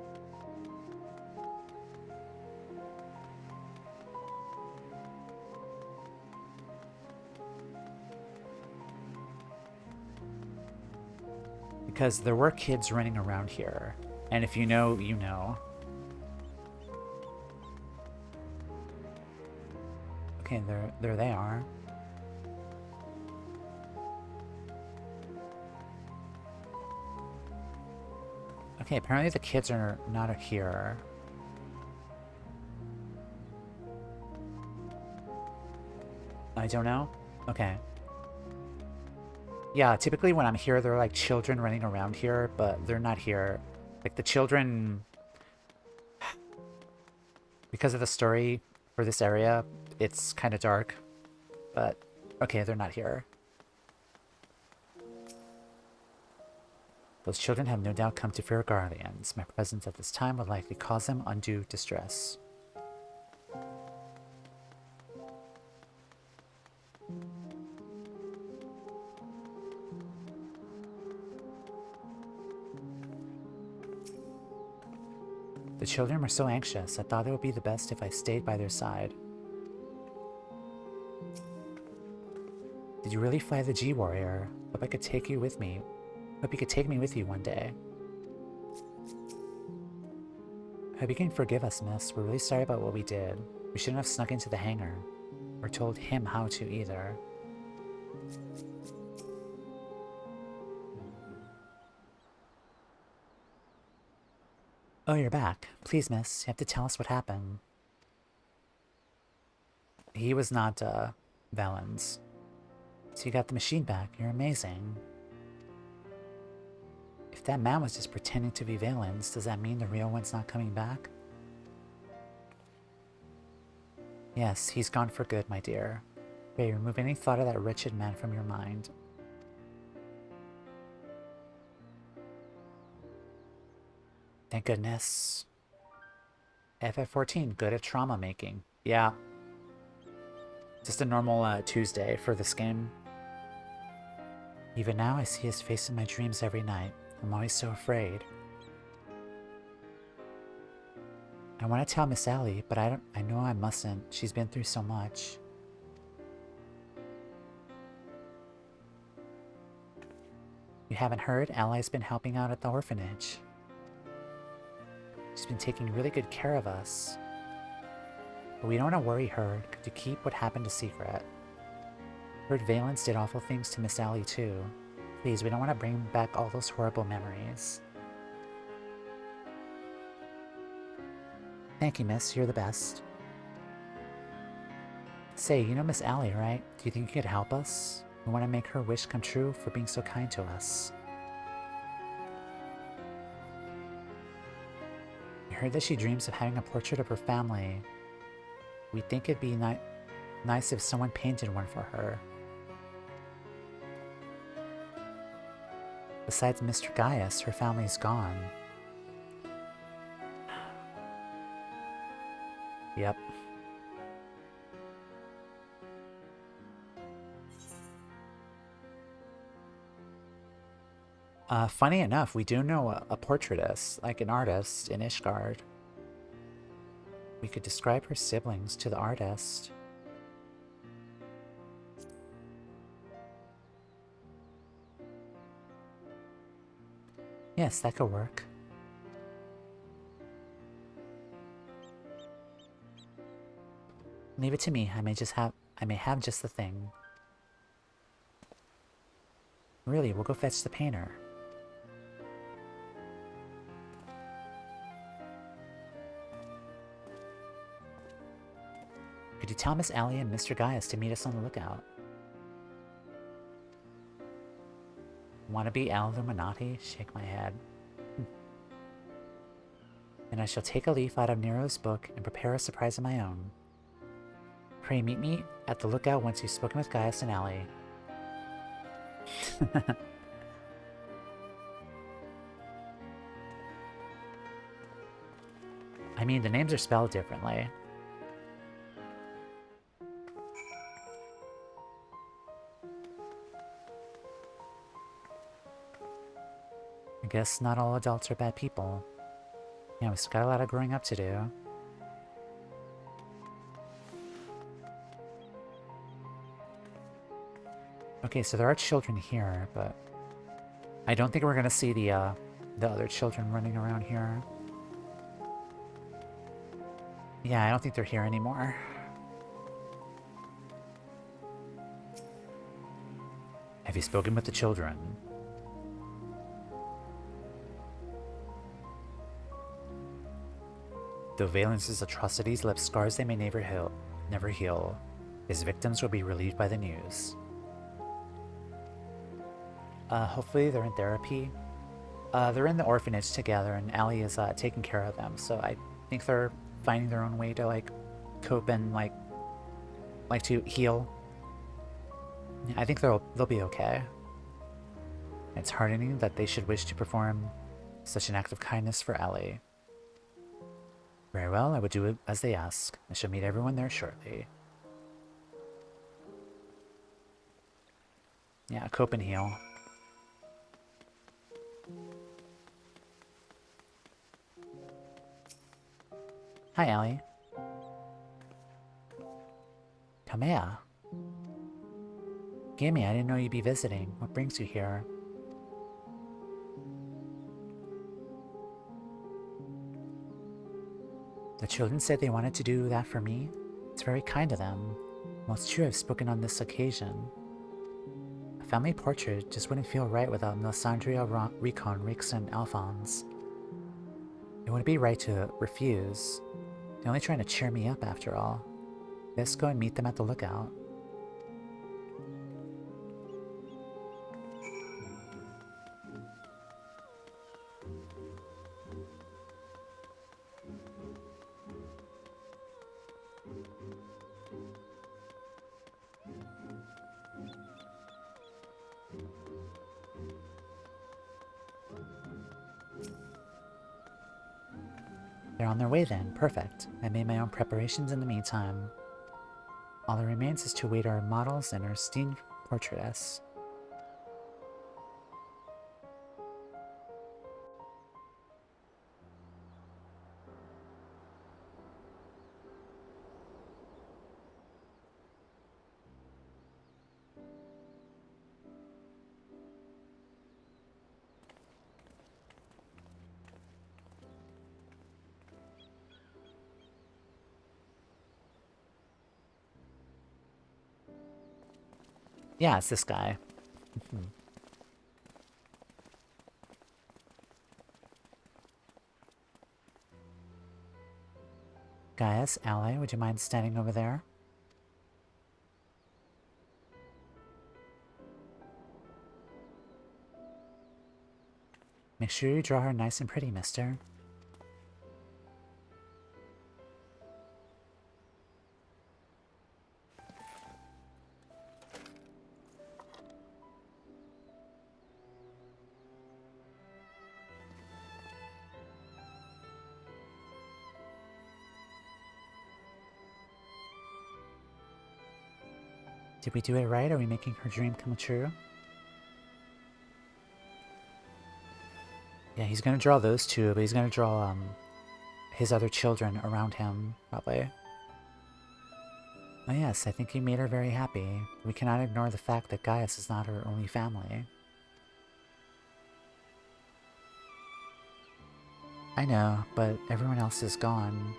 Because there were kids running around here. And if you know, you know. Okay, there they are. Okay, apparently the kids are not here. I don't know? Okay. Yeah, typically when I'm here, there are like children running around here, but they're not here. Like the children, because of the story for this area, it's kind of dark, but okay, they're not here. Those children have no doubt come to fear guardians. My presence at this time would likely cause them undue distress. The children were so anxious, I thought it would be the best if I stayed by their side. Did you really fly the G-Warrior? Hope I could take you with me. Hope you could take me with you one day. I hope you can forgive us, miss. We're really sorry about what we did. We shouldn't have snuck into the hangar. Or told him how to either. Oh, you're back. Please, miss, you have to tell us what happened. He was not, Valens. So you got the machine back. You're amazing. If that man was just pretending to be Valens, does that mean the real one's not coming back? Yes, he's gone for good, my dear. Pray, remove any thought of that wretched man from your mind. Thank goodness. FF14, good at trauma making. Yeah. Just a normal Tuesday for this game. Even now, I see his face in my dreams every night. I'm always so afraid. I want to tell Miss Allie, but I know I mustn't. She's been through so much. You haven't heard? Allie's been helping out at the orphanage. She's been taking really good care of us. But we don't want to worry her to keep what happened a secret. Heard Valence did awful things to Miss Allie too. Please, we don't want to bring back all those horrible memories. Thank you, miss. You're the best. Say, you know Miss Allie, right? Do you think you could help us? We want to make her wish come true for being so kind to us. I heard that she dreams of having a portrait of her family. We think it'd be nice if someone painted one for her. Besides Mr. Gaius, her family's gone. Yep. Funny enough, we do know a portraitist, like an artist in Ishgard. We could describe her siblings to the artist. Yes, that could work. Leave it to me. I may have just the thing. Really, we'll go fetch the painter. Could you tell Miss Allie and Mr. Gaius to meet us on the lookout? Wanna be Al Illuminati? Shake my head. And I shall take a leaf out of Nero's book and prepare a surprise of my own. Pray meet me at the lookout once you've spoken with Gaius and Allie. I mean, the names are spelled differently. I guess not all adults are bad people. Yeah, we've still got a lot of growing up to do. Okay, so there are children here, but I don't think we're gonna see the other children running around here. Yeah, I don't think they're here anymore. Have you spoken with the children? Though Valence's atrocities left scars they may never heal, his victims will be relieved by the news. Hopefully they're in therapy. They're in the orphanage together, and Allie is taking care of them. So I think they're finding their own way to like cope and like to heal. Yeah, I think they'll be okay. It's heartening that they should wish to perform such an act of kindness for Allie. Very well, I would do it as they ask. I shall meet everyone there shortly. Yeah, cope and heal. Hi, Allie. Come here. Gimme, I didn't know you'd be visiting. What brings you here? The children said they wanted to do that for me. It's very kind of them. Well, it's true I've spoken on this occasion. A family portrait just wouldn't feel right without Melisandria, Recon, Rix, and Alphonse. It wouldn't be right to refuse. They're only trying to cheer me up after all. Let's go and meet them at the lookout. They're on their way then. Perfect. I made my own preparations in the meantime. All that remains is to await our models and our esteemed portraitess. Yeah, it's this guy. Gaius, Ally, would you mind standing over there? Make sure you draw her nice and pretty, mister. Did we do it right? Are we making her dream come true? Yeah, he's gonna draw those two, but he's gonna draw his other children around him, probably. Oh yes, I think he made her very happy. We cannot ignore the fact that Gaius is not her only family. I know, but everyone else is gone.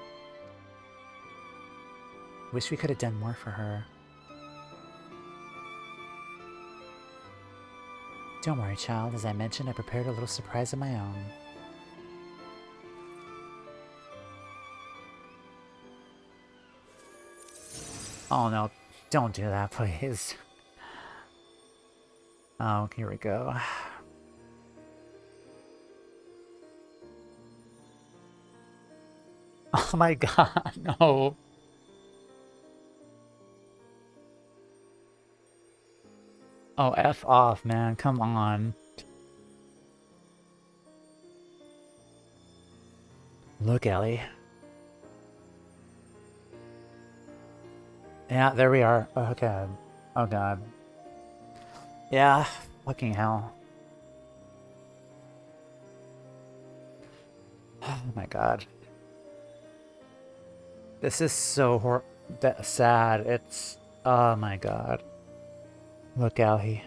Wish we could have done more for her. Don't worry, child. As I mentioned, I prepared a little surprise of my own. Oh no, don't do that, please. Oh, here we go. Oh my god, no. Oh, F off, man. Come on. Look, Ellie. Yeah, there we are. Oh god. Oh god. Yeah, fucking hell. Oh my god. This is so sad. It's... Oh my god. Look, Ellie.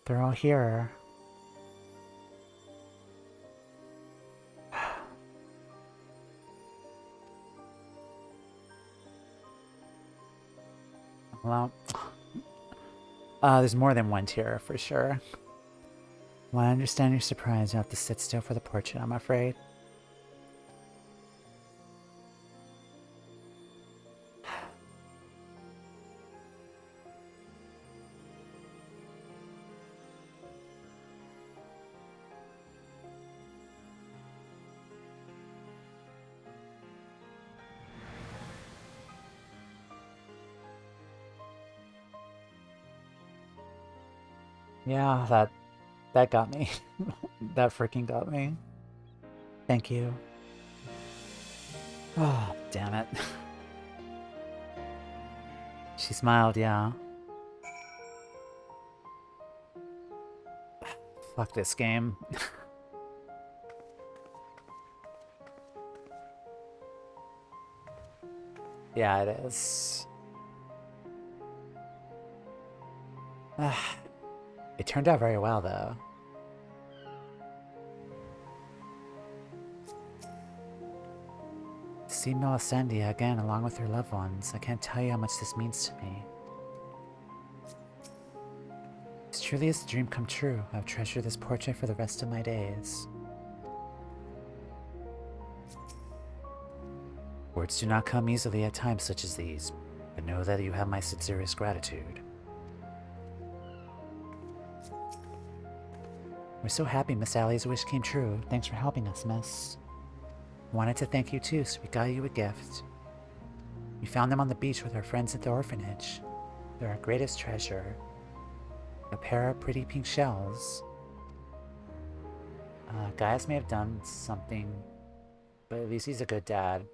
They're all here. Well, there's more than one tier for sure. Well, I understand you're surprised. You have to sit still for the portrait, I'm afraid. Yeah, that got me. That freaking got me. Thank you. Oh, damn it. She smiled, yeah. Fuck this game. Yeah, it is. It turned out very well, though. To see Melisandre again along with her loved ones, I can't tell you how much this means to me. It's truly a dream come true. I've treasured this portrait for the rest of my days. Words do not come easily at times such as these, but know that you have my sincerest gratitude. We're so happy Miss Allie's wish came true. Thanks for helping us, miss. Wanted to thank you too, so we got you a gift. We found them on the beach with our friends at the orphanage. They're our greatest treasure. A pair of pretty pink shells. Gaius may have done something, but at least he's a good dad.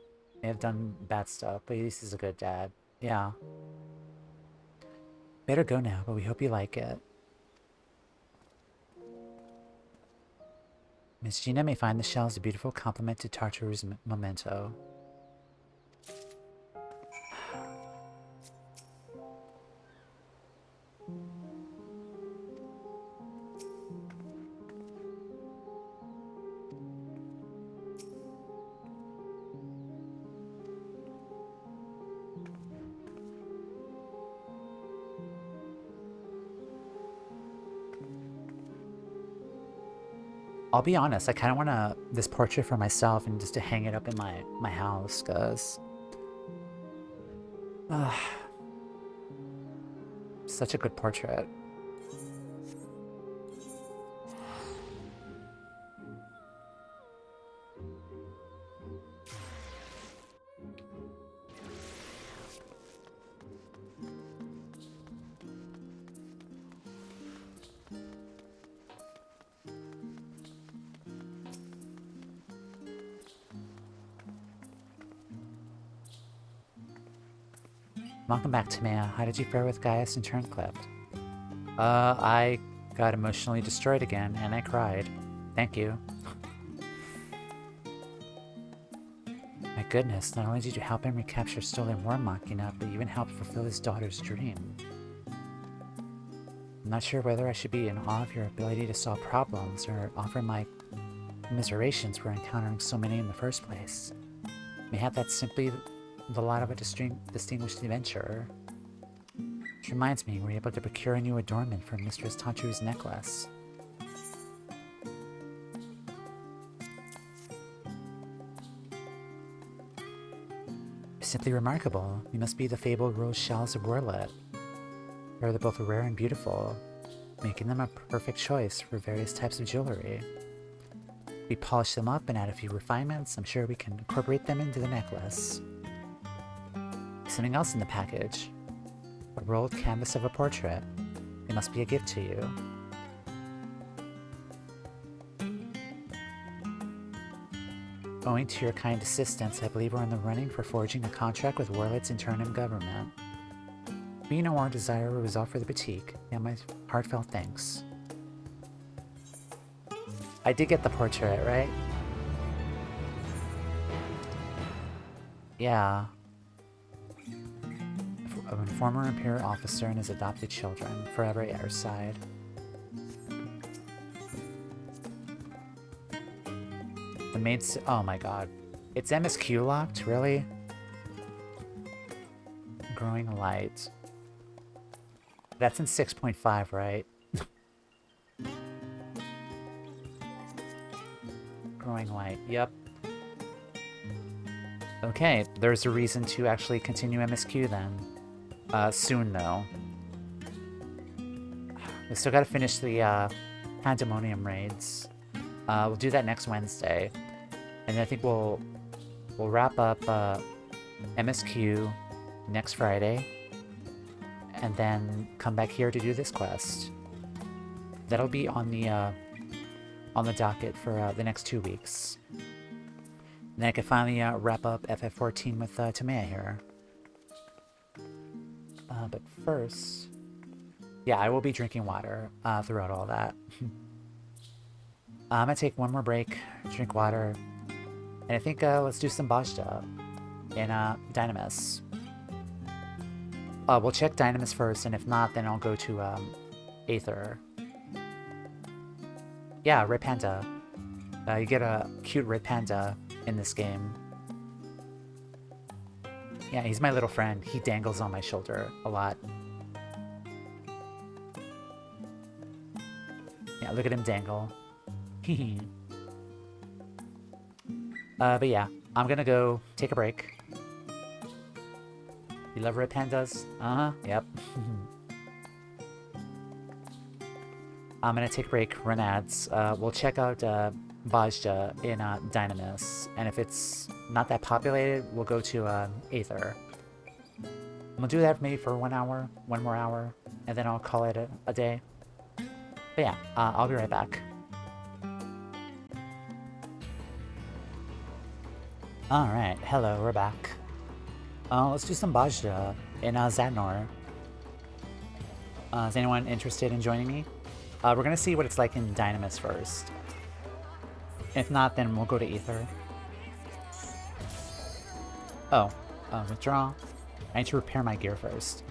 May have done bad stuff, but at least he's a good dad. Yeah. Better go now, but we hope you like it. Miss Gina may find the shells a beautiful compliment to Tataru's memento. I'll be honest, I kind of want this portrait for myself and just to hang it up in my house, because such a good portrait. Welcome back, Tamea. How did you fare with Gaius and Turncliffe? I got emotionally destroyed again, and I cried. Thank you. My goodness, not only did you help him recapture stolen War Machina, but you even helped fulfill his daughter's dream. I'm not sure whether I should be in awe of your ability to solve problems or offer my commiserations for encountering so many in the first place. Mayhap that's simply the lot of a distinguished adventurer. Which reminds me, we're able to procure a new adornment for Mistress Tataru's necklace. Simply remarkable. You must be the fabled rose shells of Werlet. They're both rare and beautiful, making them a perfect choice for various types of jewelry. If we polish them up and add a few refinements, I'm sure we can incorporate them into the necklace. Something else in the package. A rolled canvas of a portrait. It must be a gift to you. Owing to your kind assistance, I believe we're in the running for forging a contract with Werlet's interim government. We know our desire will result for the boutique, and my heartfelt thanks. I did get the portrait, right? Yeah. Of a former Imperial officer and his adopted children, forever at your side. The maid's... oh my god. It's MSQ locked? Really? Growing light. That's in 6.5, right? Growing light, yep. Okay, there's a reason to actually continue MSQ then. Soon though. We still gotta finish the Pandemonium raids. We'll do that next Wednesday. And I think we'll wrap up MSQ next Friday. And then come back here to do this quest. That'll be on the docket for the next 2 weeks. And then I can finally wrap up FF14 with Tamea here. But first... yeah, I will be drinking water throughout all that. I'm gonna take one more break, drink water, and I think let's do some Bozja in Dynamis. We'll check Dynamis first, and if not, then I'll go to Aether. Yeah, Red Panda. You get a cute Red Panda in this game. Yeah, he's my little friend. He dangles on my shoulder a lot. Yeah, look at him dangle. But yeah, I'm gonna go take a break. You love red pandas? Uh-huh, yep. I'm gonna take a break, run ads. We'll check out Bozja in Dynamis, and if it's not that populated, we'll go to Aether. We'll do that maybe for 1 hour, 1 more hour, and then I'll call it a day. But yeah, I'll be right back. Alright, hello, we're back. Let's do some Bozja in Zadnor. Is anyone interested in joining me? We're gonna see what it's like in Dynamis first. If not, then we'll go to Aether. Oh, withdraw. I need to repair my gear first.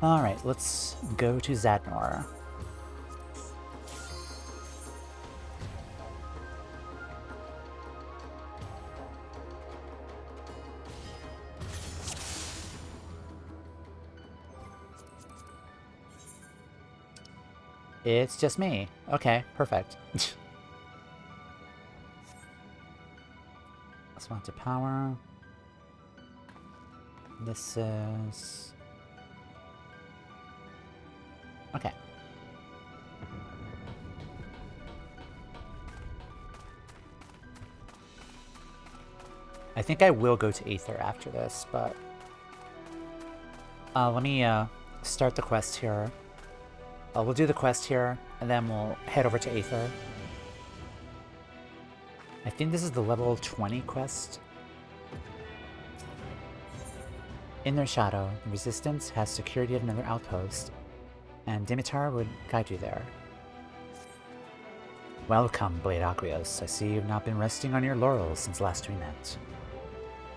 Alright, let's go to Zadnor. It's just me. Okay, perfect. Respond to power. This is... okay. I think I will go to Aether after this, but... let me start the quest here. We'll do the quest here, and then we'll head over to Aether. I think this is the level 20 quest. In their shadow, the Resistance has security of another outpost, and Dimitar would guide you there. Welcome, Blade Aqueous. I see you've not been resting on your laurels since last we met.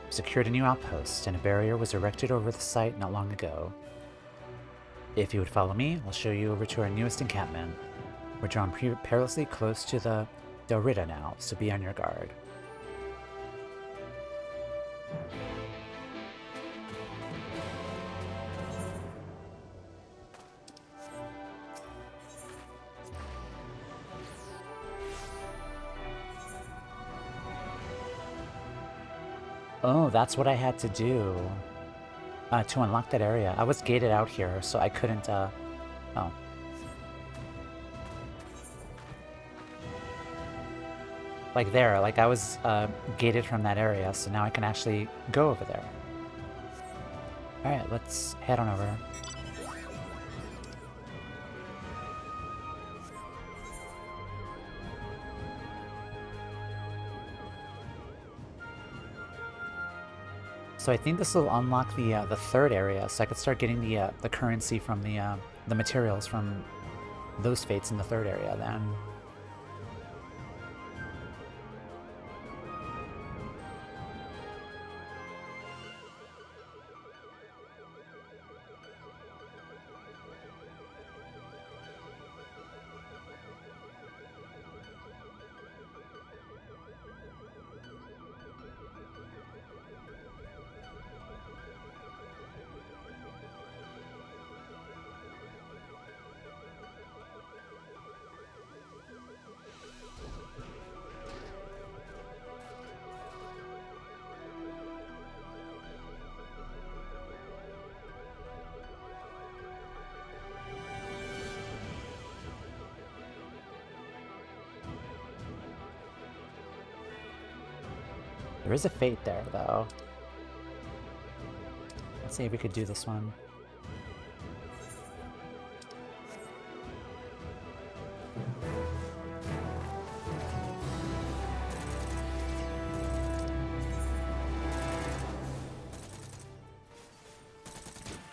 We've secured a new outpost, and a barrier was erected over the site not long ago. If you would follow me, I'll show you over to our newest encampment. We're drawn perilously close to the Dorita now, so be on your guard. Oh, that's what I had to do to unlock that area. I was gated out here, so I couldn't, oh. Like there, like I was gated from that area, so now I can actually go over there. Alright, let's head on over. So I think this will unlock the third area, so I could start getting the currency from the materials from those fates in the third area then. There is a fate there, though. Let's see if we could do this one.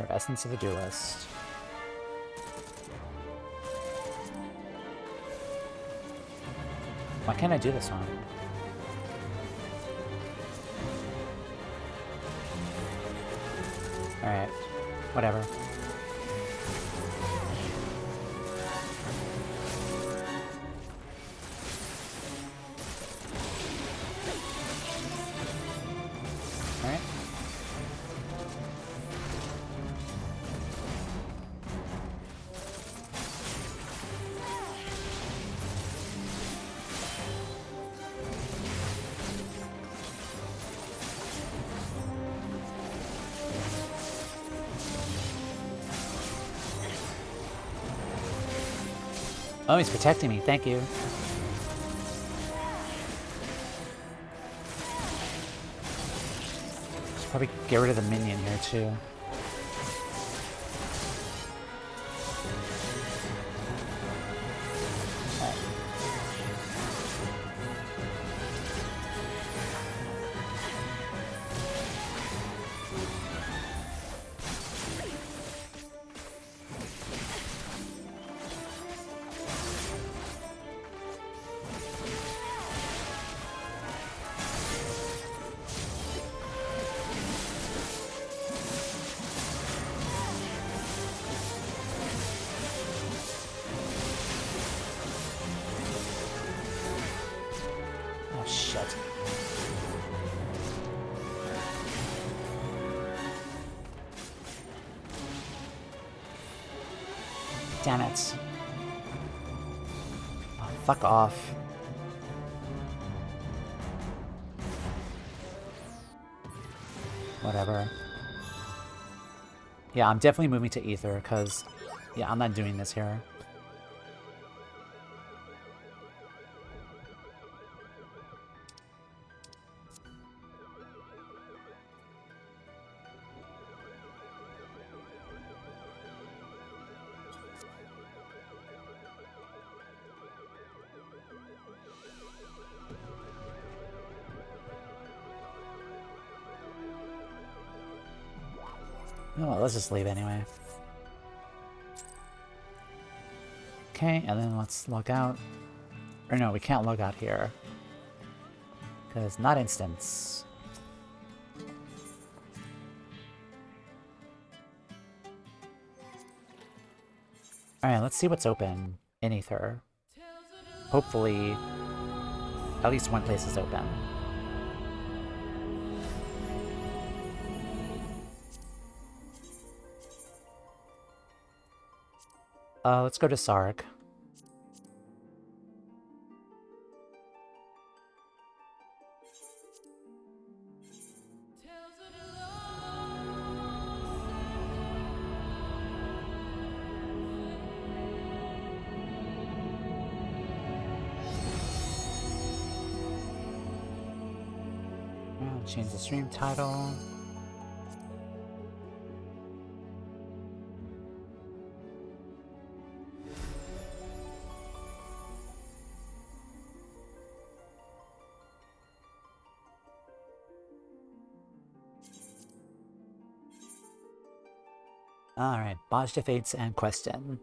Our Essence of the Duelist. Why can't I do this one? Alright, whatever. Alright. Oh, he's protecting me. Thank you. Should probably get rid of the minion here, too. Shit. Damn it. Oh, fuck off. Whatever. Yeah, I'm definitely moving to Ether, because, yeah, I'm not doing this here. No, let's just leave anyway. Okay, and then let's log out. Or no, we can't log out here. Because not instance. Alright, let's see what's open in Ether. Hopefully, at least one place is open. Let's go to Sarg. Change the stream title. Alright, Bozja Fates and Questin.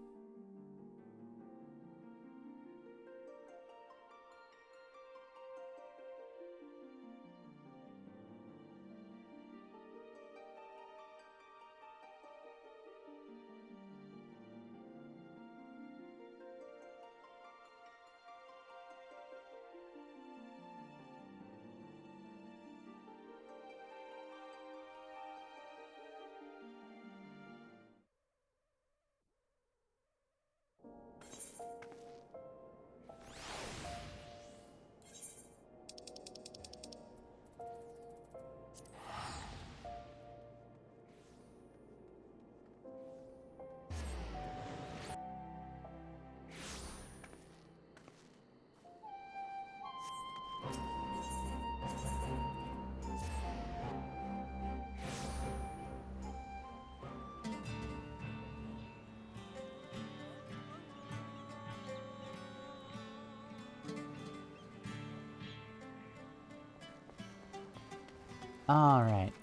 Alright,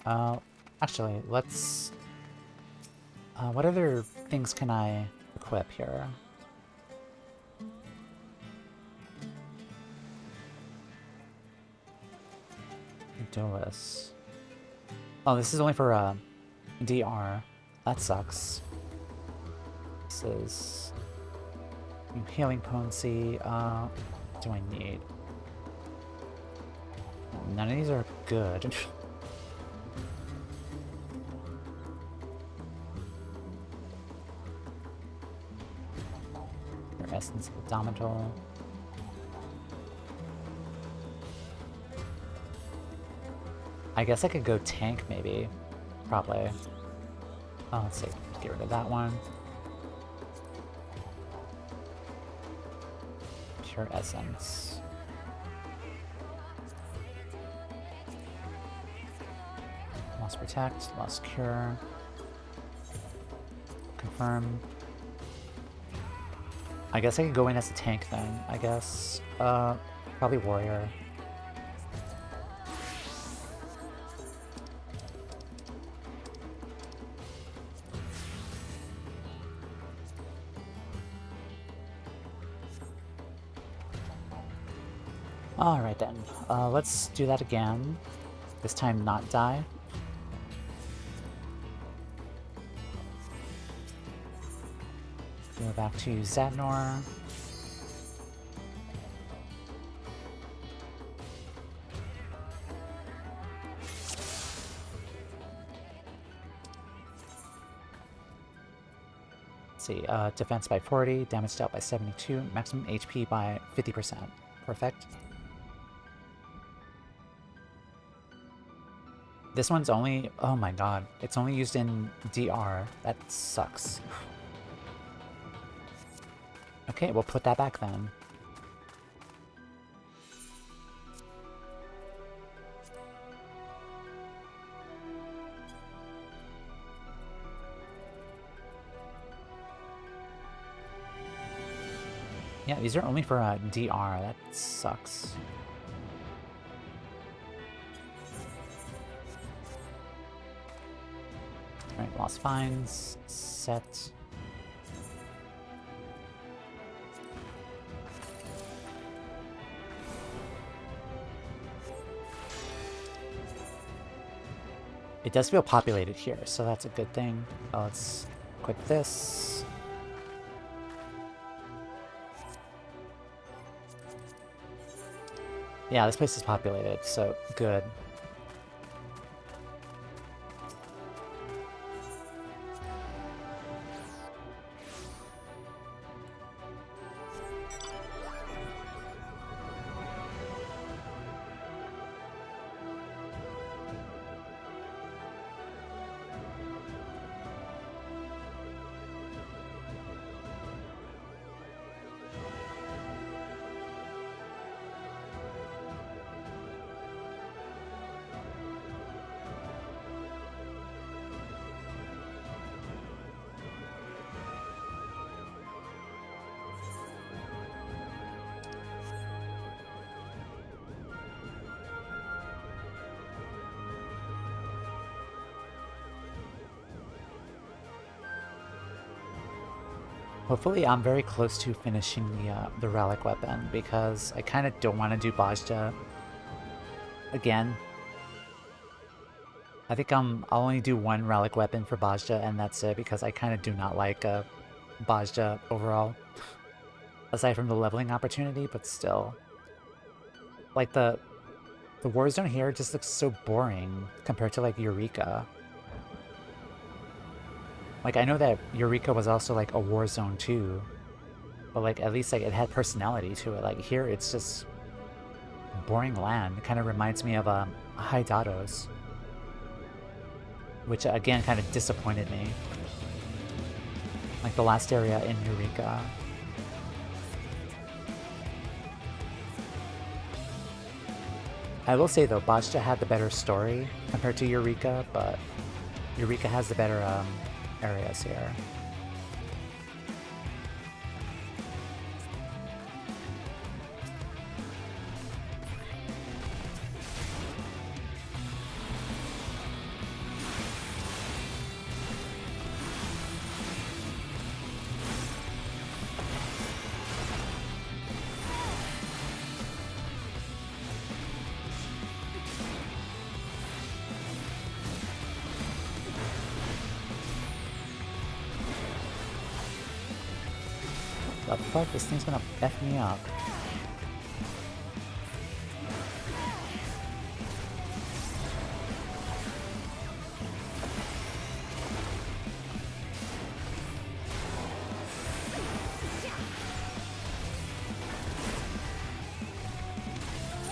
actually, let's... what other things can I equip here? Duelist. Oh, this is only for, DR. That sucks. This is... Healing potency, what do I need? None of these are good. Your Essence of Domital. I guess I could go tank, maybe. Probably. Oh, let's see. Get rid of that one. Pure Essence. Lost Protect, Lost Cure. Confirm. I guess I could go in as a tank then, I guess. Probably Warrior. Alright then, let's do that again. This time not die. Go back to Zadnor. Let's see, defense by 40, damage dealt by 72, maximum HP by 50%. Perfect. This one's only... oh my god. It's only used in DR. That sucks. Okay, we'll put that back then. Yeah, these are only for DR. That sucks. Alright, lost finds. Set. It does feel populated here, so that's a good thing. Let's equip this. Yeah, this place is populated, so good. Hopefully I'm very close to finishing the relic weapon, because I kind of don't want to do Bozja again. I think I'll only do one relic weapon for Bozja, and that's it, because I kind of do not like Bozja overall. Aside from the leveling opportunity, but still. Like, the war zone here just looks so boring compared to, like, Eureka. Like, I know that Eureka was also, like, a war zone, too. But, like, at least, like, it had personality to it. Like, here, it's just boring land. It kind of reminds me of Haidados. Which, again, kind of disappointed me. Like, the last area in Eureka. I will say, though, Bozja had the better story compared to Eureka, but Eureka has the better, areas here. The fuck? This thing's gonna F me up.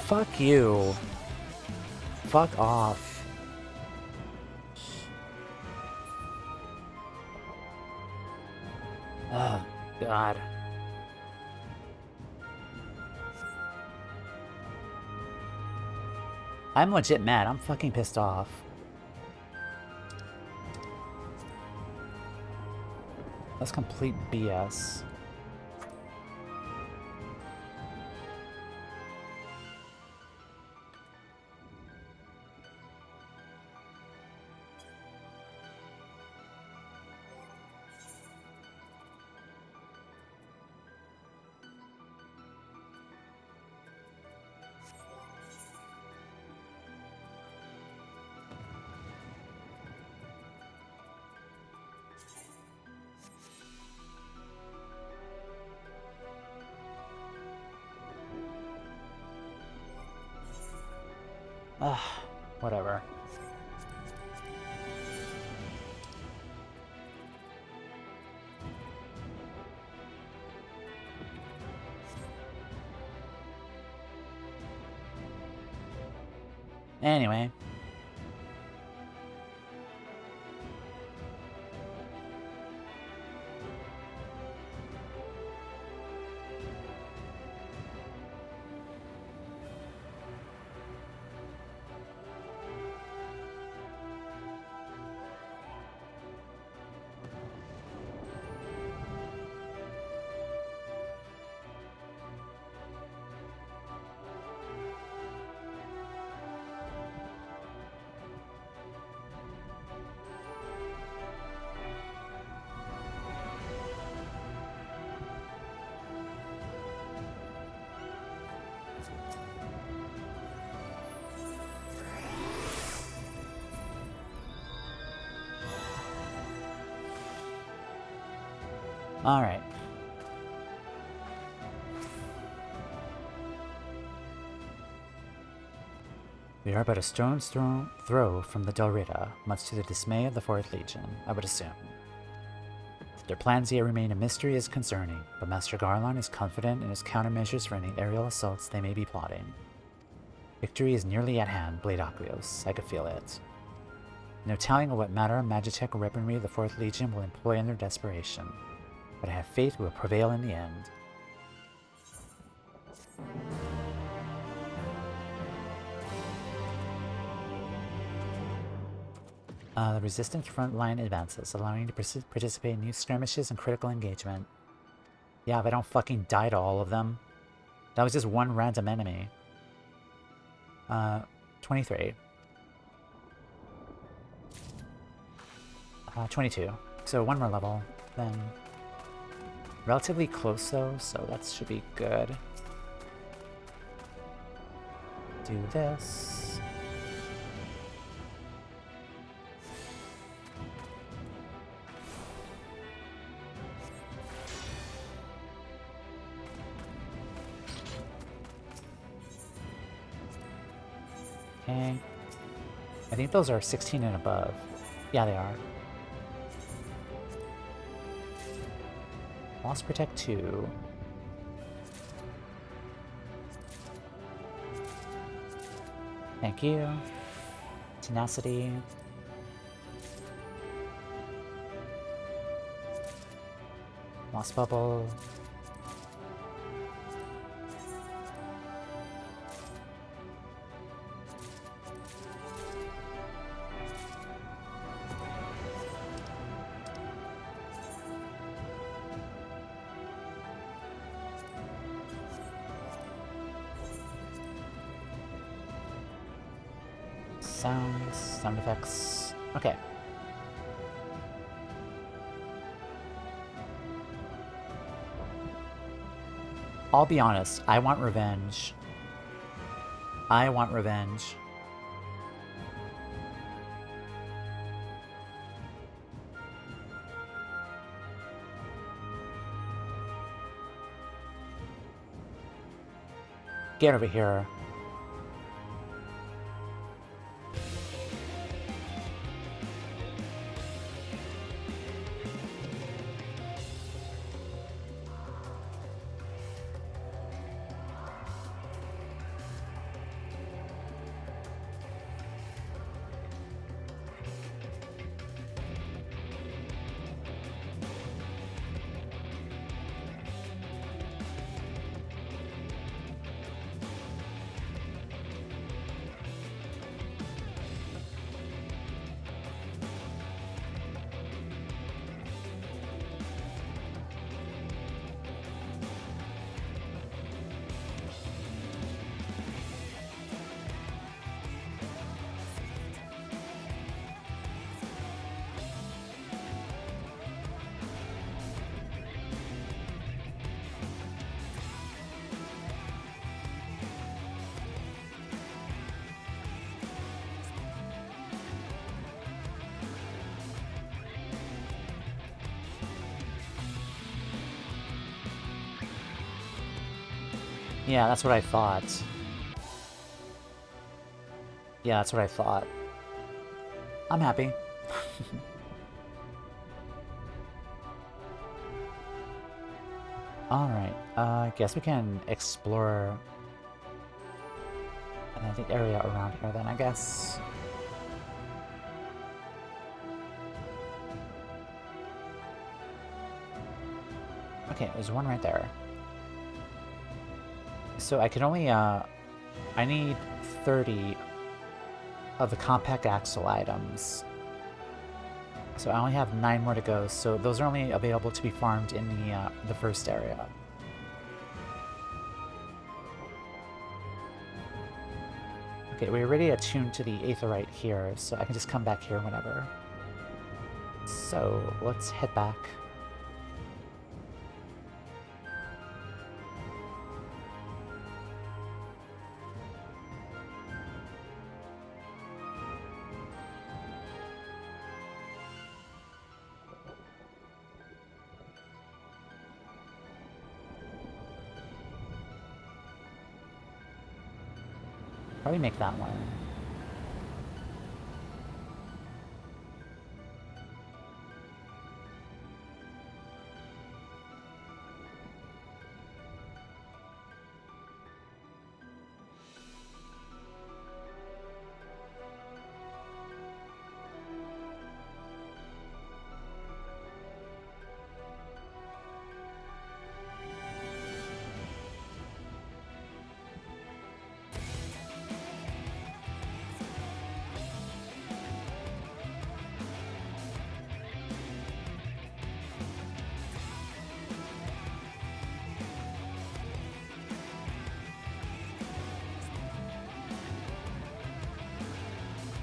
Fuck you. Fuck off. Oh, God. I'm legit mad. I'm fucking pissed off. That's complete BS. Ugh, whatever. Anyway. Alright. We are but a stone's throw from the Del Rita, much to the dismay of the 4th Legion, I would assume. Their plans yet remain a mystery is concerning, but Master Garlon is confident in his countermeasures for any aerial assaults they may be plotting. Victory is nearly at hand, Blade Aqueos. I could feel it. No telling what matter of Magitech or weaponry the 4th Legion will employ in their desperation, but I have faith we will prevail in the end. The resistance front line advances, allowing you to participate in new skirmishes and critical engagement. Yeah, if I don't fucking die to all of them. That was just one random enemy. 23. 22. So one more level. Then relatively close though, so that should be good. Do this. Okay. I think those are 16 and above. Yeah, they are. Loss Protect 2. Thank you. Tenacity. Lost Bubble. Sounds, sound effects. Okay. I'll be honest, I want revenge. I want revenge. Get over here. Yeah, that's what I thought. Yeah, that's what I thought. I'm happy. Alright, I guess we can explore the area around here then, I guess. Okay, there's one right there. So I can only, I need 30 of the compact axle items. So I only have 9 more to go, so those are only available to be farmed in the first area. Okay, we're already attuned to the Aetherite here, so I can just come back here whenever. So let's head back. Probably make that one.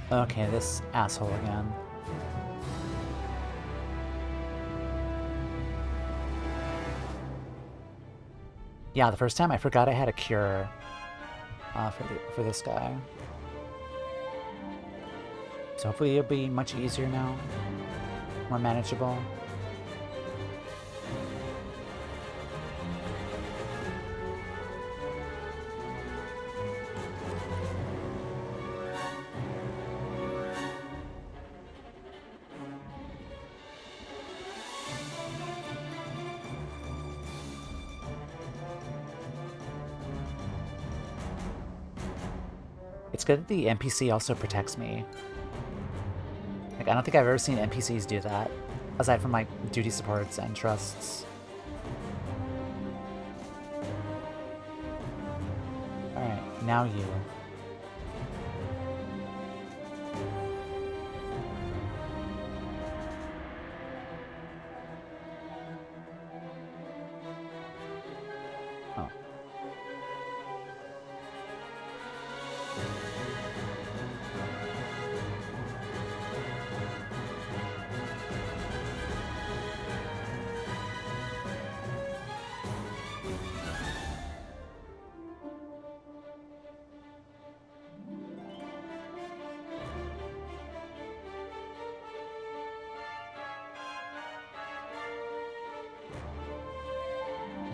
Okay, this asshole again. Yeah, the first time I forgot I had a cure for this guy. So hopefully it'll be much easier now, more manageable. It's good that the NPC also protects me. Like, I don't think I've ever seen NPCs do that, aside from, like, duty supports and trusts. Alright, now you. Oh.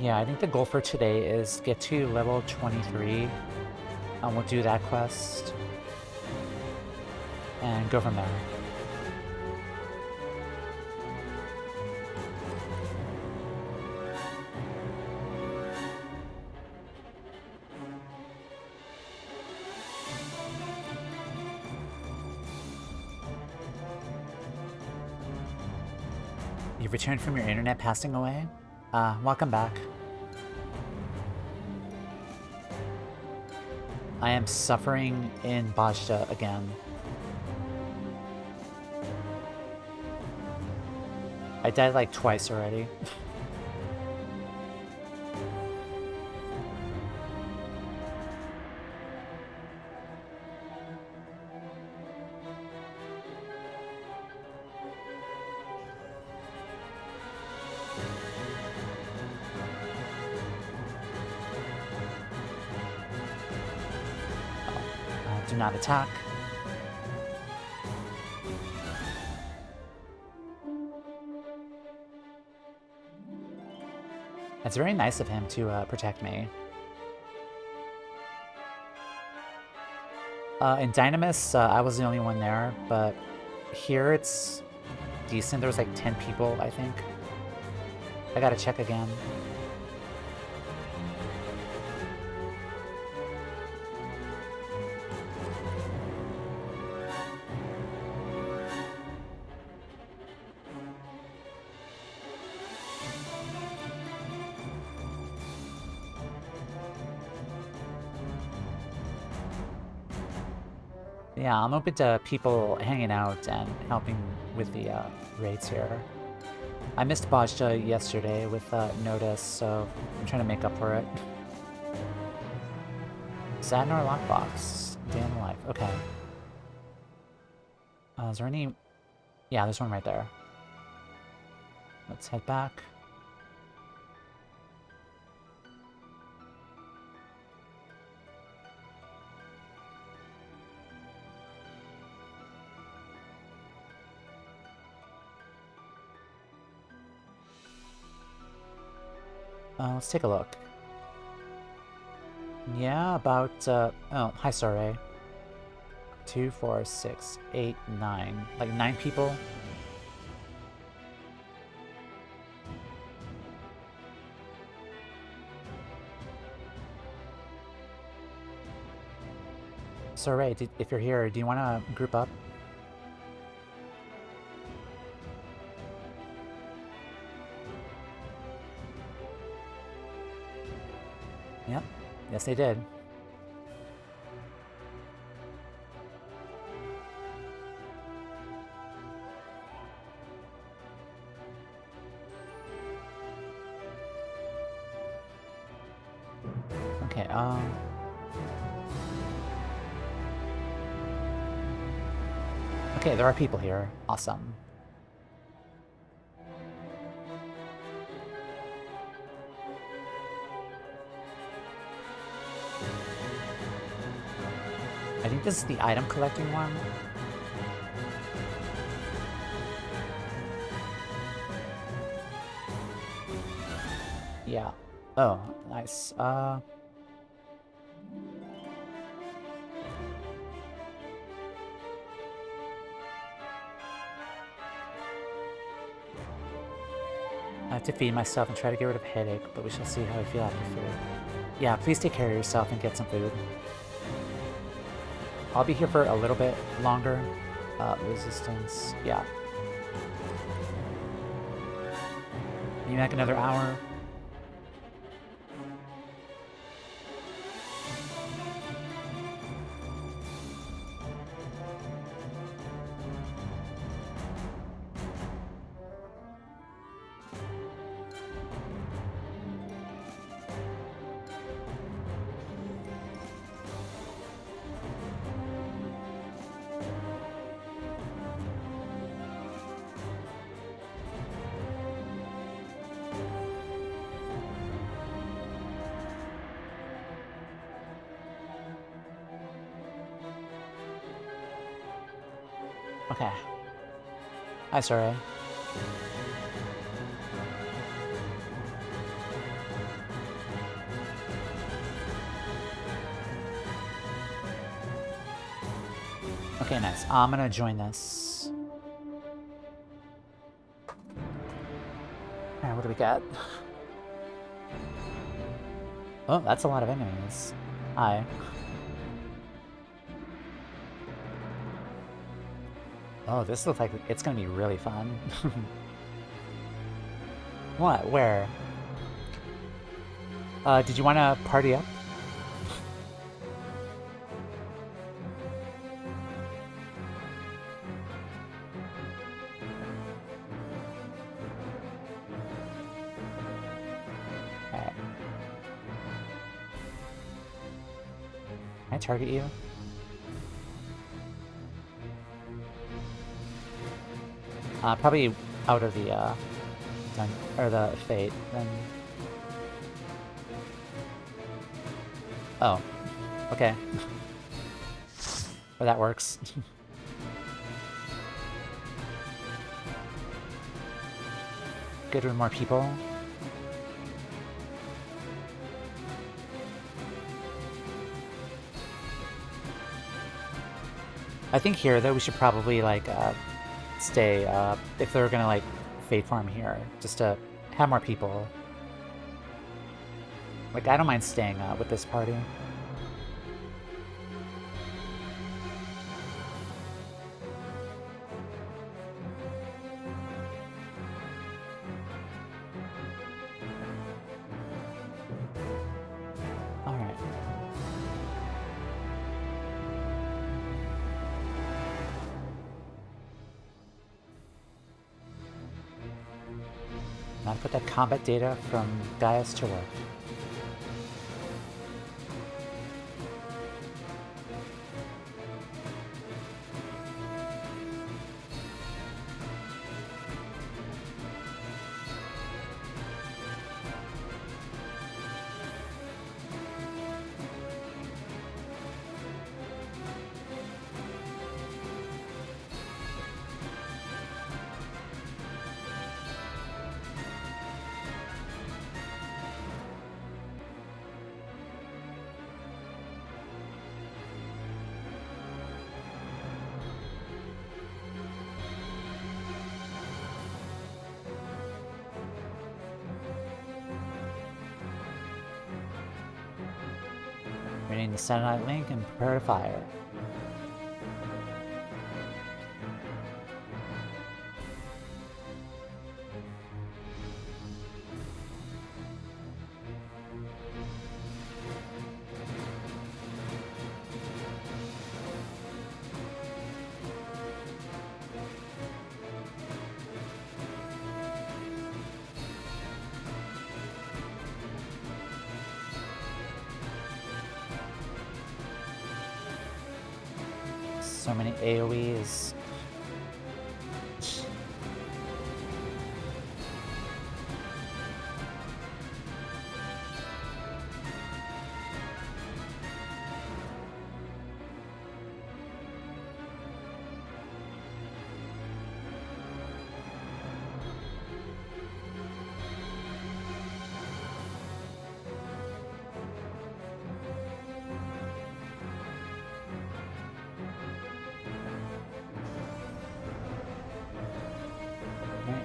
Yeah, I think the goal for today is get to level 23. We'll do that quest. And go from there. You've returned from your internet passing away? Welcome back. I am suffering in Bozja again. I died like twice already. Do not attack. It's very nice of him to protect me. In Dynamis, I was the only one there, but here it's decent. There was like 10 people, I think. I gotta check again. Yeah, I'm open to people hanging out and helping with the raids here. I missed Bozja yesterday with Notice, so I'm trying to make up for it. Sat in our lockbox. Day in the life. Okay. Is there any... Yeah, there's one right there. Let's head back. Let's take a look. Yeah, about, oh, hi, Sorry. 2, 4, 6, 8, 9. Like 9 people. Sorry, if you're here, do you want to group up? Yep. Yes, they did. Okay, okay, there are people here. Awesome. I think this is the item collecting one. Yeah. Oh, nice. I have to feed myself and try to get rid of headache, but we shall see how I feel after food. Yeah, please take care of yourself and get some food. I'll be here for a little bit longer. Resistance, yeah. Maybe like another hour. Okay. Hi, sorry. Okay, nice. I'm gonna join this. Alright, what do we got? Oh, that's a lot of enemies. Hi. Oh, this looks like it's gonna be really fun. What? Where? Did you want to party up? Alright. Can I target you? Probably out of the, or the fate, then... Oh. Okay. Well, that works. Good with more people. I think here, though, we should probably, like, stay, if they're gonna, like, fate farm here, just to have more people. Like, I don't mind staying, with this party. Alright. Now put that combat data from Gaius to work. the Satellite Link and prepare to fire. So many AoEs.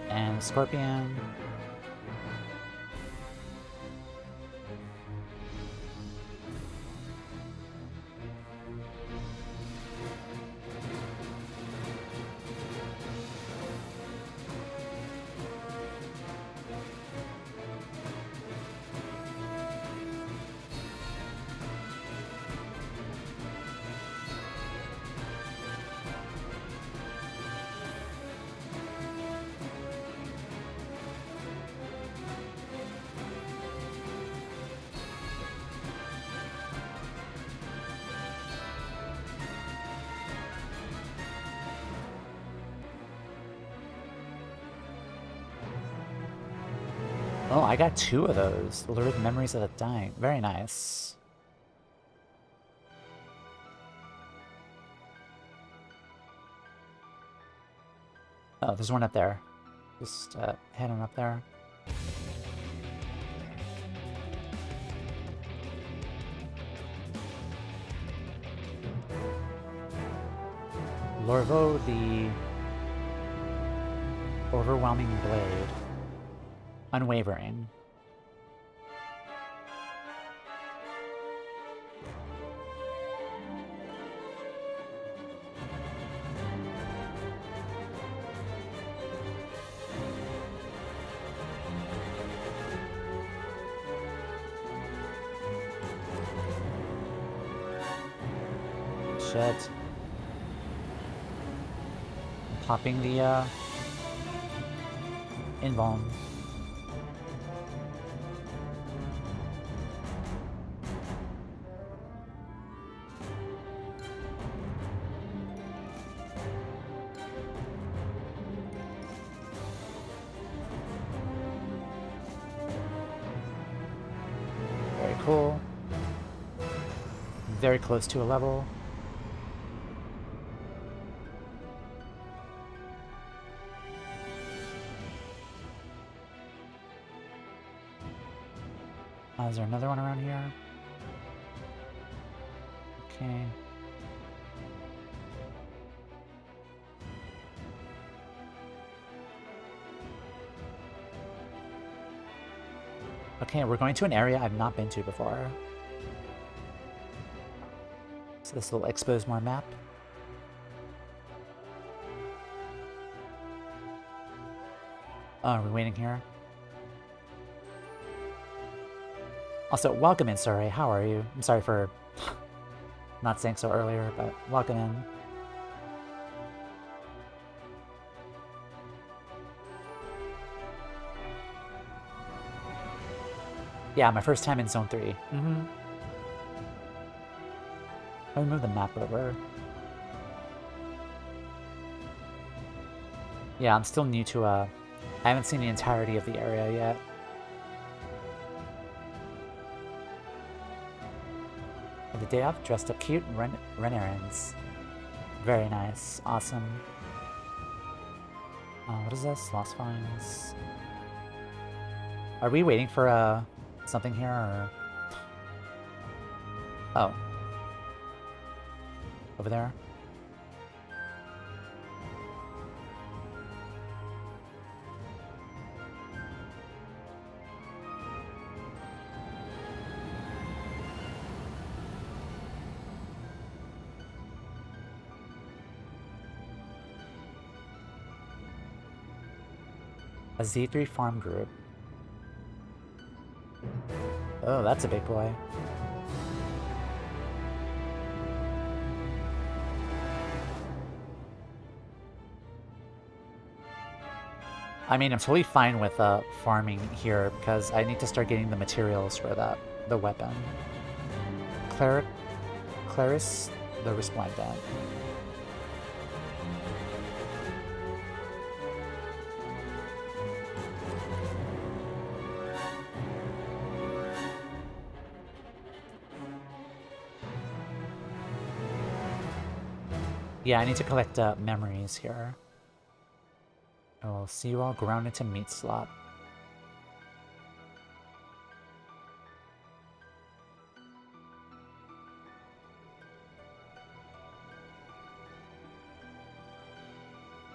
And Scorpion. Oh, I got 2 of those. Lurid Memories of the Dying. Very nice. Oh, there's one up there. Just heading up there. Lorvo, the Overwhelming Blade. Unwavering. Shit. I'm popping the invuln. Very cool. Very close to a level. Is there another one around here? Okay. Okay, we're going to an area I've not been to before. So this will expose more map. Oh, are we waiting here? Also, welcome in, Sorry. How are you? I'm sorry for not saying so earlier, but welcome in. Yeah, my first time in Zone 3. Let me move the map over. Yeah, I'm still new to, I haven't seen the entirety of the area yet. The day off, dressed up cute, run errands. Very nice. Awesome. What is this? Lost finds. Are we waiting for something here, or... Oh. Over there? A Z3 farm group. Oh, that's a big boy. I mean, I'm totally fine with farming here because I need to start getting the materials for the weapon. Clarice the Resplendent. Yeah, I need to collect memories here. I will see you all ground into meat slop.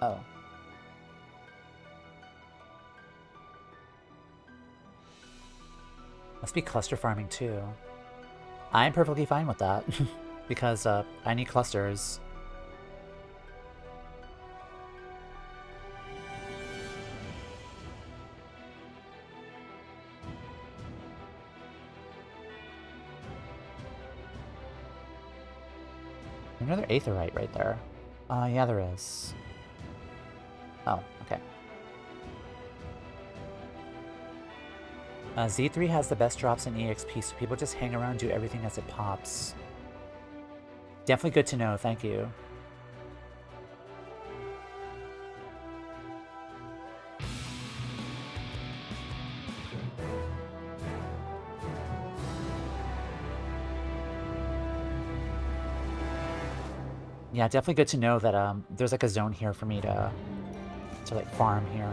Oh. Must be cluster farming too. I'm perfectly fine with that. Because I need clusters. Another aetherite right there. Yeah, there is. Oh, okay. Z3 has the best drops in EXP, so people just hang around, do everything as it pops. Definitely good to know, thank you. Yeah, definitely good to know that there's like a zone here for me to like farm here.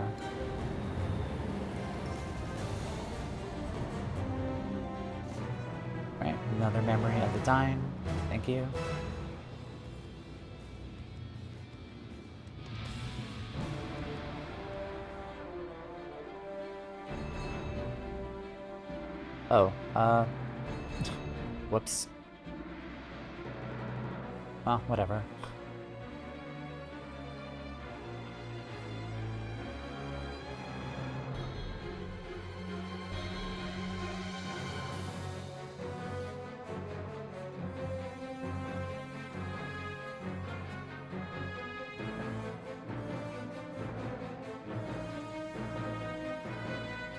Right, another memory of the dime. Thank you. Oh, whoops. Well, whatever.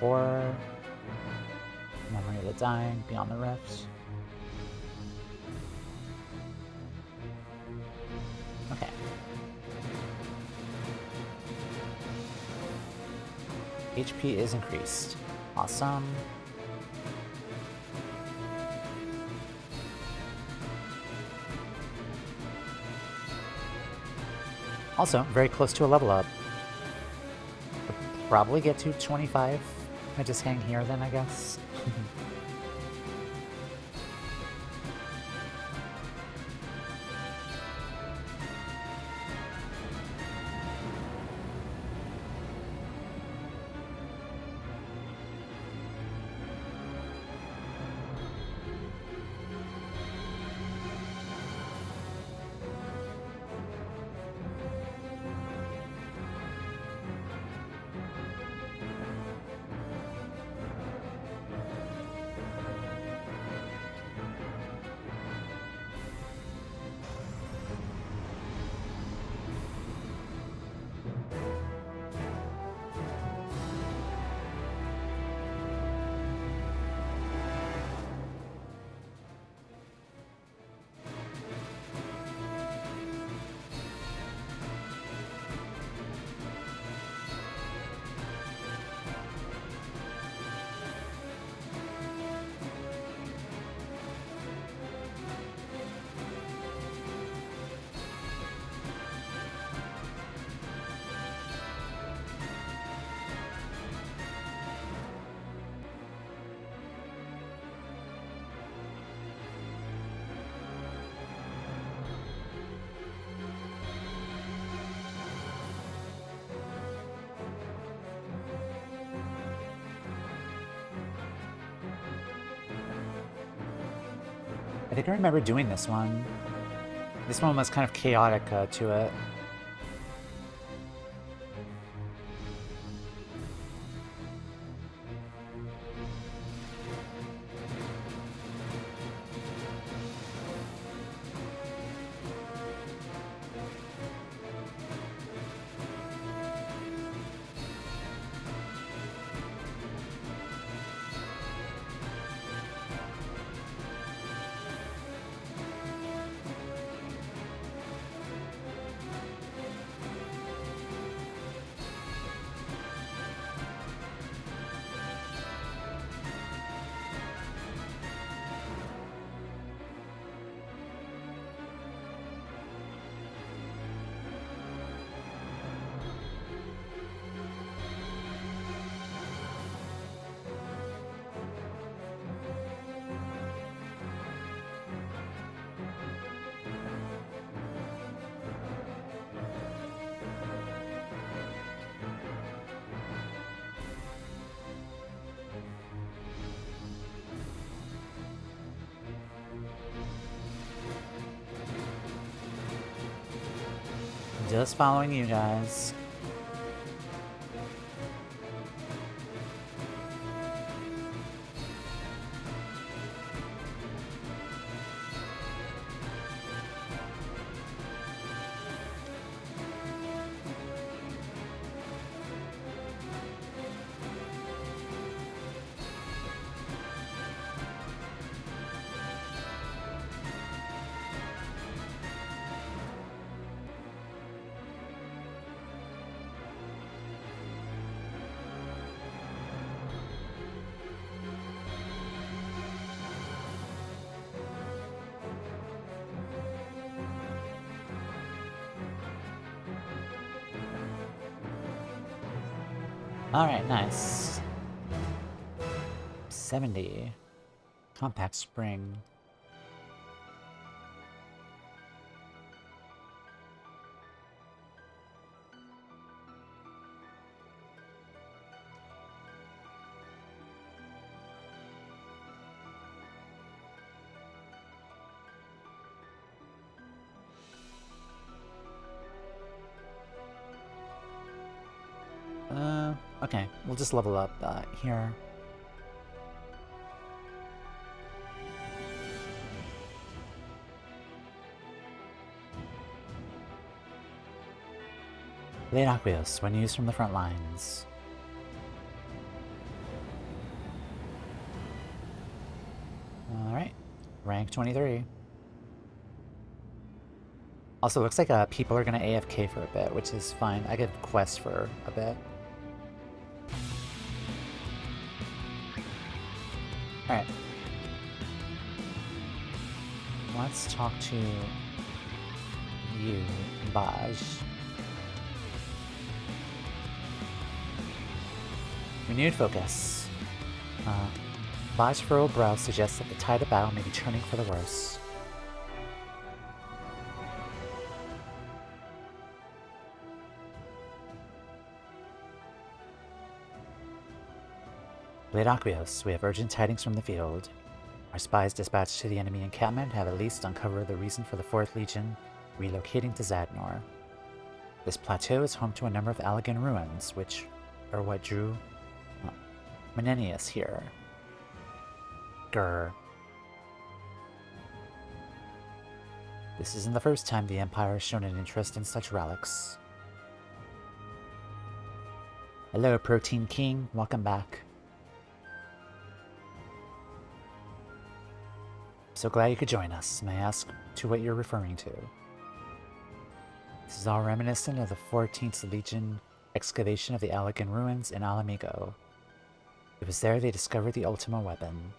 Or memory of the dying, beyond the rifts. Okay. HP is increased. Awesome. Also, very close to a level up. Could probably get to 25. I just hang here then, I guess. I think I remember doing this one. This one was kind of chaotic to it. Just following you guys. Alright, nice. 70. Compact spring. Okay, we'll just level up here. Late Aqueous, when used from the front lines. Alright, rank 23. Also, looks like people are gonna AFK for a bit, which is fine. I get quests for a bit. Alright. Let's talk to you, Bozja. Renewed focus. Bozja's furrowed brow suggests that the tide of battle may be turning for the worse. Blade Aqueous, we have urgent tidings from the field. Our spies dispatched to the enemy encampment have at least uncovered the reason for the 4th Legion relocating to Zadnor. This plateau is home to a number of Allegan ruins, which are what drew Menenius here. Grr. This isn't the first time the Empire has shown an interest in such relics. Hello, Protein King. Welcome back. So glad you could join us. May I ask to what you're referring to? This is all reminiscent of the 14th Legion excavation of the Allegan ruins in Alamigo. It was there they discovered the Ultima weapon.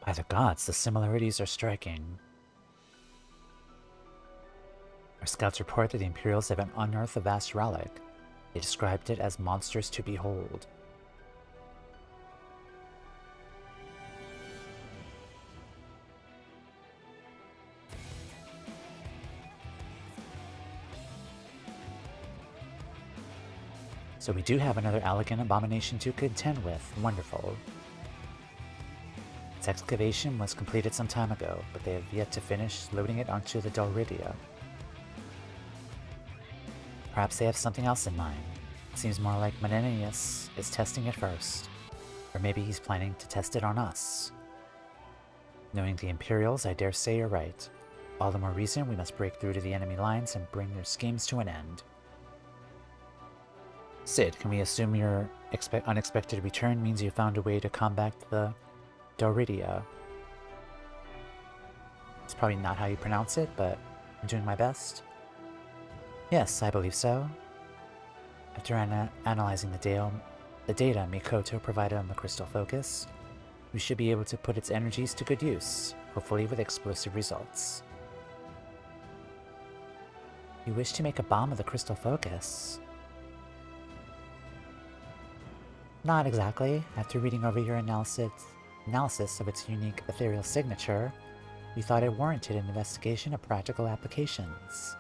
By the gods, the similarities are striking. Our scouts report that the Imperials have unearthed a vast relic. They described it as monstrous to behold. So we do have another Allegan abomination to contend with. Wonderful. Its excavation was completed some time ago, but they have yet to finish loading it onto the Dalridia. Perhaps they have something else in mind. It seems more like Menenius is testing it first. Or maybe he's planning to test it on us. Knowing the Imperials, I dare say you're right. All the more reason we must break through to the enemy lines and bring their schemes to an end. Sid, can we assume your unexpected return means you found a way to combat the Dalridia? It's probably not how you pronounce it, but I'm doing my best. Yes, I believe so. After analyzing the data Mikoto provided on the crystal focus, we should be able to put its energies to good use, hopefully with explosive results. You wish to make a bomb of the crystal focus? Not exactly. After reading over your analysis of its unique ethereal signature, we thought it warranted an investigation of practical applications.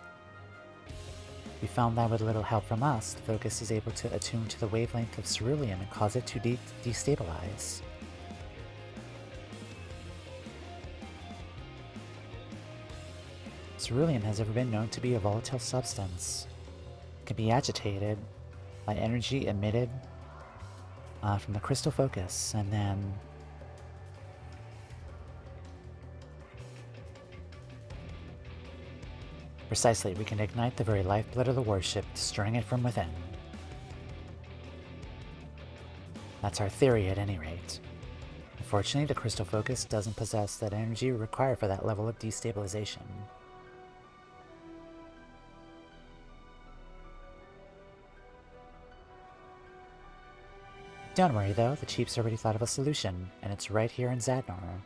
We found that with a little help from us, the focus is able to attune to the wavelength of cerulean and cause it to destabilize. Cerulean has ever been known to be a volatile substance. It can be agitated by energy emitted from the crystal focus, and then precisely, we can ignite the very lifeblood of the warship, destroying it from within. That's our theory at any rate. Unfortunately, the crystal focus doesn't possess that energy required for that level of destabilization. Don't worry though, the Chief's already thought of a solution, and it's right here in Zadnor.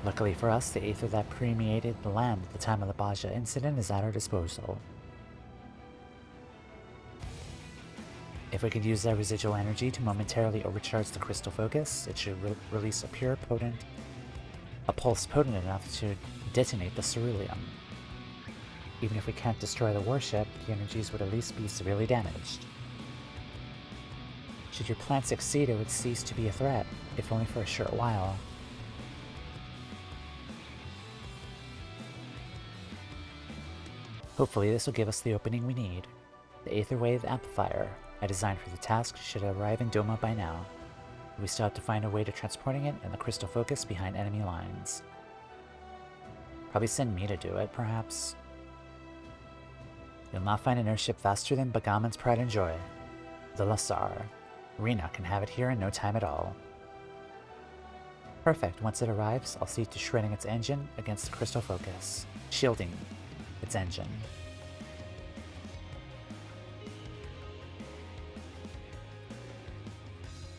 Luckily for us, the aether that permeated the land at the time of the Bozja incident is at our disposal. If we could use that residual energy to momentarily overcharge the crystal focus, it should release a pulse potent enough to detonate the ceruleum. Even if we can't destroy the warship, the energies would at least be severely damaged. Should your plan succeed, it would cease to be a threat, if only for a short while. Hopefully this will give us the opening we need. The Aether Wave Amplifier I designed for the task should arrive in Doma by now. We still have to find a way to transporting it and the crystal focus behind enemy lines. Probably send me to do it, perhaps. You'll not find an airship faster than Bagamon's pride and joy. The Lasar. Rena can have it here in no time at all. Perfect. Once it arrives, I'll see to shredding its engine against the crystal focus. Shielding its engine.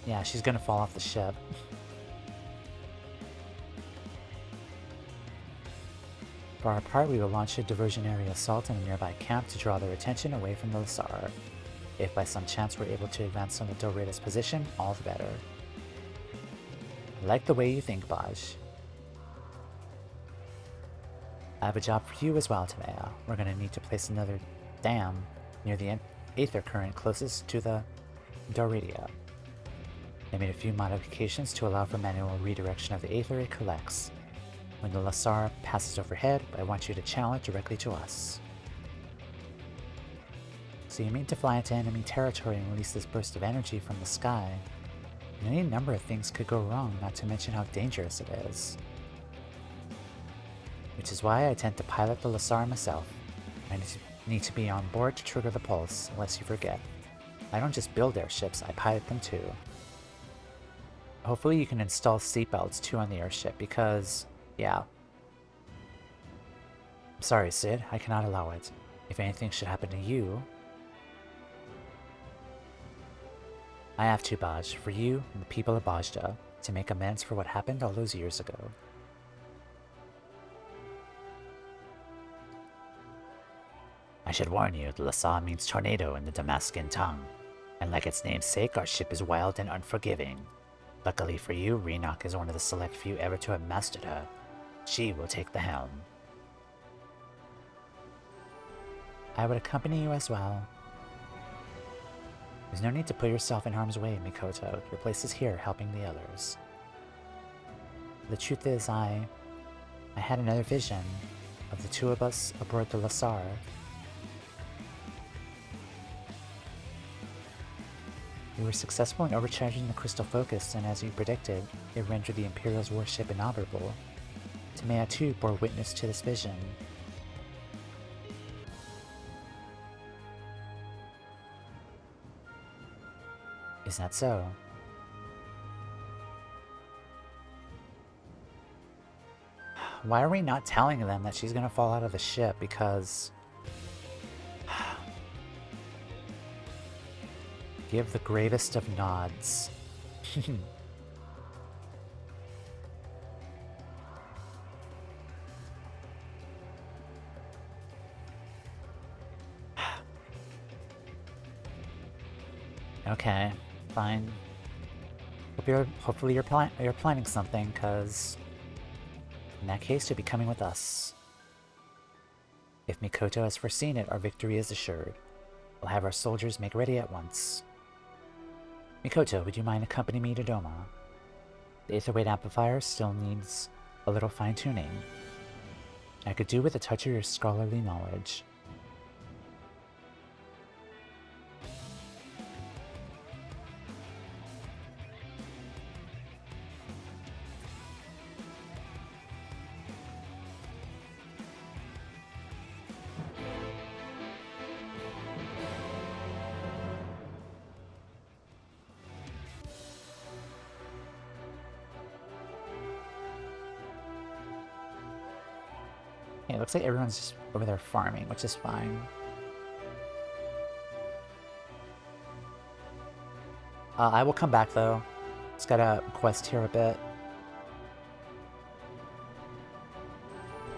Yeah, she's gonna fall off the ship. For our part, we will launch a diversionary assault in a nearby camp to draw their attention away from the Lasar. If by some chance we're able to advance on the Dorita's position, all the better. I like the way you think, Bozja. I have a job for you as well, Tamea. We're going to need to place another dam near the aether current closest to the Dorita. I made a few modifications to allow for manual redirection of the aether it collects. When the Lasar passes overhead, I want you to channel it directly to us. So you mean to fly into enemy territory and release this burst of energy from the sky? And any number of things could go wrong, not to mention how dangerous it is. Which is why I tend to pilot the Lasar myself. I need to be on board to trigger the pulse, unless you forget. I don't just build airships, I pilot them too. Hopefully you can install seatbelts too on the airship, because, yeah. I'm sorry, Sid, I cannot allow it. If anything should happen to you... I have to, Bozja, for you and the people of Bozja, to make amends for what happened all those years ago. I should warn you, the Lasar means tornado in the Damascan tongue, and like its namesake, our ship is wild and unforgiving. Luckily for you, Renok is one of the select few ever to have mastered her. She will take the helm. I would accompany you as well. There's no need to put yourself in harm's way, Mikoto. Your place is here, helping the others. The truth is, I had another vision of the two of us aboard the Lasar. We were successful in overcharging the crystal focus, and as you predicted, it rendered the Imperial's warship inoperable. Tamea too bore witness to this vision. Is that so? Why are we not telling them that she's gonna fall out of the ship? Because... give the gravest of nods. Okay, fine. Hopefully you're planning something, because in that case you'll be coming with us. If Mikoto has foreseen it, our victory is assured. We'll have our soldiers make ready at once. Mikoto, would you mind accompanying me to Doma? The Aetherweight amplifier still needs a little fine-tuning. I could do with a touch of your scholarly knowledge. It looks like everyone's just over there farming, which is fine. I will come back though. Just gotta quest here a bit.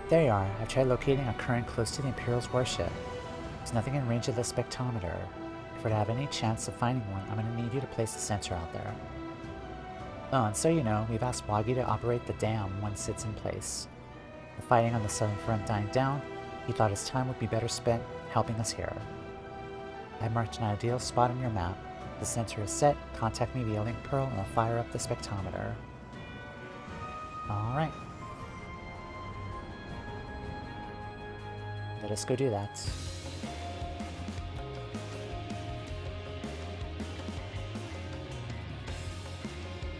There you are. I've tried locating a current close to the Imperial's warship. There's nothing in range of the spectrometer. If we're to have any chance of finding one, I'm gonna need you to place a sensor out there. Oh, and so you know, we've asked Wagi to operate the dam once it's in place. The fighting on the southern front dying down, he thought his time would be better spent helping us here. I marked an ideal spot on your map. The sensor is set, contact me via link pearl and I'll fire up the spectrometer. Alright. Let us go do that.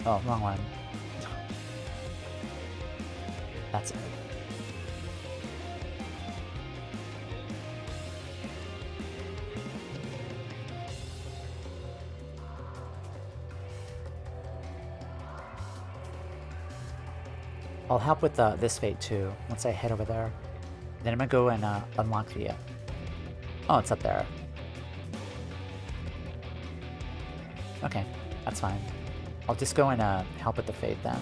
Oh, wrong one. That's it. I'll help with this fate too, once I head over there. Then I'm gonna go and unlock the... Oh, it's up there. Okay, that's fine. I'll just go and help with the fate then.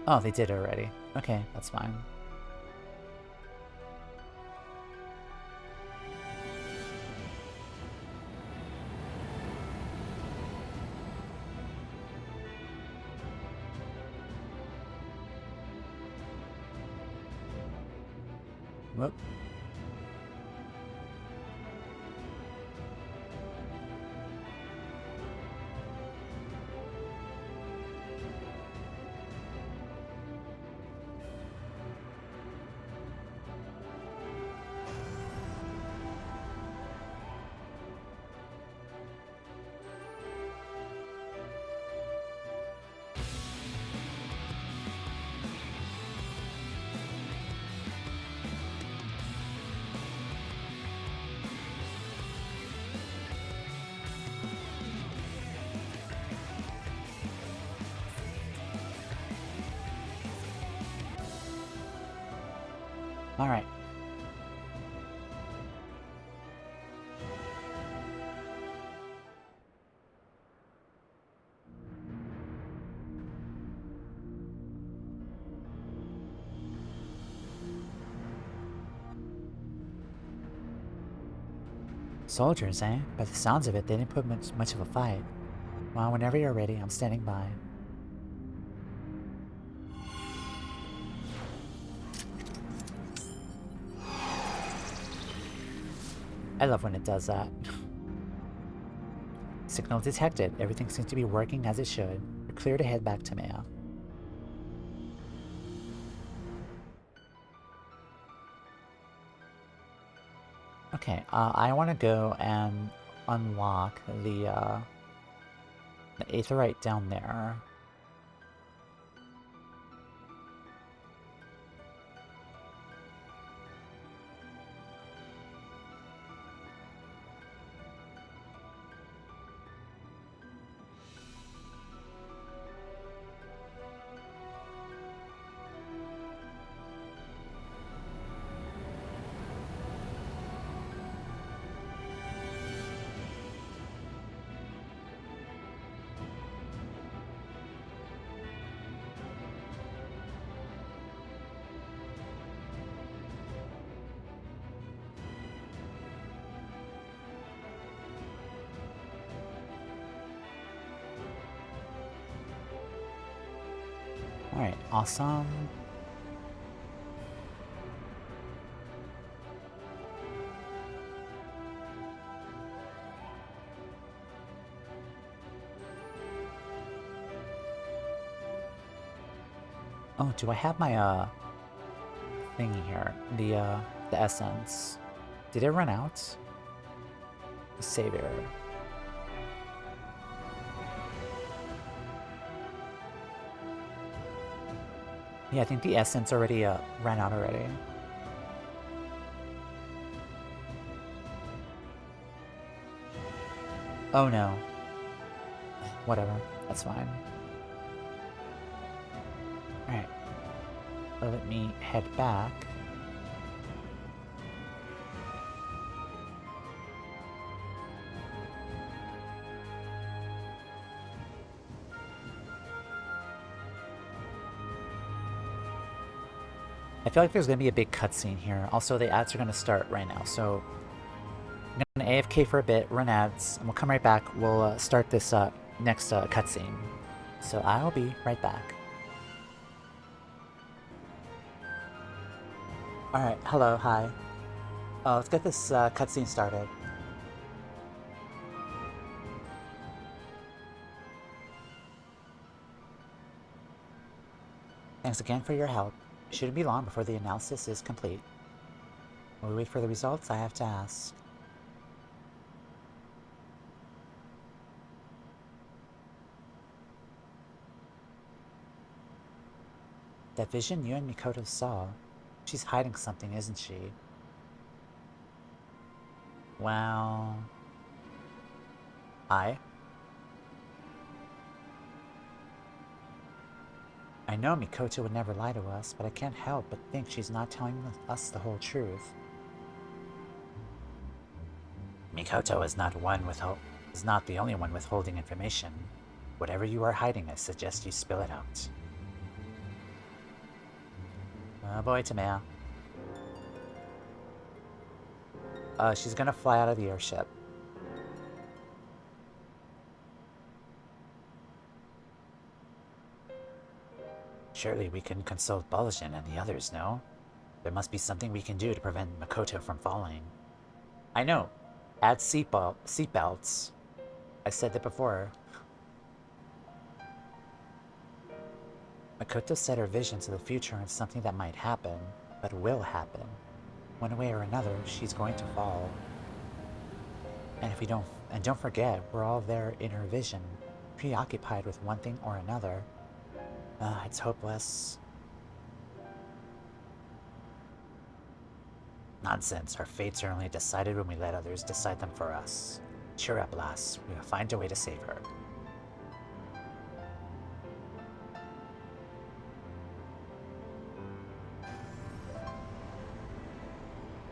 Oh, they did it already. Okay, that's fine. Whoop. All right. Soldiers, eh? By the sounds of it, they didn't put much of a fight. Well, whenever you're ready, I'm standing by. I love when it does that. Signal detected. Everything seems to be working as it should. We're clear to head back to Maya. Okay, I want to go and unlock the aetherite down there. Alright, awesome. Oh, do I have my thingy here? The essence. Did it run out? The savior. Yeah, I think the essence already ran out already. Oh no. Whatever, that's fine. Alright. Let me head back. I feel like there's going to be a big cutscene here. Also, the ads are going to start right now, so I'm going to AFK for a bit, run ads, and we'll come right back. We'll start this next cutscene. So I'll be right back. Alright, hello, hi. Let's get this cutscene started. Thanks again for your help. It shouldn't be long before the analysis is complete. While we wait for the results, I have to ask. That vision you and Mikoto saw, she's hiding something, isn't she? Well... I know Mikoto would never lie to us, but I can't help but think she's not telling us the whole truth. Mikoto is not the only one withholding information. Whatever you are hiding, I suggest you spill it out. Oh boy, Tamea. She's gonna fly out of the airship. Surely we can consult Bozja and the others, no? There must be something we can do to prevent Makoto from falling. I know. Add seatbelts. I said that before. Makoto said her visions of the future are something that might happen, but will happen. One way or another, she's going to fall. And if we don't forget, we're all there in her vision, preoccupied with one thing or another. It's hopeless. Nonsense. Our fates are only decided when we let others decide them for us. Cheer up, lass. We will find a way to save her.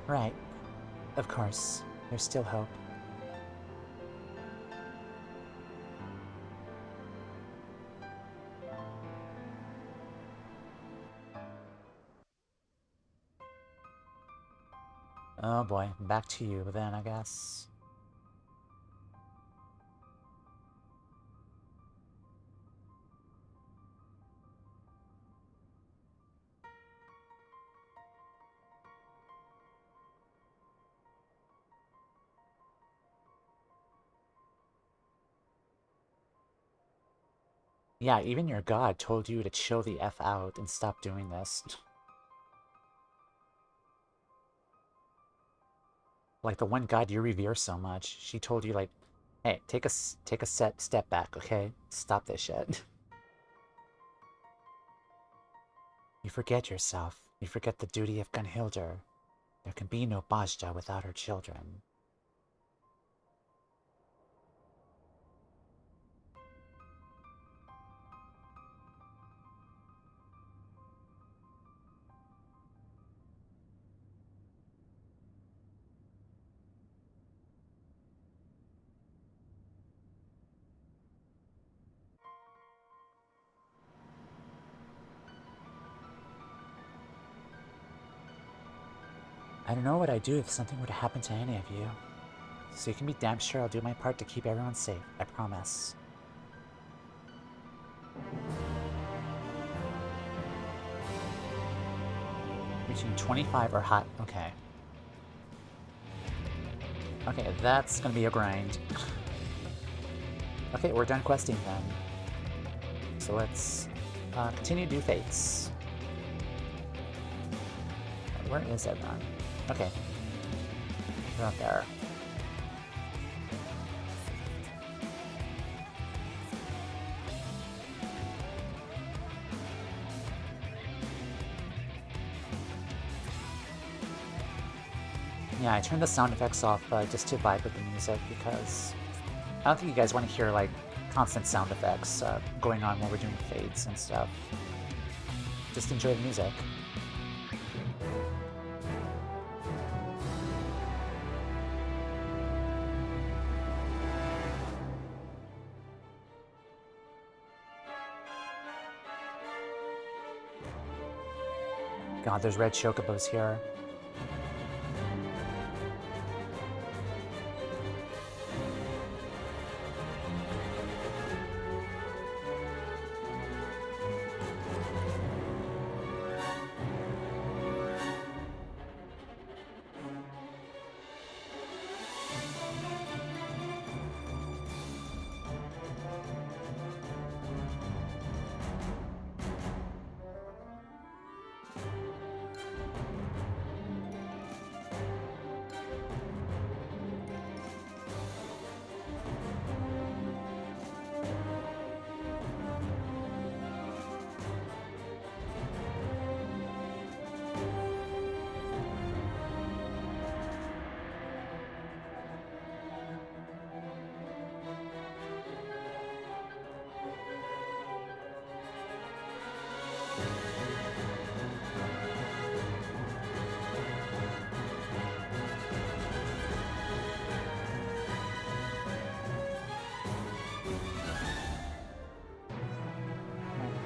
Right. Of course. There's still hope. Oh boy, back to you then, I guess. Yeah, even your god told you to chill the F out and stop doing this. Like the one god you revere so much, she told you like, hey, take a step back, okay? Stop this shit. You forget yourself. You forget the duty of Gunhildr. There can be no Bozja without her children. I don't know what I'd do if something were to happen to any of you. So you can be damn sure I'll do my part to keep everyone safe, I promise. Reaching 25 or hot. Okay. Okay, that's gonna be a grind. Okay, we're done questing then. So let's continue to do fates. Where is everyone? Okay. They're up there. Yeah, I turned the sound effects off just to vibe with the music because I don't think you guys want to hear like constant sound effects going on while we're doing fades and stuff. Just enjoy the music. God, there's red chocobos here.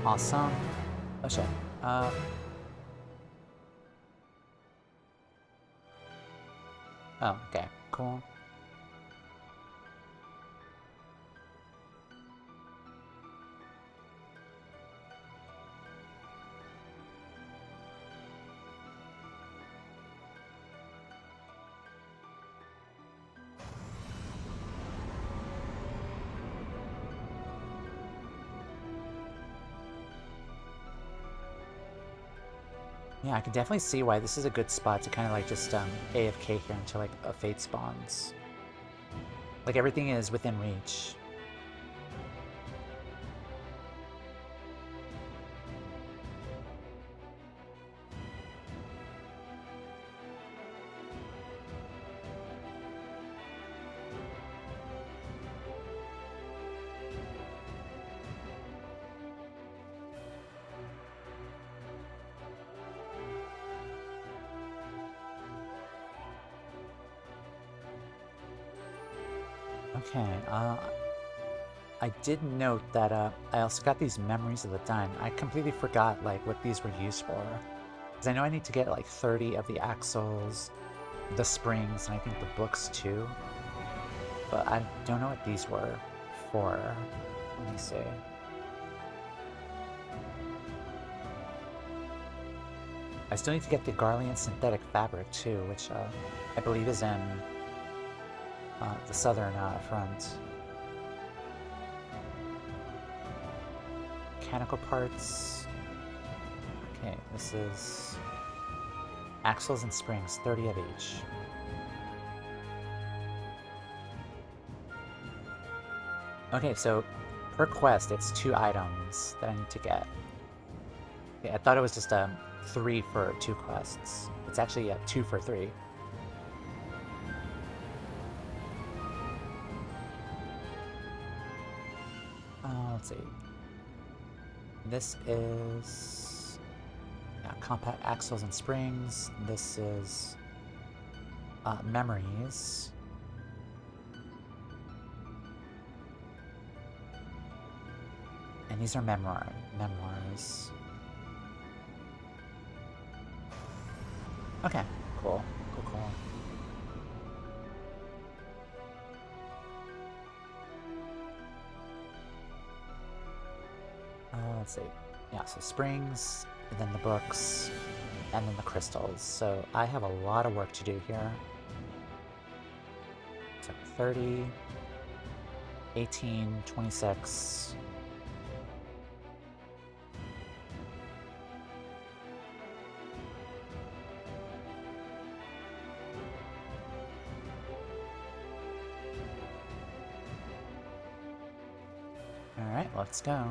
Awesome. Oh shit. Oh, okay. Cool. Yeah, I can definitely see why this is a good spot to kind of like just AFK here until like a fate spawns. Like everything is within reach. Okay, I did note that I also got these memories of the dime. I completely forgot like what these were used for. Because I know I need to get like 30 of the axles, the springs, and I think the books too. But I don't know what these were for. Let me see. I still need to get the Garlean synthetic fabric too, which I believe is in the southern front. Mechanical parts. Okay, this is axles and springs, 30 of each. Okay, so per quest, it's 2 items that I need to get. Okay, I thought it was just 3 for 2 quests. It's actually 2 for 3. Let's see. This is compact axles and springs. This is memories. And these are memoirs. Okay, cool. Cool. Let's see. Yeah, so springs, and then the books. and then the crystals. So I have a lot of work to do here. So 30, 18, 26. Alright, let's go.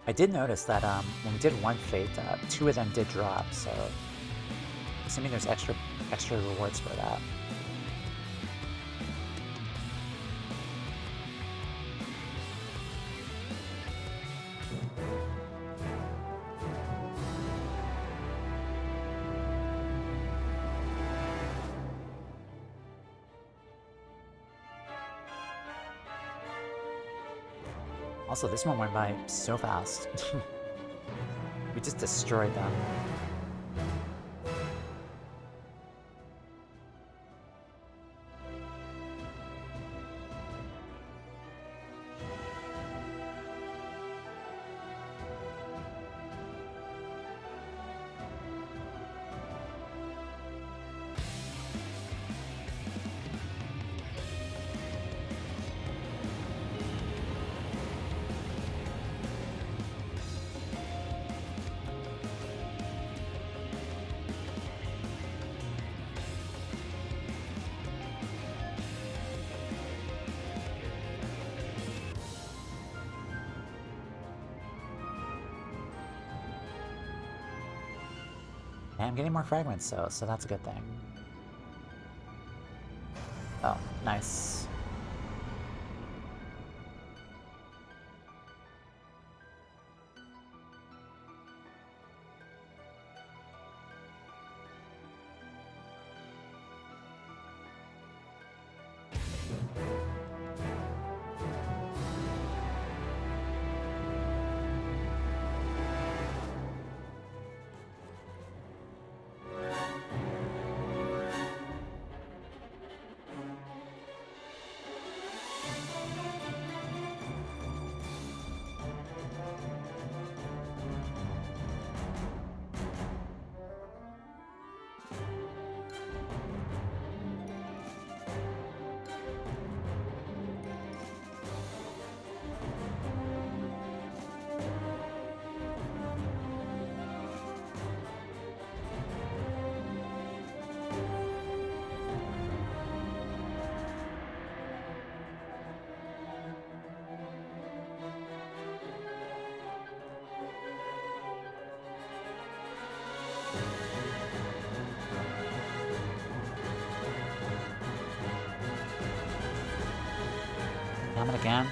I did notice that when we did one fate, 2 of them did drop, so assuming there's extra rewards for that. Also, this one went by so fast. We just destroyed them. And I'm getting more fragments, so that's a good thing. Oh, nice. Damn it again.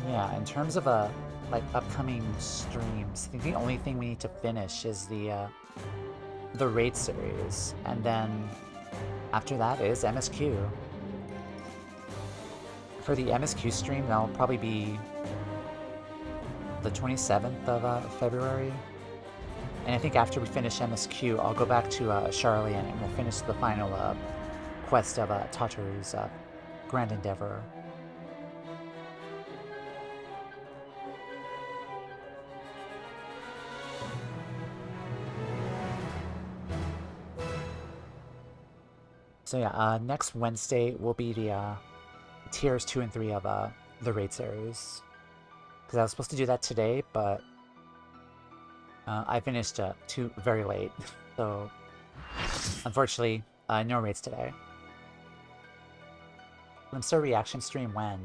Yeah, in terms of like upcoming streams, I think the only thing we need to finish is the raid series, and then after that is MSQ. For the MSQ stream, that'll probably be the 27th of February. And I think after we finish MSQ, I'll go back to Charlian and we'll finish the final quest of Tataru's Grand Endeavor. So yeah, next Wednesday will be the tiers 2 and 3 of the raid series. Because I was supposed to do that today, but I finished very late. So unfortunately, no raids today. I'm still reaction stream when?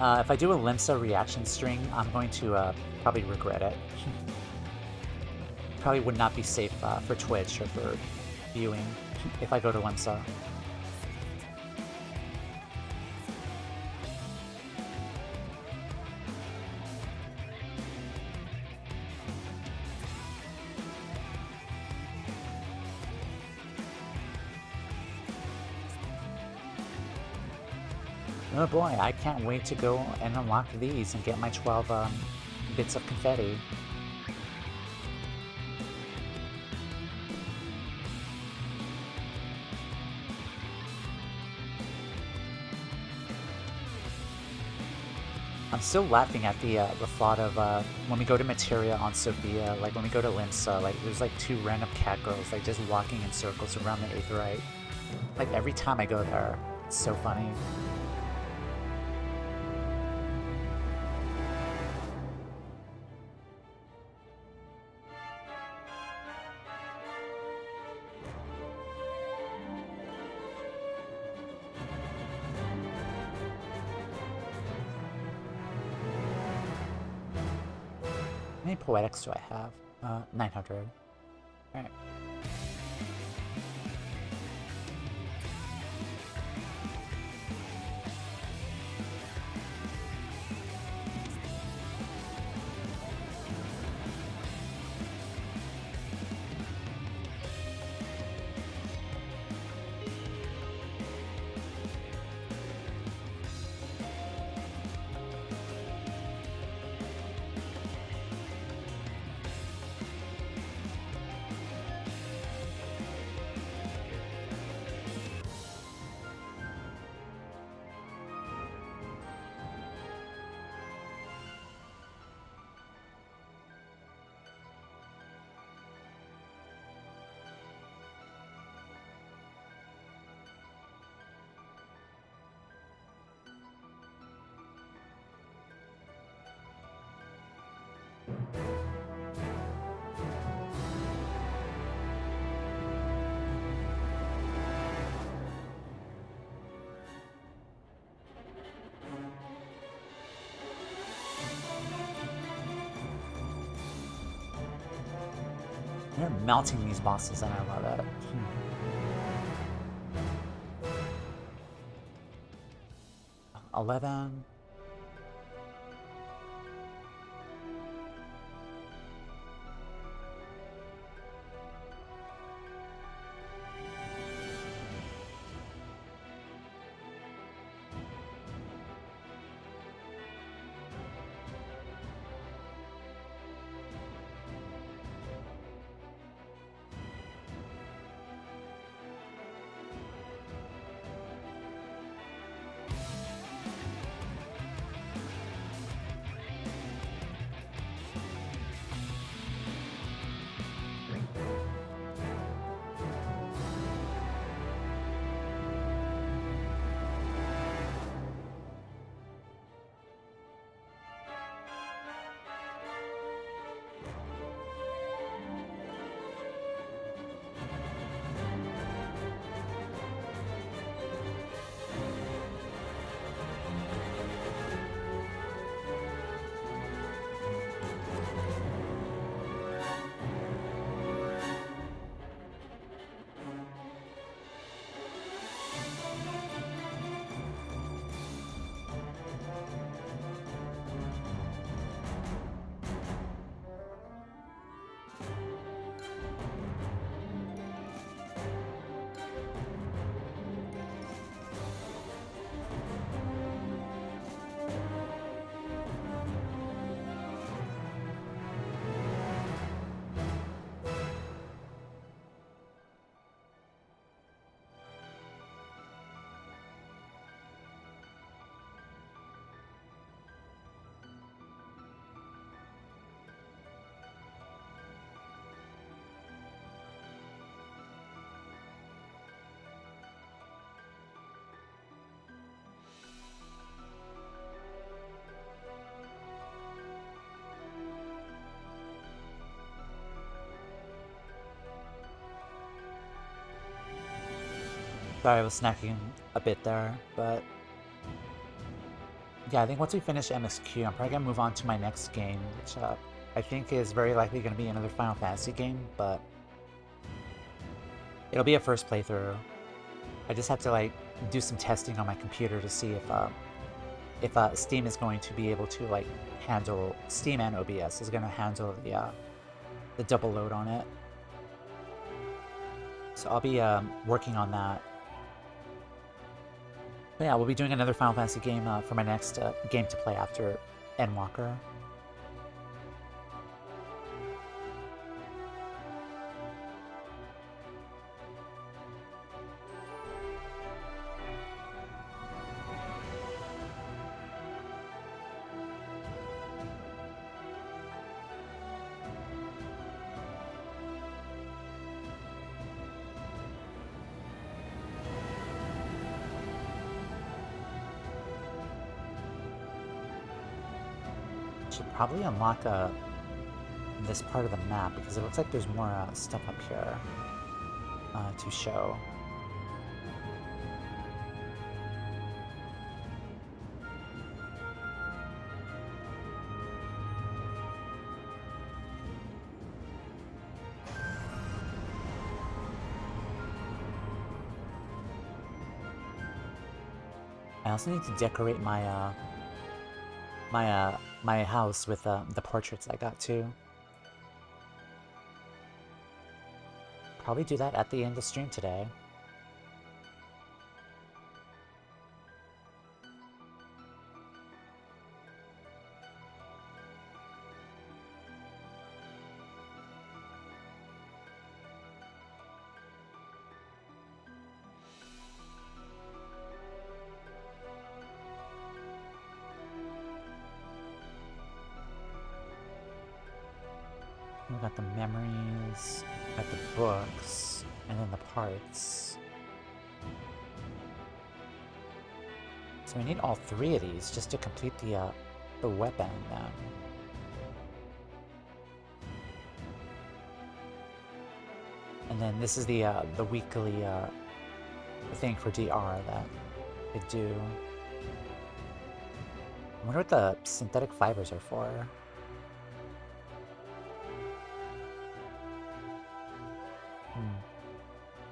If I do a Limsa reaction string, I'm going to probably regret it. Probably would not be safe for Twitch or for viewing if I go to Limsa. Oh boy, I can't wait to go and unlock these and get my 12 bits of confetti. I'm still laughing at the thought of when we go to Materia on Sophia, like when we go to Limsa, like there's like two random cat girls like just walking in circles around the Aetheryte. Like every time I go there, it's so funny. How many poetics do I have? 900. Alright. They're melting these bosses and I love it. 11. Sorry, I was snacking a bit there, but Yeah, I think once we finish MSQ, I'm probably gonna move on to my next game, which I think is very likely gonna be another Final Fantasy game, but it'll be a first playthrough. I just have to like do some testing on my computer to see if Steam is going to be able to like handle Steam and OBS is gonna handle the double load on it. So I'll be working on that. But yeah, we'll be doing another Final Fantasy game for my next game to play after Endwalker. Should probably unlock this part of the map because it looks like there's more stuff up here to show. I also need to decorate my my house with the portraits I got too. Probably do that at the end of stream today. We got the memories, got the books, and then the parts. So we need all three of these just to complete the weapon then. And then this is the weekly thing for DR that they do. I wonder what the synthetic fibers are for.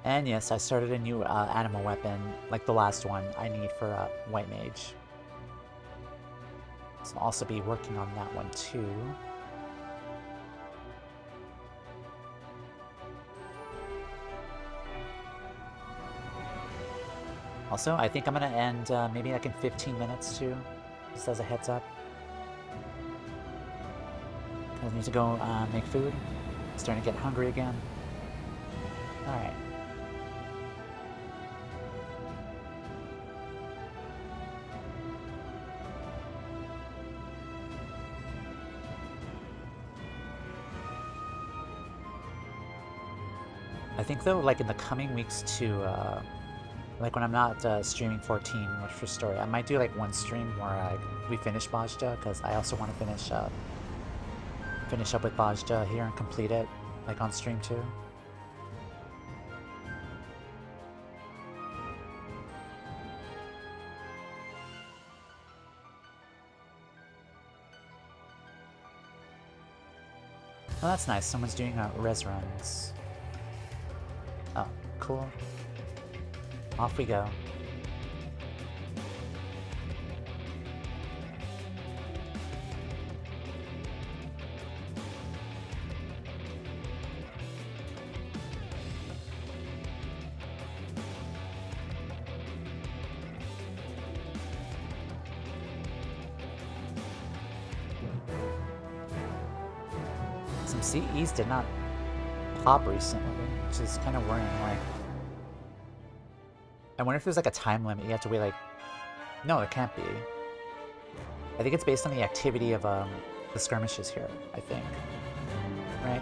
And yes, I started a new animal weapon, like the last one I need for White Mage. So I'll also be working on that one too. Also, I think I'm gonna end maybe like in 15 minutes too, just as a heads up. I need to go make food. Starting to get hungry again. Alright. I think though, like in the coming weeks too, like when I'm not streaming 14, which for story, I might do like one stream where we finish Bozja, because I also want to finish up with Bozja here and complete it, like on stream too. Oh, that's nice. Someone's doing res runs. Oh, cool. Off we go. Some CEs did not pop recently, which is kind of worrying. Like, I wonder if there's like a time limit. You have to wait like... No, it can't be. I think it's based on the activity of the skirmishes here, I think. Right?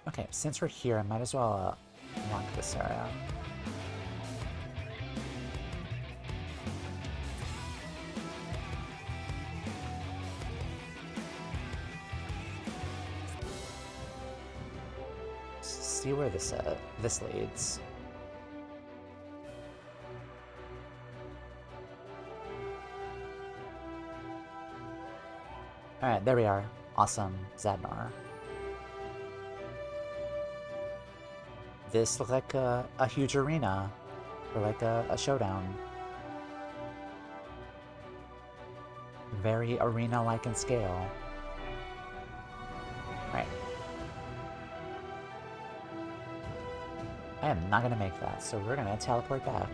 Okay, since we're here, I might as well unlock this area. see where this leads. Alright, there we are. Awesome, Zadnor. This looked like a huge arena, or like a showdown. Very arena-like in scale. Right. I am not gonna make that, so we're gonna teleport back.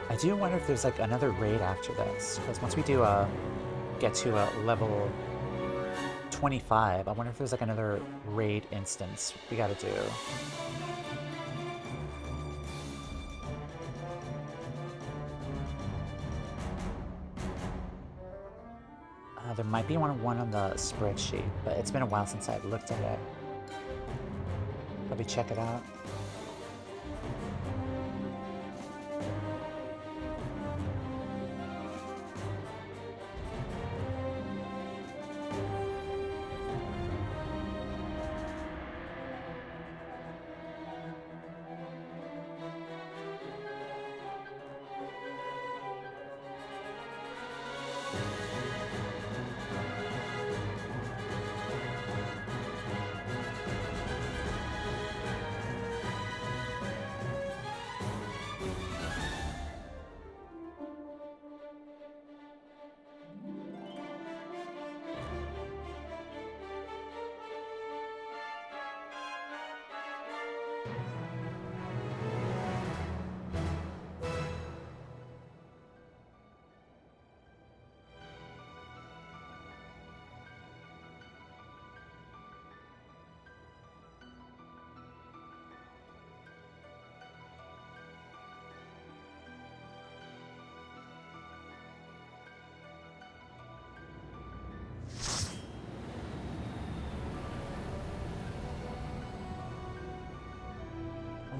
I do wonder if there's like another raid after this, because once we do get to level 25, I wonder if there's like another raid instance we gotta do. There might be one on the spreadsheet, but it's been a while since I've looked at it. Probably check it out.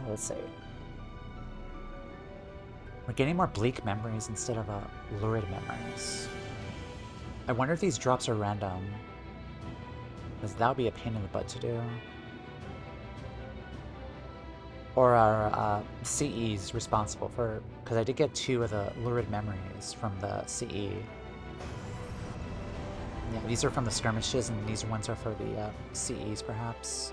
Let's see. We're getting more bleak memories instead of lurid memories. I wonder if these drops are random, because that would be a pain in the butt to do. Or are CEs responsible for... Because I did get 2 of the lurid memories from the CE. Yeah, these are from the skirmishes, and these ones are for the CEs, perhaps.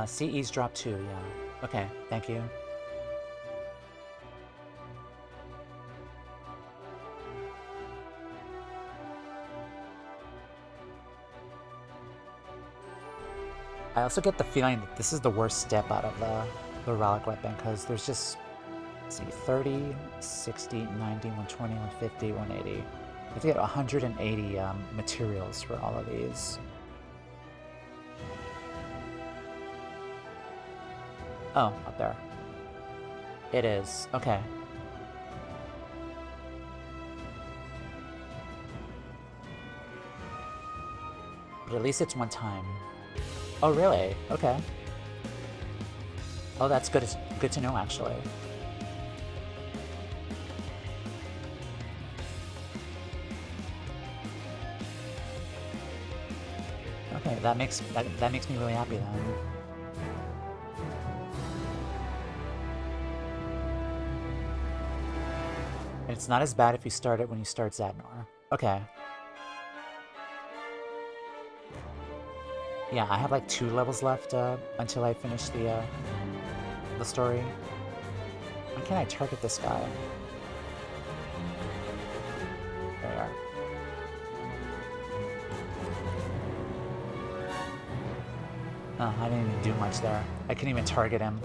CE's drop 2, yeah. Okay, thank you. I also get the feeling that this is the worst step out of the relic weapon, because there's just, let's see, 30, 60, 90, 120, 150, 180. You have to get 180 materials for all of these. Oh, up there. It is. Okay. But at least it's one time. Oh, really? Okay. Oh, that's good. It's good to know, actually. Okay, that makes me really happy then. It's not as bad if you start it when you start Zadnor. Okay. Yeah, I have like 2 levels left until I finish the story. Why can't I target this guy? There we are. I didn't even do much there. I couldn't even target him.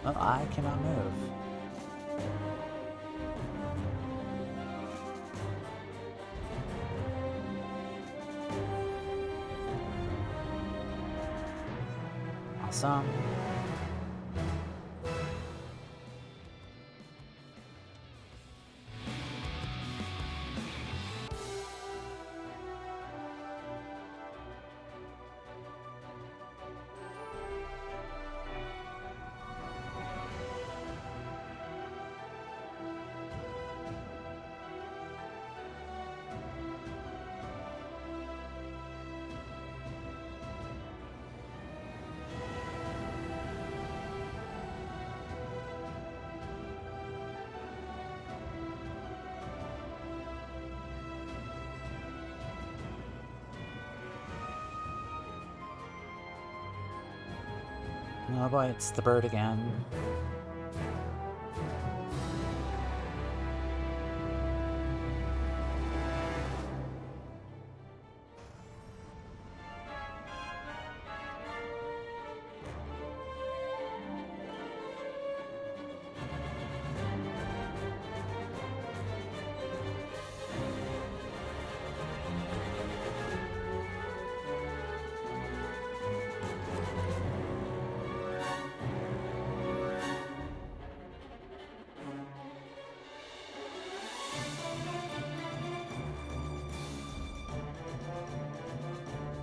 Well, I cannot move. Awesome. Oh boy, it's the bird again.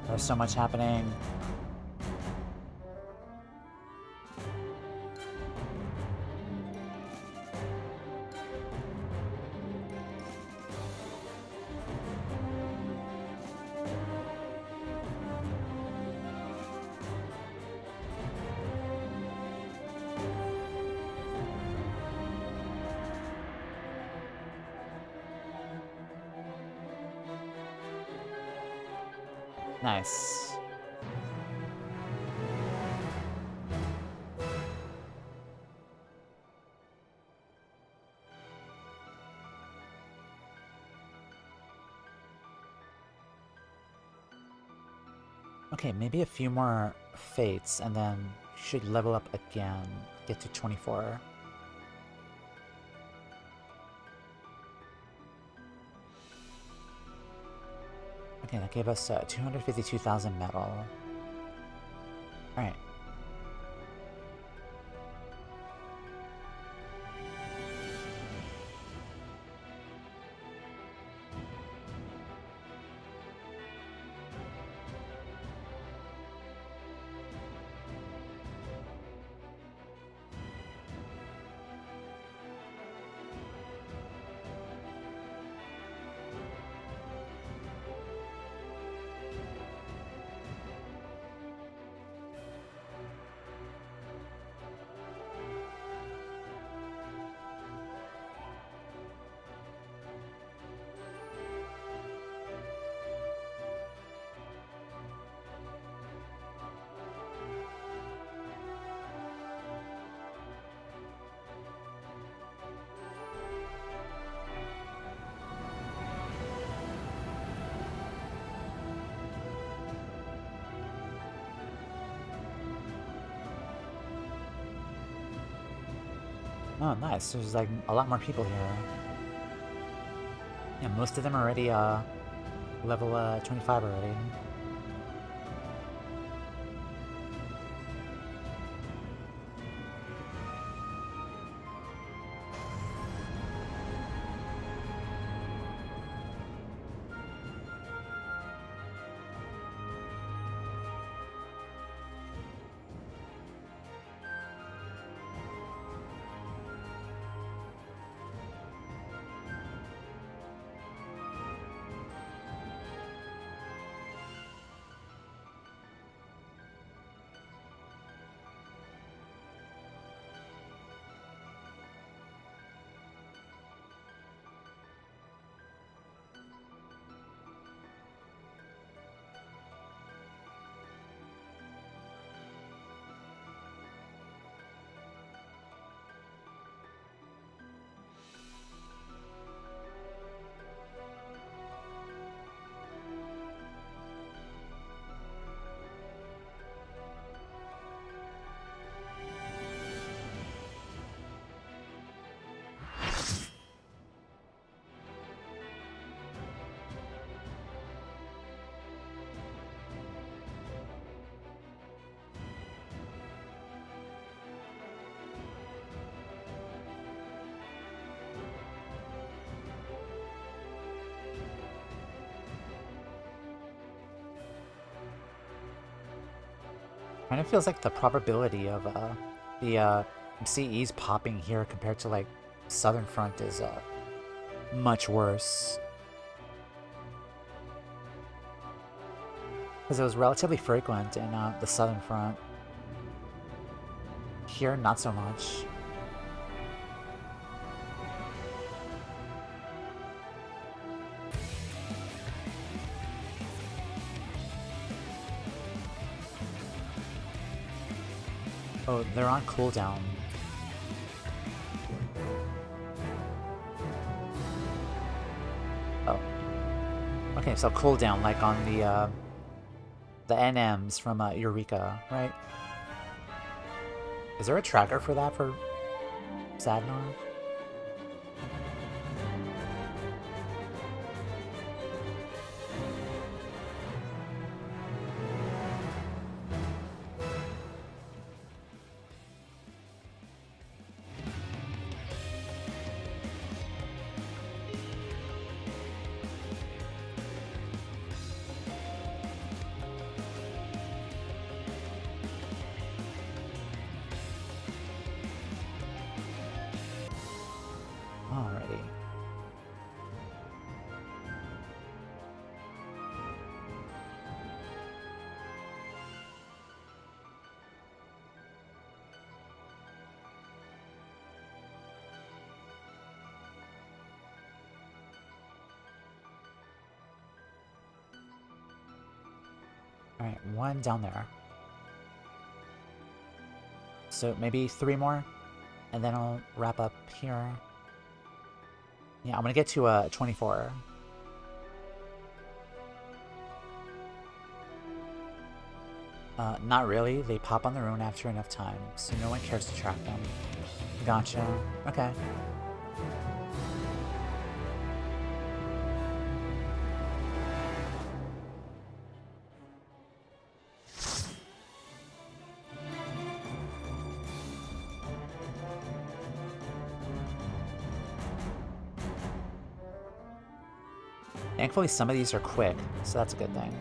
There's so much happening. Nice. Okay, maybe a few more fates and then should level up again. Get to 24. Okay, that gave us 252,000 metal. Alright. Oh, nice. There's like a lot more people here. Yeah, most of them are already level 25 already. Kind of feels like the probability of the CEs popping here compared to like Southern Front is much worse. Because it was relatively frequent in the Southern Front. Here, not so much. Oh, they're on cooldown. Oh. Okay, so cooldown like on the NMs from Eureka, right? Is there a tracker for that for Sadnar? Alrighty. Alright, one down there. So maybe 3 more, and then I'll wrap up here. Yeah, I'm gonna get to 24. Not really. They pop on their own after enough time, so no one cares to track them. Gotcha. Okay. Thankfully, some of these are quick, so that's a good thing.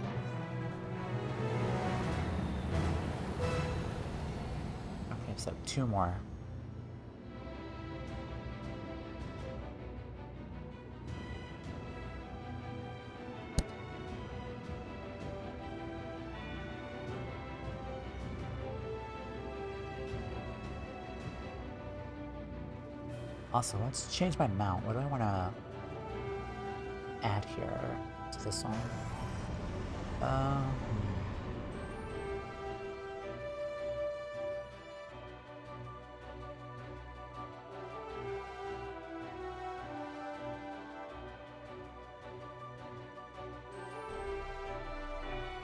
Okay, so 2 more. Also, let's change my mount. What do I want to add here to this one?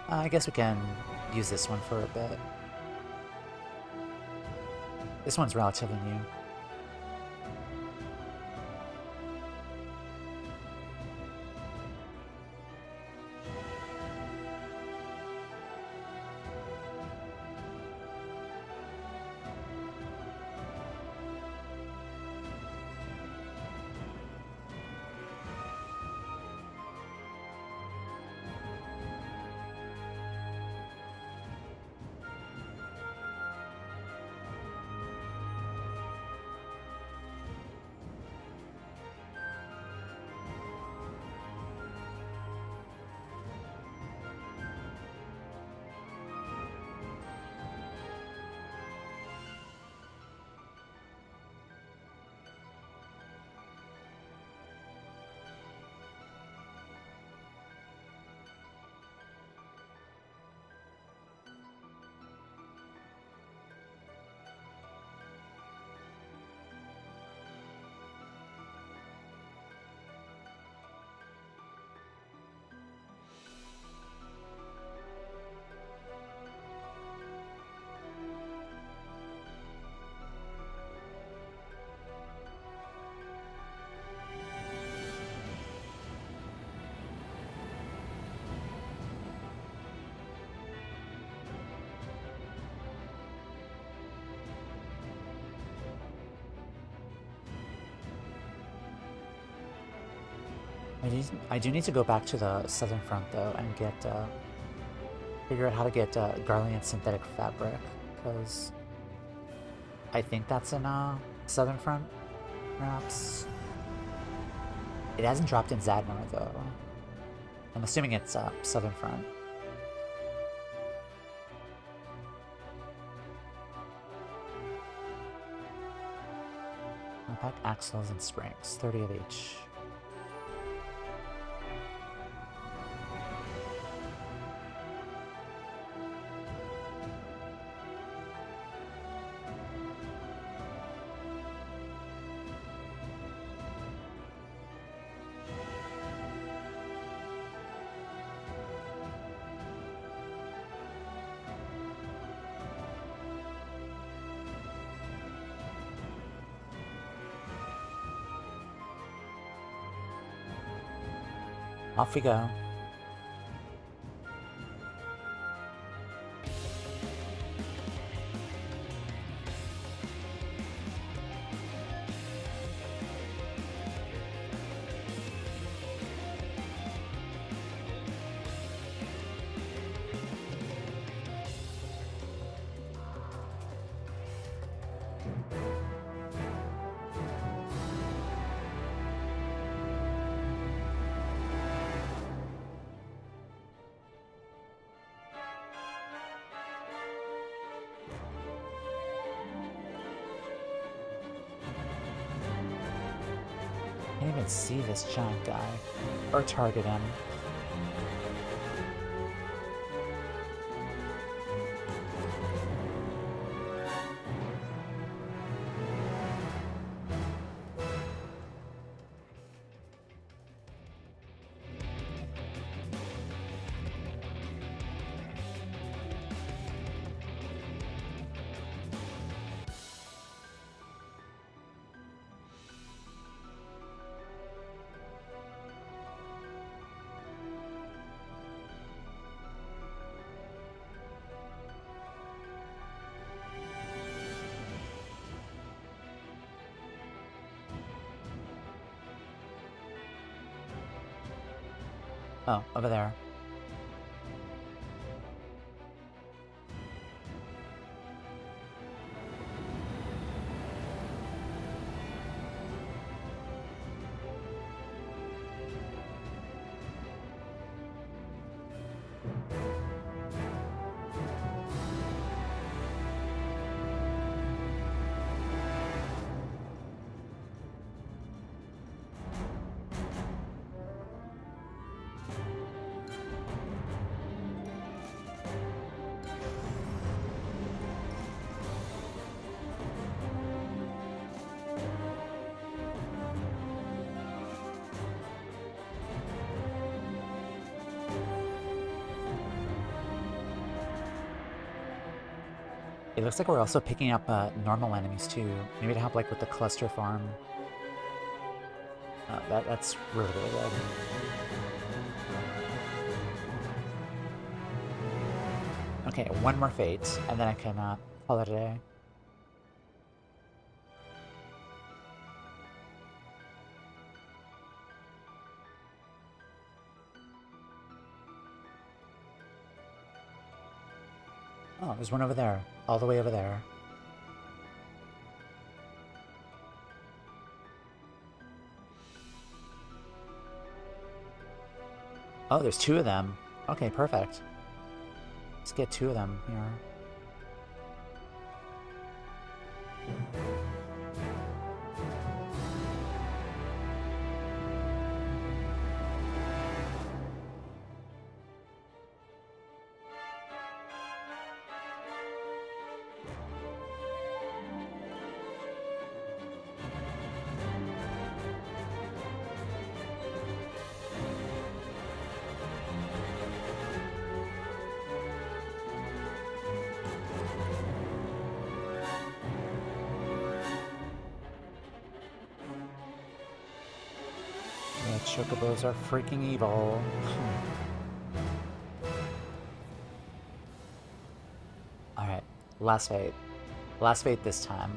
I guess we can use this one for a bit. This one's relatively new. I do need to go back to the southern front though and get figure out how to get Garlean synthetic fabric, because I think that's in southern front, perhaps. It hasn't dropped in Zadnor though. I'm assuming it's southern front. Pack axles and springs, 30 of each. Off we go. I can't even see this giant guy. Or target him. Oh, over there. It looks like we're also picking up normal enemies too. Maybe to help like with the cluster farm. That's really, really good. Okay, one more fate, and then I can call it a day. Oh, there's one over there. All the way over there. Oh, there's two of them. Okay, perfect. Let's get two of them here. Chocobos are freaking evil. Alright, last fate. Last fate this time.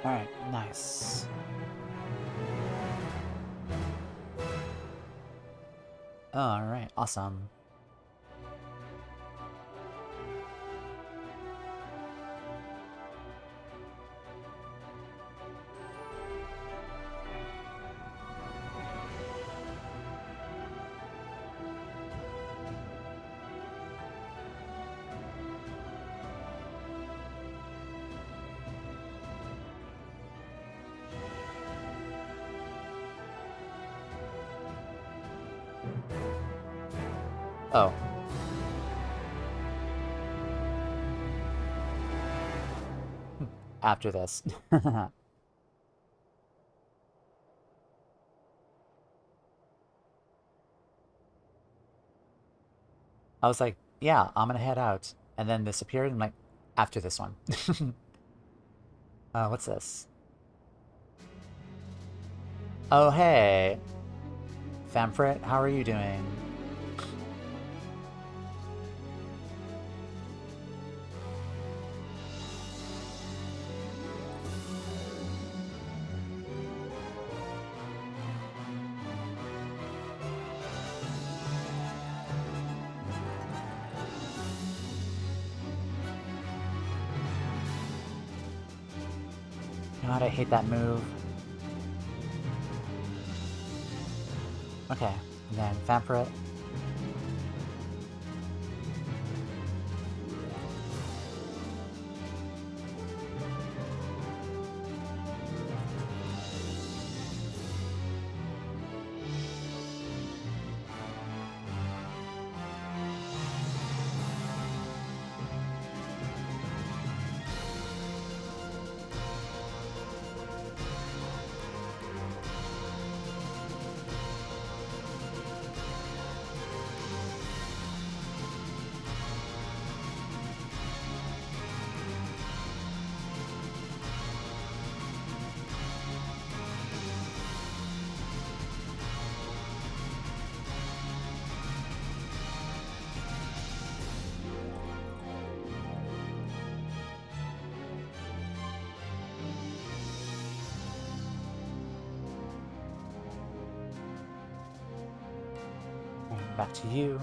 Alright, nice. Alright, awesome. Oh. After this. I was like, yeah, I'm gonna head out. And then this appeared, and I'm like, after this one. What's this? Oh, hey. Famfrit, how are you doing? God, I hate that move. Okay, and then Famfrit. Back to you.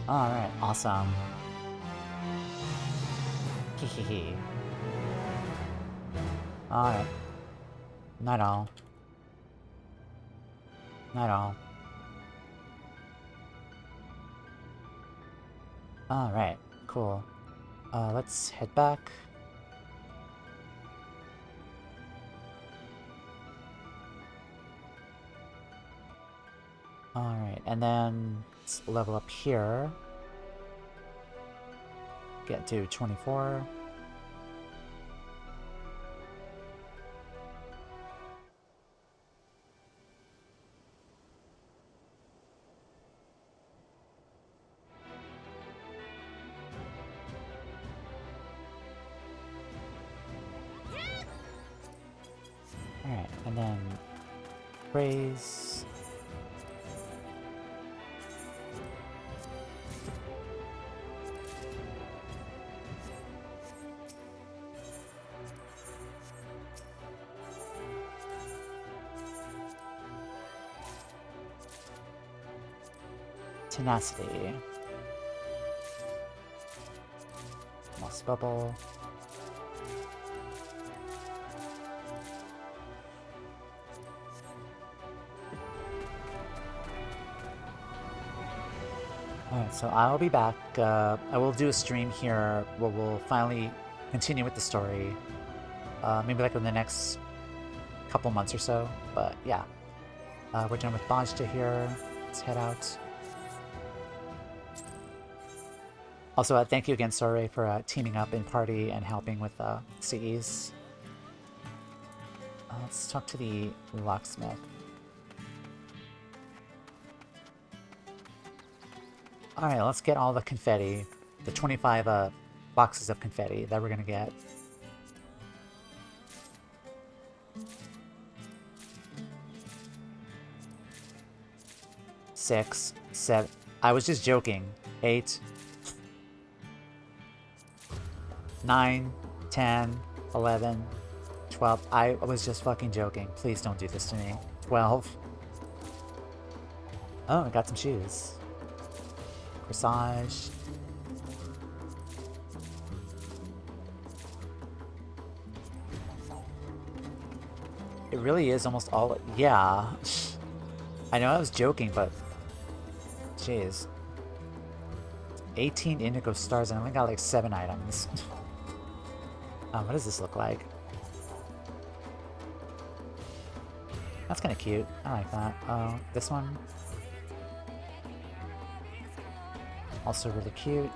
Alright, awesome. Hehehe. Alright. Not all. Not all. Alright, cool. Let's head back. Alright, and then let's level up here. Get to 24. Alright, and then praise. Tenacity. Moss bubble. Alright, so I'll be back. I will do a stream here where we'll finally continue with the story. Maybe like in the next couple months or so. But yeah. We're done with Bozja here. Let's head out. Also, thank you again, Sore, for teaming up in party and helping with CEs. Let's talk to the locksmith. Alright, let's get all the confetti. The 25 boxes of confetti that we're gonna get. Six, seven. I was just joking. 8, 9, 10, 11, 12. I was just fucking joking. Please don't do this to me. 12. Oh, I got some shoes. Corsage. It really is almost all... Yeah. I know I was joking, but... Jeez. 18 indigo stars and I only got like 7 items. What does this look like? That's kind of cute. I like that. This one. Also really cute.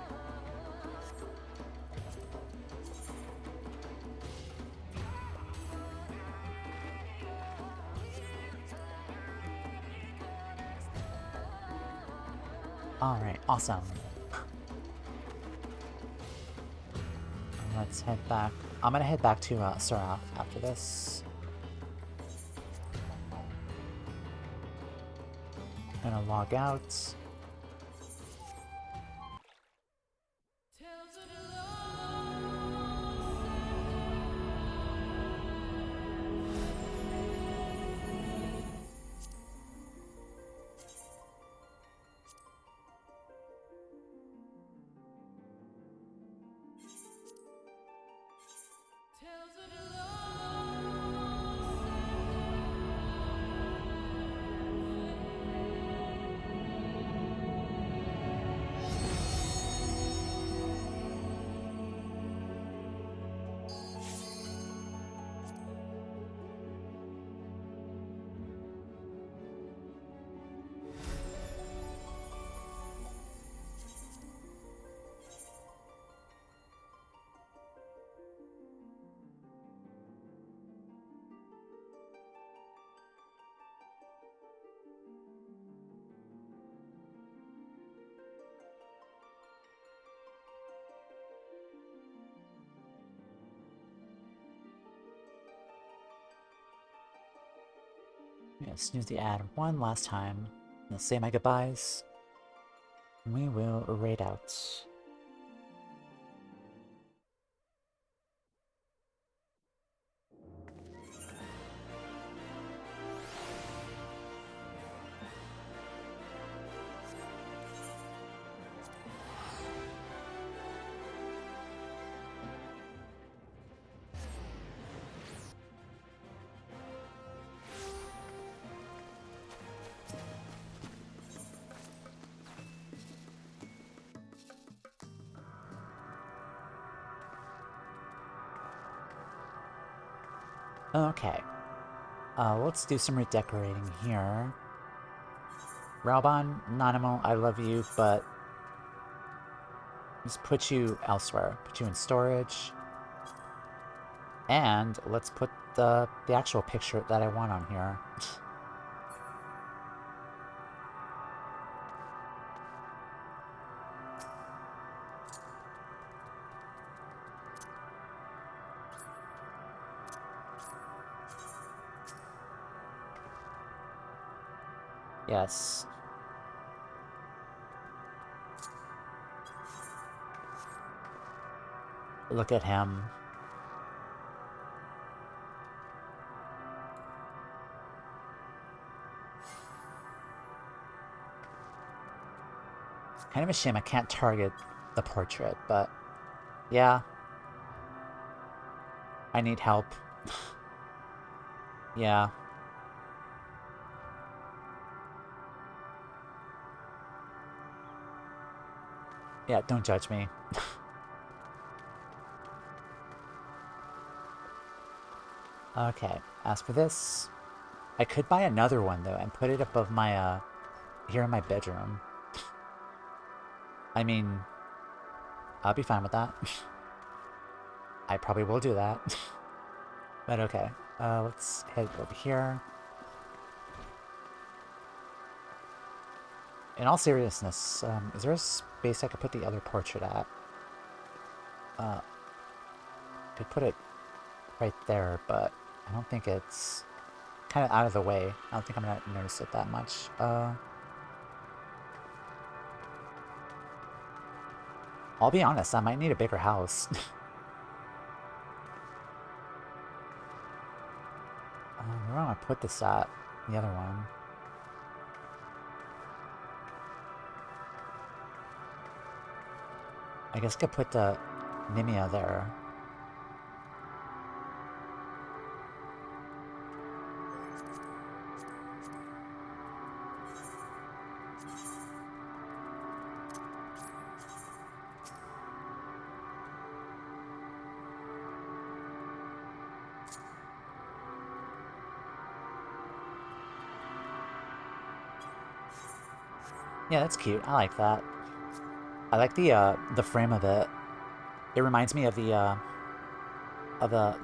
Alright, awesome. Let's head back. I'm gonna head back to Seraph after this. Gonna log out. Yeah, snooze the ad one last time. I'll say my goodbyes. We will raid out. Okay. Let's do some redecorating here. Rauban, Nanimo, I love you, but just put you elsewhere. Put you in storage. And let's put the actual picture that I want on here. Yes. Look at him. Kind of a shame I can't target the portrait, but yeah. I need help. Yeah. Yeah, don't judge me. Okay, as for this, I could buy another one though and put it above my, here in my bedroom. I mean, I'll be fine with that. I probably will do that. But okay, let's head over here. In all seriousness, is there a space I could put the other portrait at? Could put it right there, but I don't think it's kind of out of the way. I don't think I'm gonna notice it that much. I'll be honest, I might need a bigger house. Where do I put this at? The other one. I guess I could put the Nimia there. Yeah, that's cute. I like that. I like the frame of it. It reminds me of the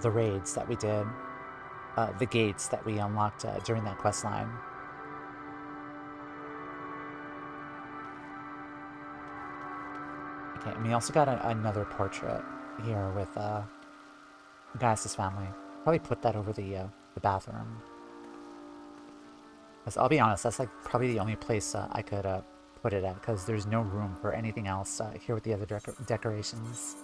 raids that we did, the gates that we unlocked during that quest line. Okay, and we also got another portrait here with Gaius' family. Probably put that over the bathroom. Because I'll be honest, that's like probably the only place I could put it at, because there's no room for anything else here with the other decorations.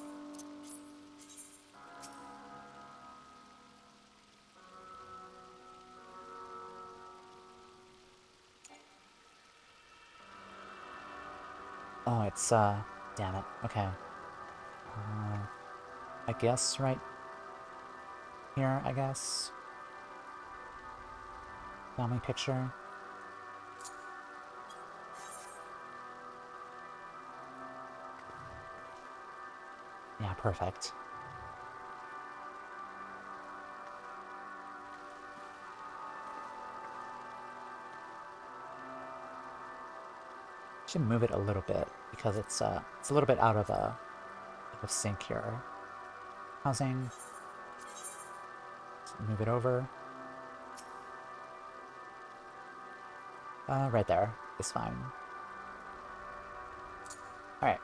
Oh, it's, damn it. Okay. I guess right here, I guess. Family picture. Yeah, perfect. Should move it a little bit because it's a little bit out of sync here. Housing. Let's move it over. Right there is fine. All right.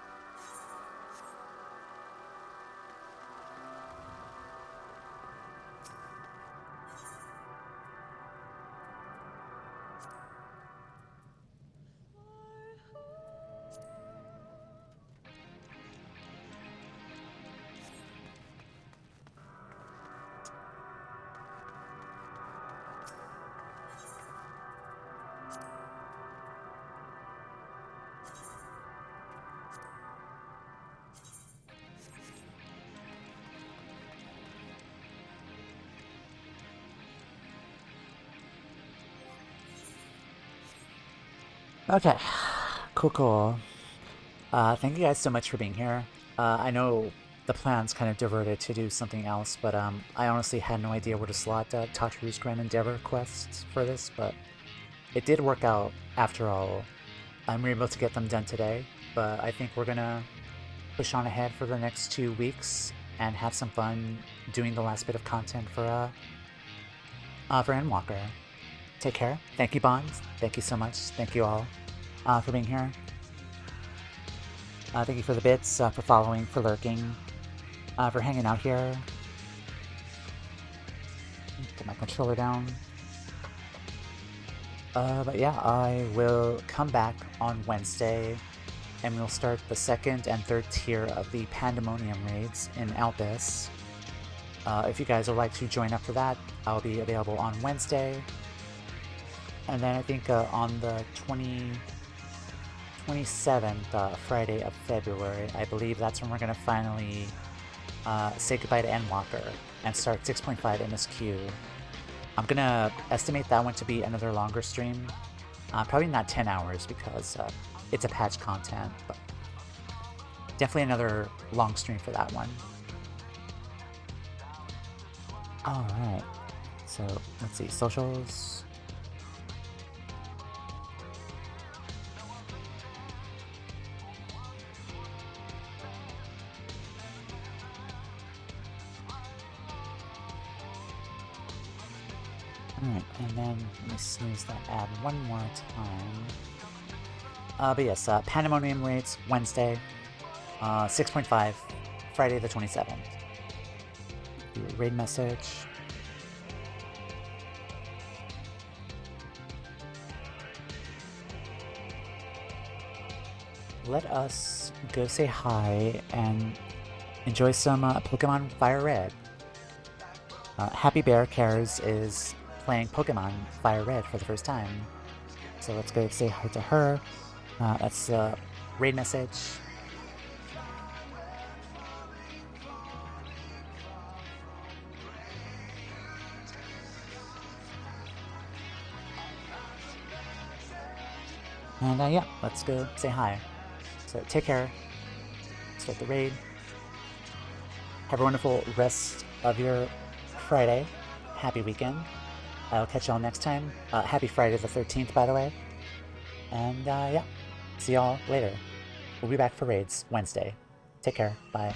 Okay, cool. Thank you guys so much for being here. I know the plan's kind of diverted to do something else, but I honestly had no idea where to slot Tataru's Grand Endeavor quests for this, but it did work out after all. I'm able to get them done today, but I think we're gonna push on ahead for the next 2 weeks and have some fun doing the last bit of content for Endwalker. Take care. Thank you, Bonds. Thank you so much. Thank you all for being here. Thank you for the bits, for following, for lurking, for hanging out here. Get my controller down. But yeah, I will come back on Wednesday, and we'll start the second and third tier of the Pandemonium raids in Albus. If you guys would like to join up for that, I'll be available on Wednesday. And then I think on the 27th, Friday of February, I believe that's when we're going to finally say goodbye to Endwalker and start 6.5 MSQ. I'm going to estimate that one to be another longer stream. Probably not 10 hours because it's a patch content, but definitely another long stream for that one. Alright. So, let's see. Socials. Alright, and then let me snooze that ad one more time. But yes, Pandemonium rates Wednesday, 6.5, Friday the 27th. Do a raid message. Let us go say hi and enjoy some Pokemon Fire Red. Happy Bear Cares is playing Pokemon Fire Red for the first time. So let's go say hi to her. That's the raid message. And yeah, let's go say hi. So take care. Start the raid. Have a wonderful rest of your Friday. Happy weekend. I'll catch y'all next time. Happy Friday the 13th, by the way. And yeah, see y'all later. We'll be back for raids Wednesday. Take care. Bye.